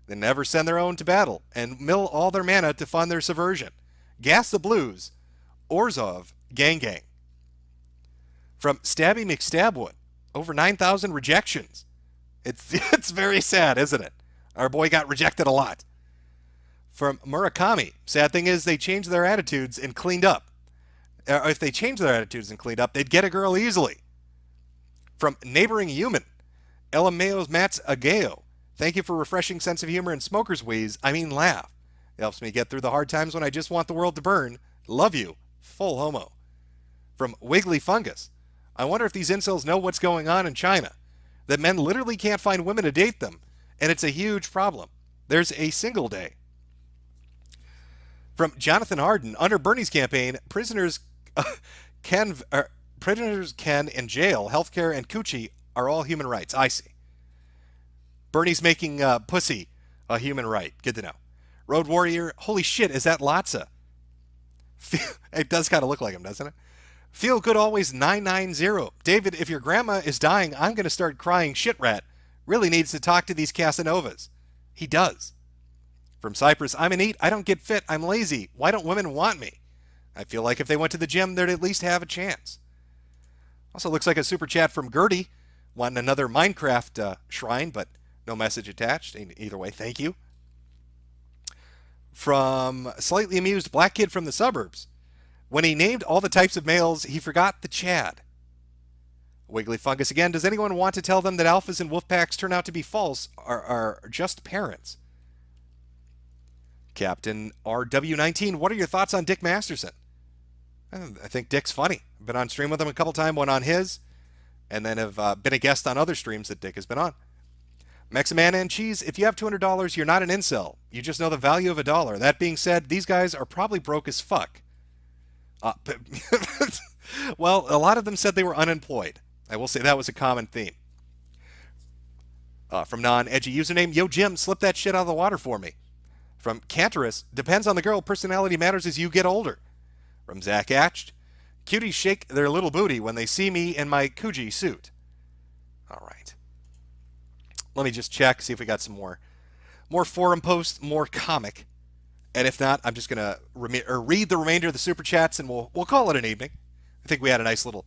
D: They never send their own to battle and mill all their mana to fund their subversion. Gas the Blues. Orzhov, Gang Gang. From Stabby McStabwood. Over 9,000 rejections. It's very sad, isn't it? Our boy got rejected a lot. From Murakami. Sad thing is they changed their attitudes and cleaned up. If they changed their attitudes and cleaned up, they'd get a girl easily. From Neighboring Human. Elameo's Mats Ageo. Thank you for refreshing sense of humor and smoker's wheeze. I mean laugh. It helps me get through the hard times when I just want the world to burn. Love you. Full homo. From Wiggly Fungus. I wonder if these incels know what's going on in China. That men literally can't find women to date them. And it's a huge problem. There's a single day. From Jonathan Harden, under Bernie's campaign, prisoners can in jail, healthcare, and coochie are all human rights. I see. Bernie's making pussy a human right. Good to know. Road Warrior, holy shit, is that Latza? It does kind of look like him, doesn't it? Feel Good Always 990. David, if your grandma is dying, I'm going to start crying. Shitrat really needs to talk to these Casanovas. He does. From Cyprus, I'm an eat. I don't get fit. I'm lazy. Why don't women want me? I feel like if they went to the gym, they'd at least have a chance. Also looks like a super chat from Gertie, wanting another Minecraft shrine, but no message attached. Either way, thank you. From Slightly Amused Black Kid from the Suburbs. When he named all the types of males, he forgot the Chad. Wiggly Fungus again. Does anyone want to tell them that alphas and wolf packs turn out to be false, are just parents? Captain RW19, what are your thoughts on Dick Masterson? I think Dick's funny. I've been on stream with him a couple times, one on his, and then have been a guest on other streams that Dick has been on. Meximan and Cheese, if you have $200, you're not an incel. You just know the value of a dollar. That being said, these guys are probably broke as fuck. Well, a lot of them said they were unemployed. I will say that was a common theme. From non-edgy username, Yo Jim, slip that shit out of the water for me. From Cantorus, depends on the girl, personality matters as you get older. From Zach Atched, cuties shake their little booty when they see me in my Coogee suit. All right. Let me just check, see if we got some more forum posts, more comic. And if not, I'm just going to read the remainder of the super chats and we'll call it an evening. I think we had a nice little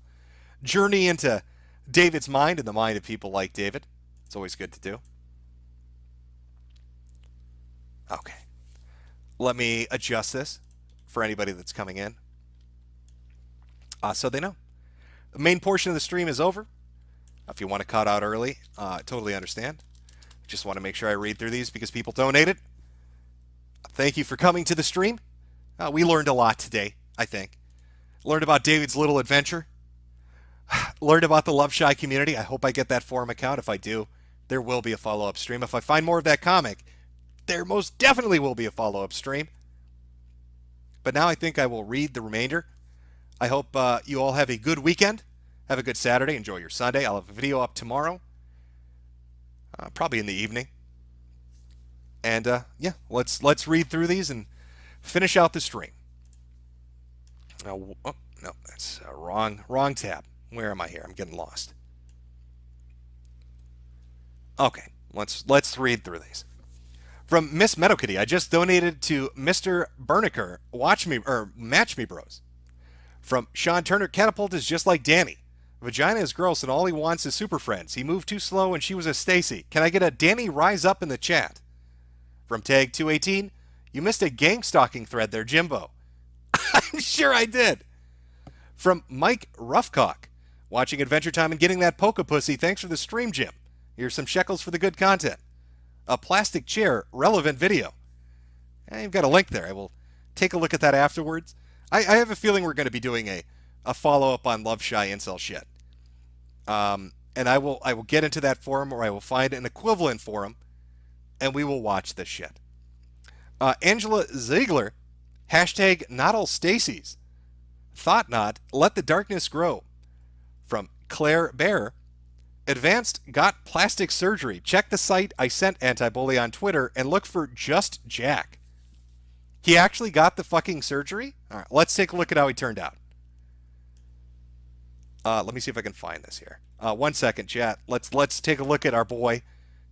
D: journey into David's mind and the mind of people like David. It's always good to do. Okay. Let me adjust this for anybody that's coming in. So they know. The main portion of the stream is over. If you want to cut out early, totally understand. Just want to make sure I read through these because people donated. Thank you for coming to the stream. We learned a lot today, I think. Learned about David's little adventure. Learned about the Love Shy community. I hope I get that forum account. If I do, there will be a follow-up stream. If I find more of that comic, there most definitely will be a follow-up stream. But now I think I will read the remainder. I hope you all have a good weekend. Have a good Saturday. Enjoy your Sunday. I'll have a video up tomorrow. Probably in the evening. And yeah, let's read through these and finish out the stream. Oh, no, that's wrong tab. Where am I here? I'm getting lost. Okay, let's read through these. From Miss Metokitty, I just donated to Mr. Berniker. Match me, bros. From Sean Turner, Catapult is just like Danny. Vagina is gross and all he wants is super friends. He moved too slow and she was a Stacy. Can I get a Danny rise up in the chat? From Tag 218, you missed a gang stalking thread there, Jimbo. I'm sure I did. From Mike Roughcock, watching Adventure Time and getting that polka pussy. Thanks for the stream, Jim. Here's some shekels for the good content. A plastic chair, relevant video. You've got a link there. I will take a look at that afterwards. I have a feeling we're going to be doing a follow-up on Love Shy Incel shit. And I will get into that forum, or I will find an equivalent forum, and we will watch this shit. Angela Ziegler, hashtag not all Stacys. Thought not, let the darkness grow. From Claire Bear, Advanced got plastic surgery. Check the site I sent anti-bully on Twitter and look for Just Jack. He actually got the fucking surgery? All right, let's take a look at how he turned out. Let me see if I can find this here. 1 second, chat. Let's take a look at our boy,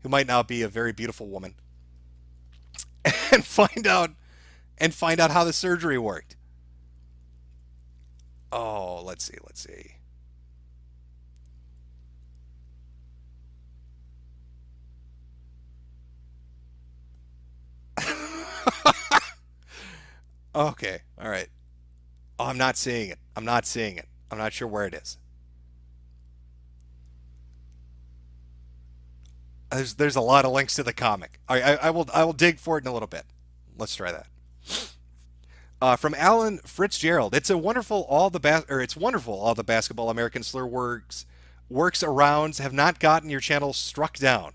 D: who might now be a very beautiful woman, and find out how the surgery worked. Oh, let's see. Okay, all right. Oh, I'm not seeing it. I'm not sure where it is. There's a lot of links to the comic. I will dig for it in a little bit. Let's try that. From Alan Fitzgerald, it's wonderful all the basketball American slur works arounds have not gotten your channel struck down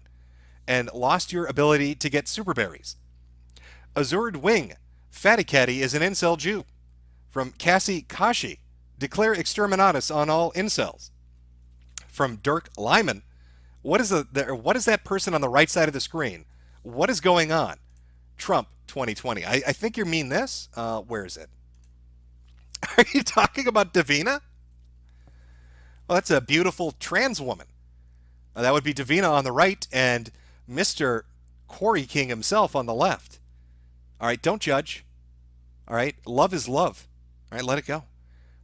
D: and lost your ability to get super berries. Azured Wing, Fatty Caddy is an incel Jew. From Cassie Kashi, declare exterminatus on all incels. From Dirk Lyman, what is that person on the right side of the screen? What is going on? Trump 2020. I think you mean this. Where is it? Are you talking about Davina? Well, that's a beautiful trans woman. That would be Davina on the right and Mr. Corey King himself on the left. All right, don't judge. All right, love is love. All right, let it go.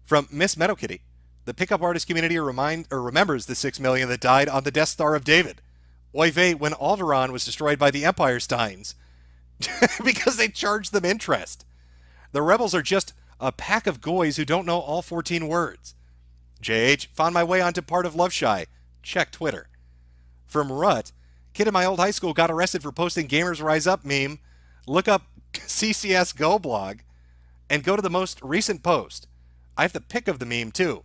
D: From Miss Meadowkitty, the pickup artist community remembers the 6 million that died on the Death Star of David. Oy vey, when Alderaan was destroyed by the Empire Steins because they charged them interest. The rebels are just a pack of goys who don't know all 14 words. JH, found my way onto part of Love Shy. Check Twitter. From Rut, kid in my old high school got arrested for posting Gamers Rise Up meme. Look up CCS Go blog and go to the most recent post. I have the pic of the meme too.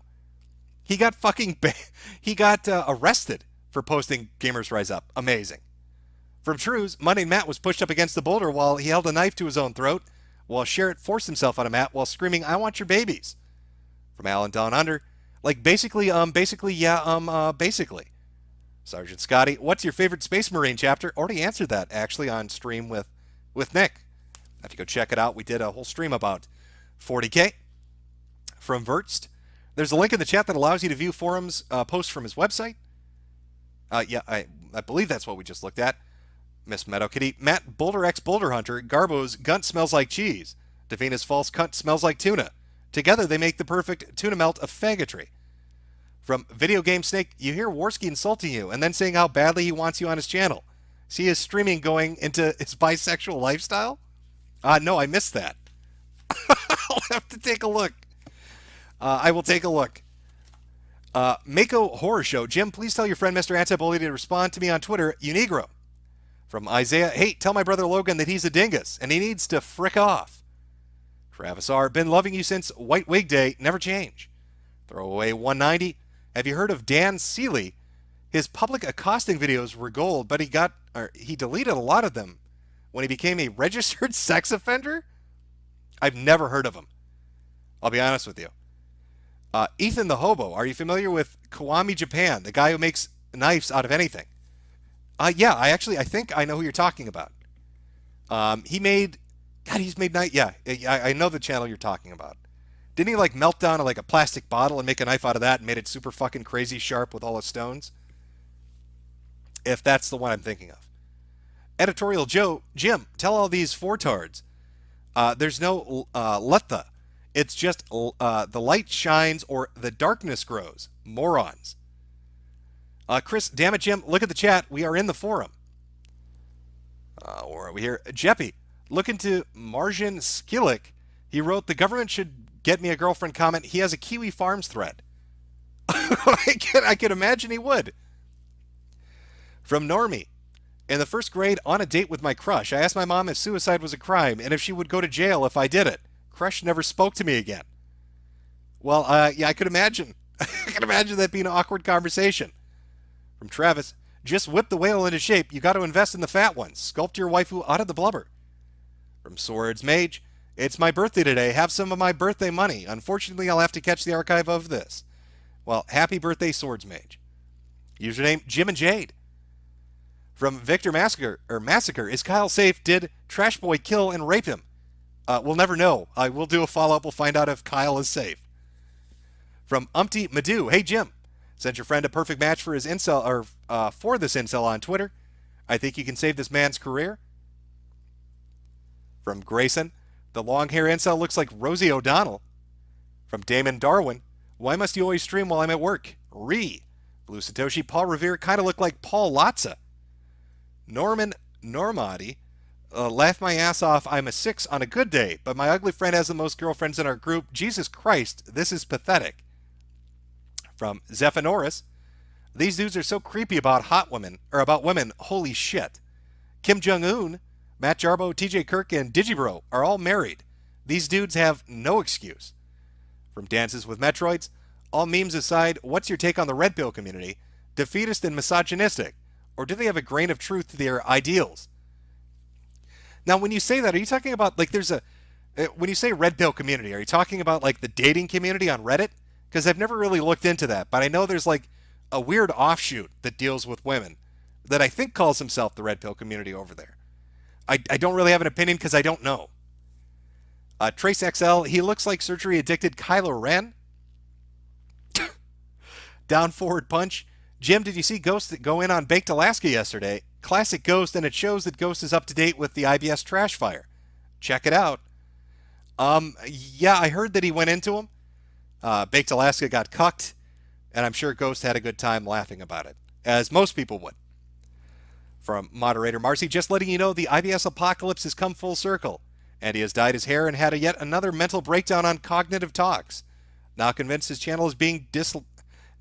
D: He got arrested for posting Gamers Rise Up. Amazing. From Trues, Monday Matt was pushed up against the boulder while he held a knife to his own throat, while Sherratt forced himself on a mat while screaming, "I want your babies." From Alan Down Under, basically. Sergeant Scotty, what's your favorite Space Marine chapter? Already answered that, actually, on stream with Nick. If you go check it out, we did a whole stream about 40K. From Vertst, there's a link in the chat that allows you to view forums posts from his website. I believe that's what we just looked at. Miss Meadowkitty, Matt Boulder X Boulder Hunter, Garbo's Gunt smells like cheese. Davina's false cunt smells like tuna. Together they make the perfect tuna melt of faggotry. From Video Game Snake, you hear Warski insulting you and then saying how badly he wants you on his channel. See his streaming going into his bisexual lifestyle? No, I missed that. I'll have to take a look. I will take a look. Mako Horror Show. Jim, please tell your friend Mr. Antibully to respond to me on Twitter, Unigro. From Isaiah, hey, tell my brother Logan that he's a dingus and he needs to frick off. Travis R., been loving you since White Wig Day, never change. Throwaway 190, have you heard of Dan Seeley? His public accosting videos were gold, but he deleted a lot of them when he became a registered sex offender? I've never heard of him. I'll be honest with you. Ethan the Hobo, are you familiar with Kiwami Japan, the guy who makes knives out of anything? Yeah, I think I know who you're talking about. He's made knife. Yeah, I know the channel you're talking about. Didn't he melt down a plastic bottle and make a knife out of that and made it super fucking crazy sharp with all the stones? If that's the one I'm thinking of. Editorial Joe, Jim, tell all these fortards. There's no letha. It's just the light shines or the darkness grows. Morons. Chris, damn it, Jim, look at the chat. We are in the forum. Where are we here? Jeppy, look into Marjan Skillick. He wrote, the government should get me a girlfriend comment. He has a Kiwi Farms thread. I can imagine he would. From Normie. In the first grade, on a date with my crush, I asked my mom if suicide was a crime and if she would go to jail if I did it. Crush never spoke to me again. Well, yeah, I could imagine. I can imagine that being an awkward conversation. From Travis, just whip the whale into shape. You got to invest in the fat ones. Sculpt your waifu out of the blubber. From Swords Mage, it's my birthday today. Have some of my birthday money. Unfortunately, I'll have to catch the archive of this. Well, happy birthday, Swords Mage. Username, Jim and Jade. From Victor Massacre, is Kyle safe? Did Trash Boy kill and rape him? We'll never know. I will do a follow-up. We'll find out if Kyle is safe. From Umpty Madhu, hey Jim, sent your friend a perfect match for his incel or for this incel on Twitter. I think you can save this man's career. From Grayson, the long hair incel looks like Rosie O'Donnell. From Damon Darwin, why must you always stream while I'm at work? Blue Satoshi, Paul Revere kind of look like Paul Latza. Norman Normati, laugh my ass off, I'm a 6 on a good day, but my ugly friend has the most girlfriends in our group. Jesus Christ, this is pathetic. From Zephanoris, these dudes are so creepy about about women, holy shit. Kim Jong-un, Matt Jarbo, TJ Kirk, and Digibro are all married. These dudes have no excuse. From Dances with Metroids, all memes aside, what's your take on the red pill community? Defeatist and misogynistic? Or do they have a grain of truth to their ideals? Now, when you say that, are you talking about, when you say red pill community, are you talking about, the dating community on Reddit? Because I've never really looked into that, but I know there's, a weird offshoot that deals with women that I think calls himself the red pill community over there. I don't really have an opinion because I don't know. Trace XL, he looks like surgery-addicted Kylo Ren. Down Forward Punch. Jim, did you see Ghost go in on Baked Alaska yesterday? Classic Ghost, and it shows that Ghost is up to date with the IBS trash fire. Check it out. Yeah, I heard that he went into him. Baked Alaska got cucked, and I'm sure Ghost had a good time laughing about it, as most people would. From moderator Marcy, just letting you know the IBS apocalypse has come full circle, and he has dyed his hair and had yet another mental breakdown on cognitive talks. Now convinced his channel is being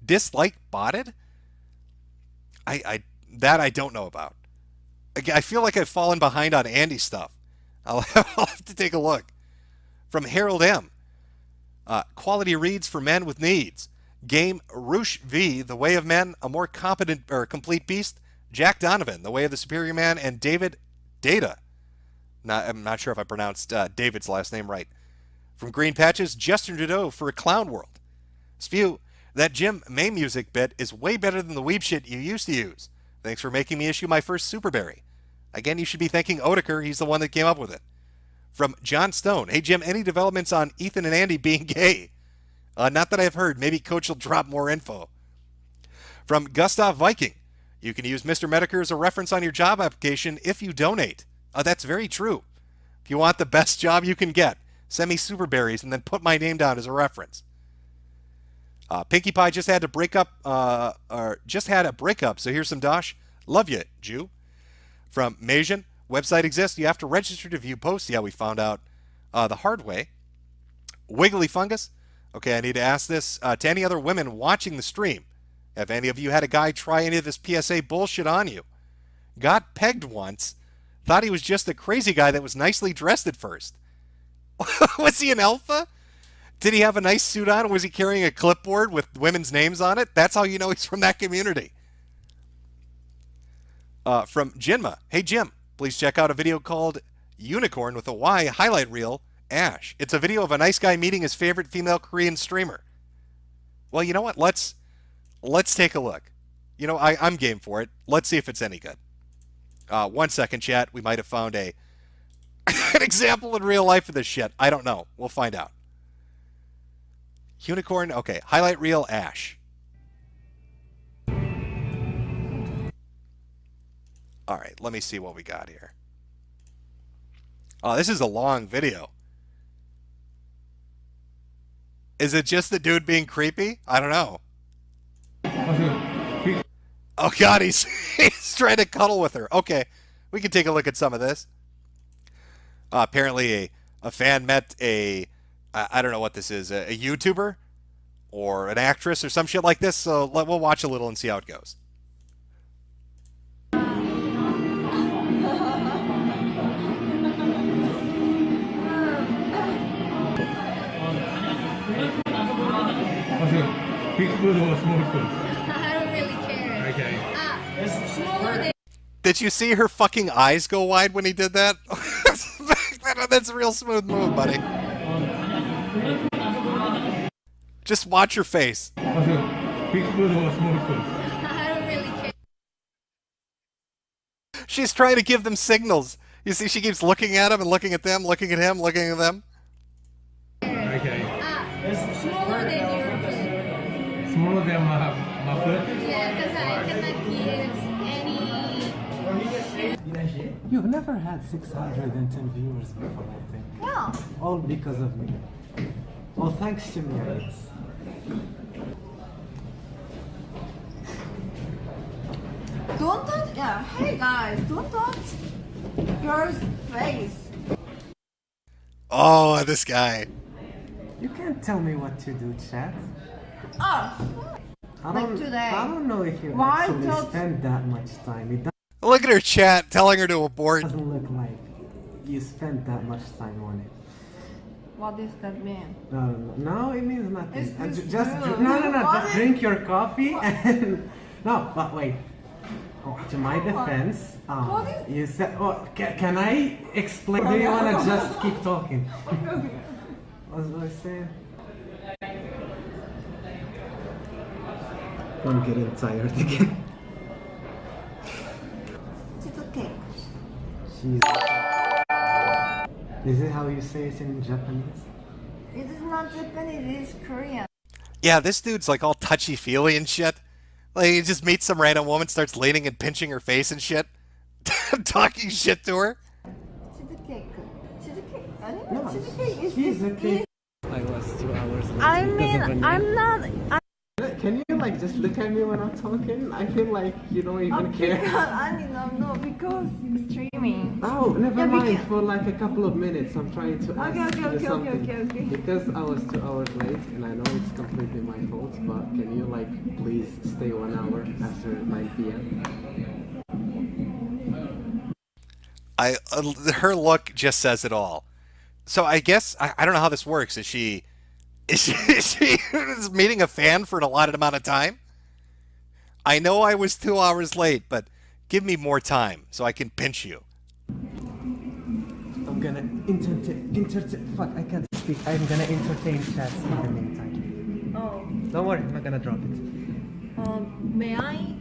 D: dislike-botted? That I don't know about. I feel like I've fallen behind on Andy stuff. I'll have to take a look. From Harold M. Quality reads for men with needs. Game Roosh V, The Way of Men, a more competent or complete beast. Jack Donovan, The Way of the Superior Man, and David Data. I'm not sure if I pronounced David's last name right. From Green Patches, Justin Trudeau for a Clown World. Spew, that Jim May music bit is way better than the weeb shit you used to use. Thanks for making me issue my first Superberry. Again, you should be thanking Odeker. He's the one that came up with it. From John Stone, hey Jim, any developments on Ethan and Andy being gay? Not that I've heard. Maybe Coach will drop more info. From Gustav Viking, you can use Mr. Metokur as a reference on your job application if you donate. That's very true. If you want the best job you can get, send me Superberries and then put my name down as a reference. Pinkie Pie just had to break up, so here's some dosh. Love you, Jew. From Majan, website exists. You have to register to view posts. Yeah, we found out the hard way. Wiggly Fungus. Okay, I need to ask this to any other women watching the stream. Have any of you had a guy try any of this PSA bullshit on you? Got pegged once. Thought he was just a crazy guy that was nicely dressed at first. Was he an alpha? Did he have a nice suit on? Was he carrying a clipboard with women's names on it? That's how you know he's from that community. From Jinma. Hey, Jim, please check out a video called Unicorn with a Y highlight reel, Ash. It's a video of a nice guy meeting his favorite female Korean streamer. Well, you know what? Let's take a look. You know, I'm game for it. Let's see if it's any good. 1 second, chat. We might have found an example in real life of this shit. I don't know. We'll find out. Unicorn. Okay. Highlight reel, Ash. All right. Let me see what we got here. Oh, this is a long video. Is it just the dude being creepy? I don't know. Oh, God, he's trying to cuddle with her. Okay, we can take a look at some of this. Apparently, a fan met I don't know what this is, a YouTuber or an actress or some shit like this. So we'll watch a little and see how it goes.
S: Big food or small food?
M: I don't really care.
S: Okay.
M: Smaller than.
D: Did you see her fucking eyes go wide when he did that? That's a real smooth move, buddy. Just watch your face.
S: Big food or small food?
M: I don't really care.
D: She's trying to give them signals. You see, she keeps looking at him and looking at them, looking at him, looking at them.
S: Okay.
M: Smaller than your food.
S: Smaller than my food?
M: Yeah, because I cannot give any.
T: You've never had 610 viewers before, I think.
M: No.
T: All because of me. Well, thanks to me, I guess.
I: Don't touch. Yeah. Hey guys, don't touch girl's face.
D: Oh, this guy.
T: You can't tell me what to do, chat.
I: Oh. Like today.
T: I don't know if you
I: Why
T: actually
I: don't-
T: spend that much time. It
D: Look at her chat telling her to abort.
T: doesn't look like you spent that much time on it.
I: What does that mean?
T: No, it means nothing.
I: It's
T: Just
I: true.
T: no.
I: What
T: Just
I: is-
T: drink your coffee and no. But wait. Oh, to my defense,
I: What is-
T: you said. Oh, can I explain? Do you want to just keep talking? What was I saying? I'm getting tired again.
I: It's okay.
T: She's. Is it how you say it in Japanese?
I: It is not Japanese, it is Korean.
D: Yeah, this dude's like all touchy-feely and shit. Like, he just meets some random woman, starts leaning and pinching her face and shit. Talking shit to her.
I: Cheesecake. Cheesecake? 아니?
T: No, she's okay. I was 2 hours late.
I: I
T: because
I: mean,
T: of a
I: I'm
T: name.
I: not.
T: Can you like just look at me when I'm talking? I feel like you don't even care.
I: No, because streaming.
T: Oh, never
I: Yeah,
T: mind. For like a couple of minutes, I'm trying to ask you something.
I: Okay.
T: Because I was 2 hours late, and I know it's completely my fault, but can you like please stay 1 hour after 9 p.m.?
D: Her look just says it all. So I guess I don't know how this works. Is she meeting a fan for an allotted amount of time? I know I was 2 hours late, but give me more time so I can pinch you.
T: I'm gonna entertain. Fuck, I can't speak. I'm gonna entertain chats in the meantime.
I: Oh.
T: Don't worry, I'm not gonna drop it.
I: May I?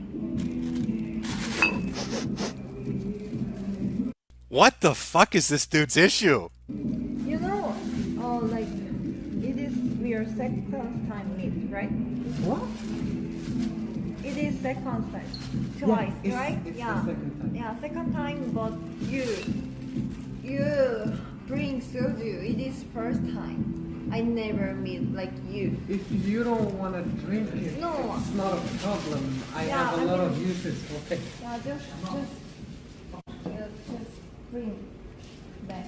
D: What the fuck is this dude's issue?
I: You know, like, it is your second time meet, right?
T: What?
I: It is second time. Twice,
T: Yeah,
I: right?
T: it's
I: Yeah.
T: the second time.
I: Yeah, second time, but you bring soju. It is first time. I never meet like you.
T: If you don't wanna drink it,
I: No.
T: it's not a problem. I
I: Yeah,
T: have a
I: I
T: lot
I: mean-
T: of uses for it.
I: Yeah, just bring back.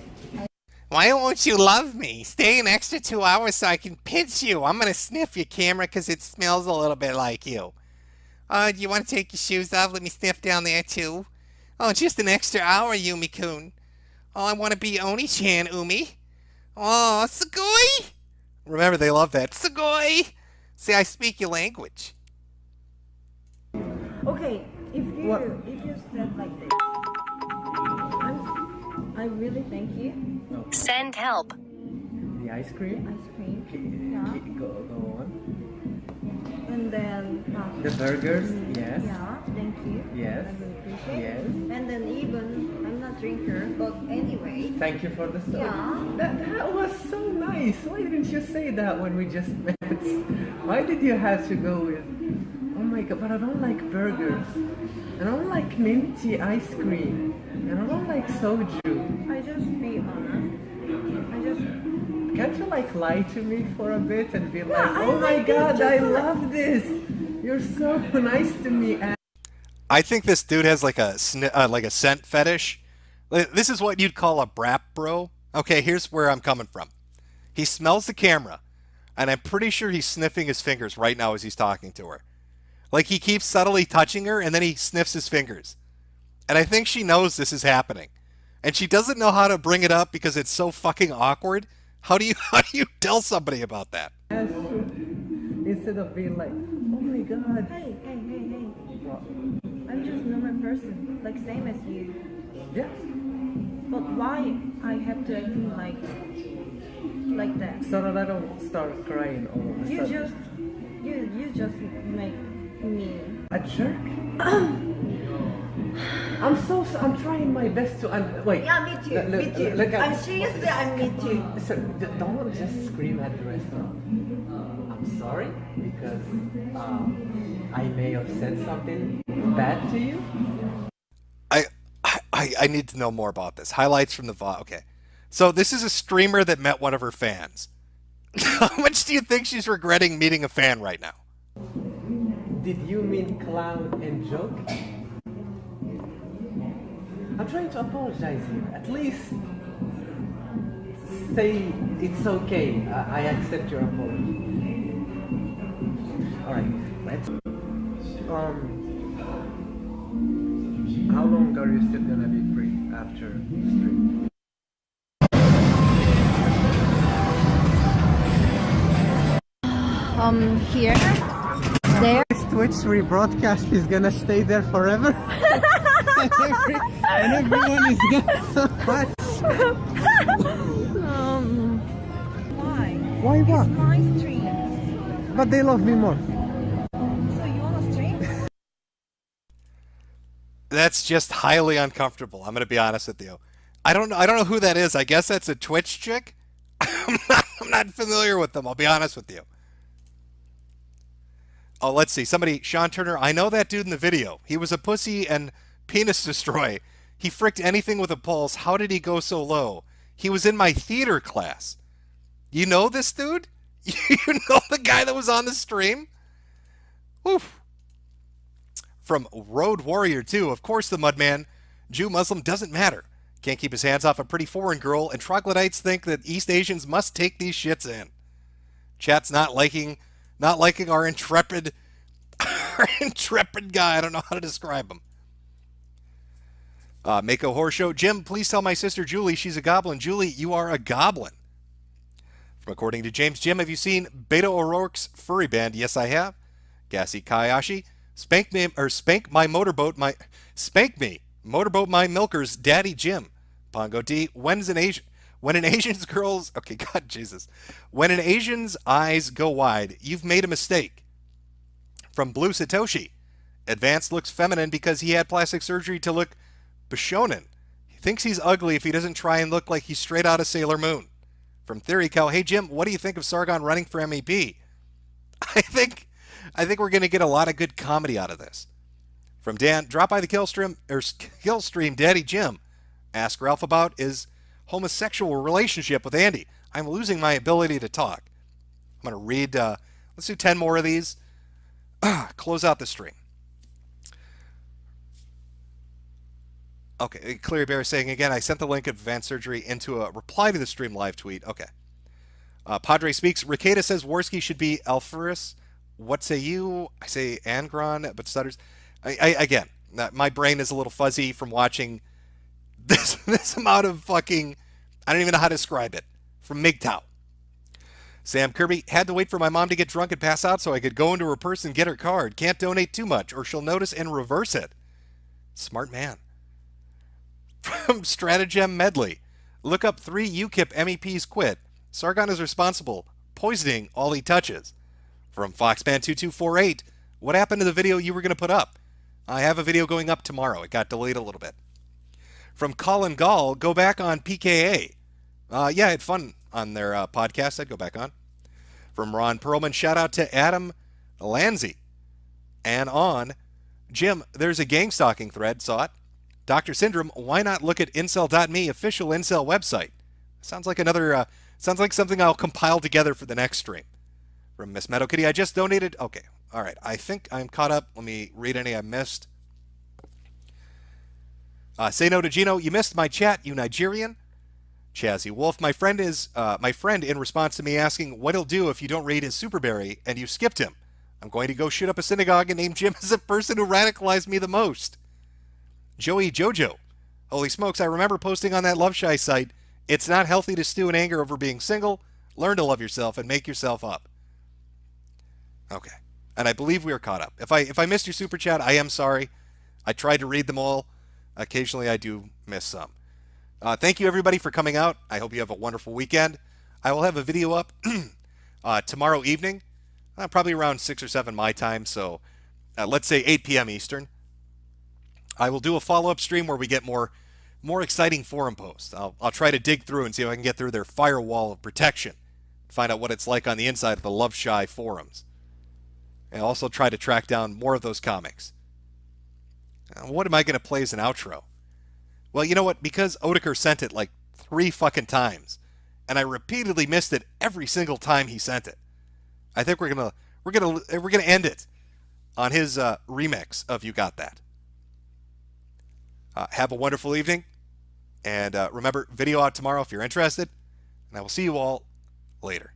B: Why won't you love me? Stay an extra 2 hours so I can pinch you. I'm gonna sniff your camera because it smells a little bit like you. Do you want to take your shoes off? Let me sniff down there too. Oh, just an extra hour, Yumi-kun. Oh, I want to be Oni-chan, Umi. Oh, sugoi!
D: Remember, they love that.
B: Sugoi! See, I speak your language.
I: Okay, if you said like this, I really thank you.
R: Send help.
T: The ice cream?
I: Ice cream. Yeah.
T: Go on.
I: And then
T: The burgers? Yes.
I: Yeah, thank you.
T: Yes.
I: I really appreciate.
T: Yes.
I: And then even I'm not drinker, but anyway.
T: Thank you for the stuff.
I: Yeah.
T: That was so nice. Why didn't you say that when we just met? Why did you have to go with? Oh my god! But I don't like burgers. I don't like minty ice cream. And I don't like soju.
I: I just be honest. I just.
T: Can't you like lie to me for a bit and be like,
I: I
T: oh my
I: like this
T: god, I
I: chocolate."
T: love this. You're so nice to me.
D: I think this dude has like a scent fetish. This is what you'd call a brap bro. Okay, here's where I'm coming from. He smells the camera, and I'm pretty sure he's sniffing his fingers right now as he's talking to her. Like he keeps subtly touching her, and then he sniffs his fingers. And I think she knows this is happening. And she doesn't know how to bring it up because it's so fucking awkward. How do you tell somebody about that?
T: Instead of being like, oh my god.
I: Hey. I'm just normal person, like same as you.
T: Yes.
I: But why I have to act like that?
T: So that I don't start crying all of a
I: You
T: sudden.
I: just make me
T: A jerk? I'm trying my best to wait.
I: Yeah, me too. Me too. I'm seriously, I'm me too.
T: So don't just scream at the restaurant. I'm sorry because I may have said something bad to you.
D: I need to know more about this. Highlights from the VOD. Okay. So this is a streamer that met one of her fans. How much do you think she's regretting meeting a fan right now?
T: Did you mean clown and joke? I'm trying to apologize here. At least say it's okay. I accept your apology. Alright, let's... How long are you still gonna be free after the stream?
I: Here, there.
T: This Twitch rebroadcast is gonna stay there forever? and everyone is gonna so much.
I: Why?
T: Why what?
I: It's my stream.
T: But they love me more.
I: So you wanna stream?
D: That's just highly uncomfortable. I'm going to be honest with you. I don't know who that is. I guess that's a Twitch chick. I'm not familiar with them. I'll be honest with you. Oh, let's see. Somebody, Sean Turner. I know that dude in the video. He was a pussy and penis destroy. He fricked anything with a pulse. How did he go so low? He was in my theater class. You know this dude? You know the guy that was on the stream? Oof. From Road Warrior 2, of course the Mudman, Jew, Muslim, doesn't matter. Can't keep his hands off a pretty foreign girl, and troglodytes think that East Asians must take these shits in. Chat's not liking our intrepid guy. I don't know how to describe him. Mako Horror Show. Jim, please tell my sister Julie she's a goblin. Julie, you are a goblin. From according to James, Jim, have you seen Beto O'Rourke's furry band? Yes, I have. Gassy Kayashi. Spank me motorboat my milker's daddy Jim. Pongo D. When an Asian's eyes go wide, you've made a mistake. From Blue Satoshi. Advanced looks feminine because he had plastic surgery to look Bishonen. He thinks he's ugly if he doesn't try and look like he's straight out of Sailor Moon. From Theory Cow, hey Jim, what do you think of Sargon running for MEP? I think we're going to get a lot of good comedy out of this. From Dan, drop by the Killstream, Daddy Jim. Ask Ralph about his homosexual relationship with Andy. I'm losing my ability to talk. I'm going to read, let's do 10 more of these. Close out the stream. Okay, Cleary Bear saying again, I sent the link of advanced surgery into a reply to the stream live tweet. Okay. Padre speaks. Ricada says Worski should be Alphurus. What say you? I say Angron, but stutters. Again, my brain is a little fuzzy from watching this amount of fucking, I don't even know how to describe it, from MGTOW. Sam Kirby, had to wait for my mom to get drunk and pass out so I could go into her purse and get her card. Can't donate too much or she'll notice and reverse it. Smart man. From Stratagem Medley, look up 3 UKIP MEPs quit. Sargon is responsible, poisoning all he touches. From Foxman2248, what happened to the video you were going to put up? I have a video going up tomorrow. It got delayed a little bit. From Colin Gall, go back on PKA. Yeah, I had fun on their podcast. I'd go back on. From Ron Perlman, shout out to Adam Lanzi. And on, Jim, there's a gang stalking thread, saw it. Dr. Syndrome, why not look at incel.me, official incel website? Sounds like sounds like something I'll compile together for the next stream. From Miss Meadow Kitty, I just donated. Okay, all right. I think I'm caught up. Let me read any I missed. Say no to Gino. You missed my chat, you Nigerian. Chazzy Wolf, my friend in response to me asking what he'll do if you don't raid his Superberry and you skipped him. I'm going to go shoot up a synagogue and name Jim as the person who radicalized me the most. Joey Jojo. Holy smokes, I remember posting on that Love Shy site, it's not healthy to stew in anger over being single. Learn to love yourself and make yourself up. Okay. And I believe we are caught up. If I missed your super chat, I am sorry. I tried to read them all. Occasionally I do miss some. Thank you everybody for coming out. I hope you have a wonderful weekend. I will have a video up tomorrow evening, probably around 6 or 7 my time, so let's say 8 p.m. Eastern. I will do a follow-up stream where we get more exciting forum posts. I'll try to dig through and see if I can get through their firewall of protection, find out what it's like on the inside of the Love Shy forums, and also try to track down more of those comics. What am I going to play as an outro? Well, you know what? Because Oedeker sent it like 3 fucking times, and I repeatedly missed it every single time he sent it. I think we're gonna end it on his remix of "You Got That." Have a wonderful evening, and remember, video out tomorrow if you're interested, and I will see you all later.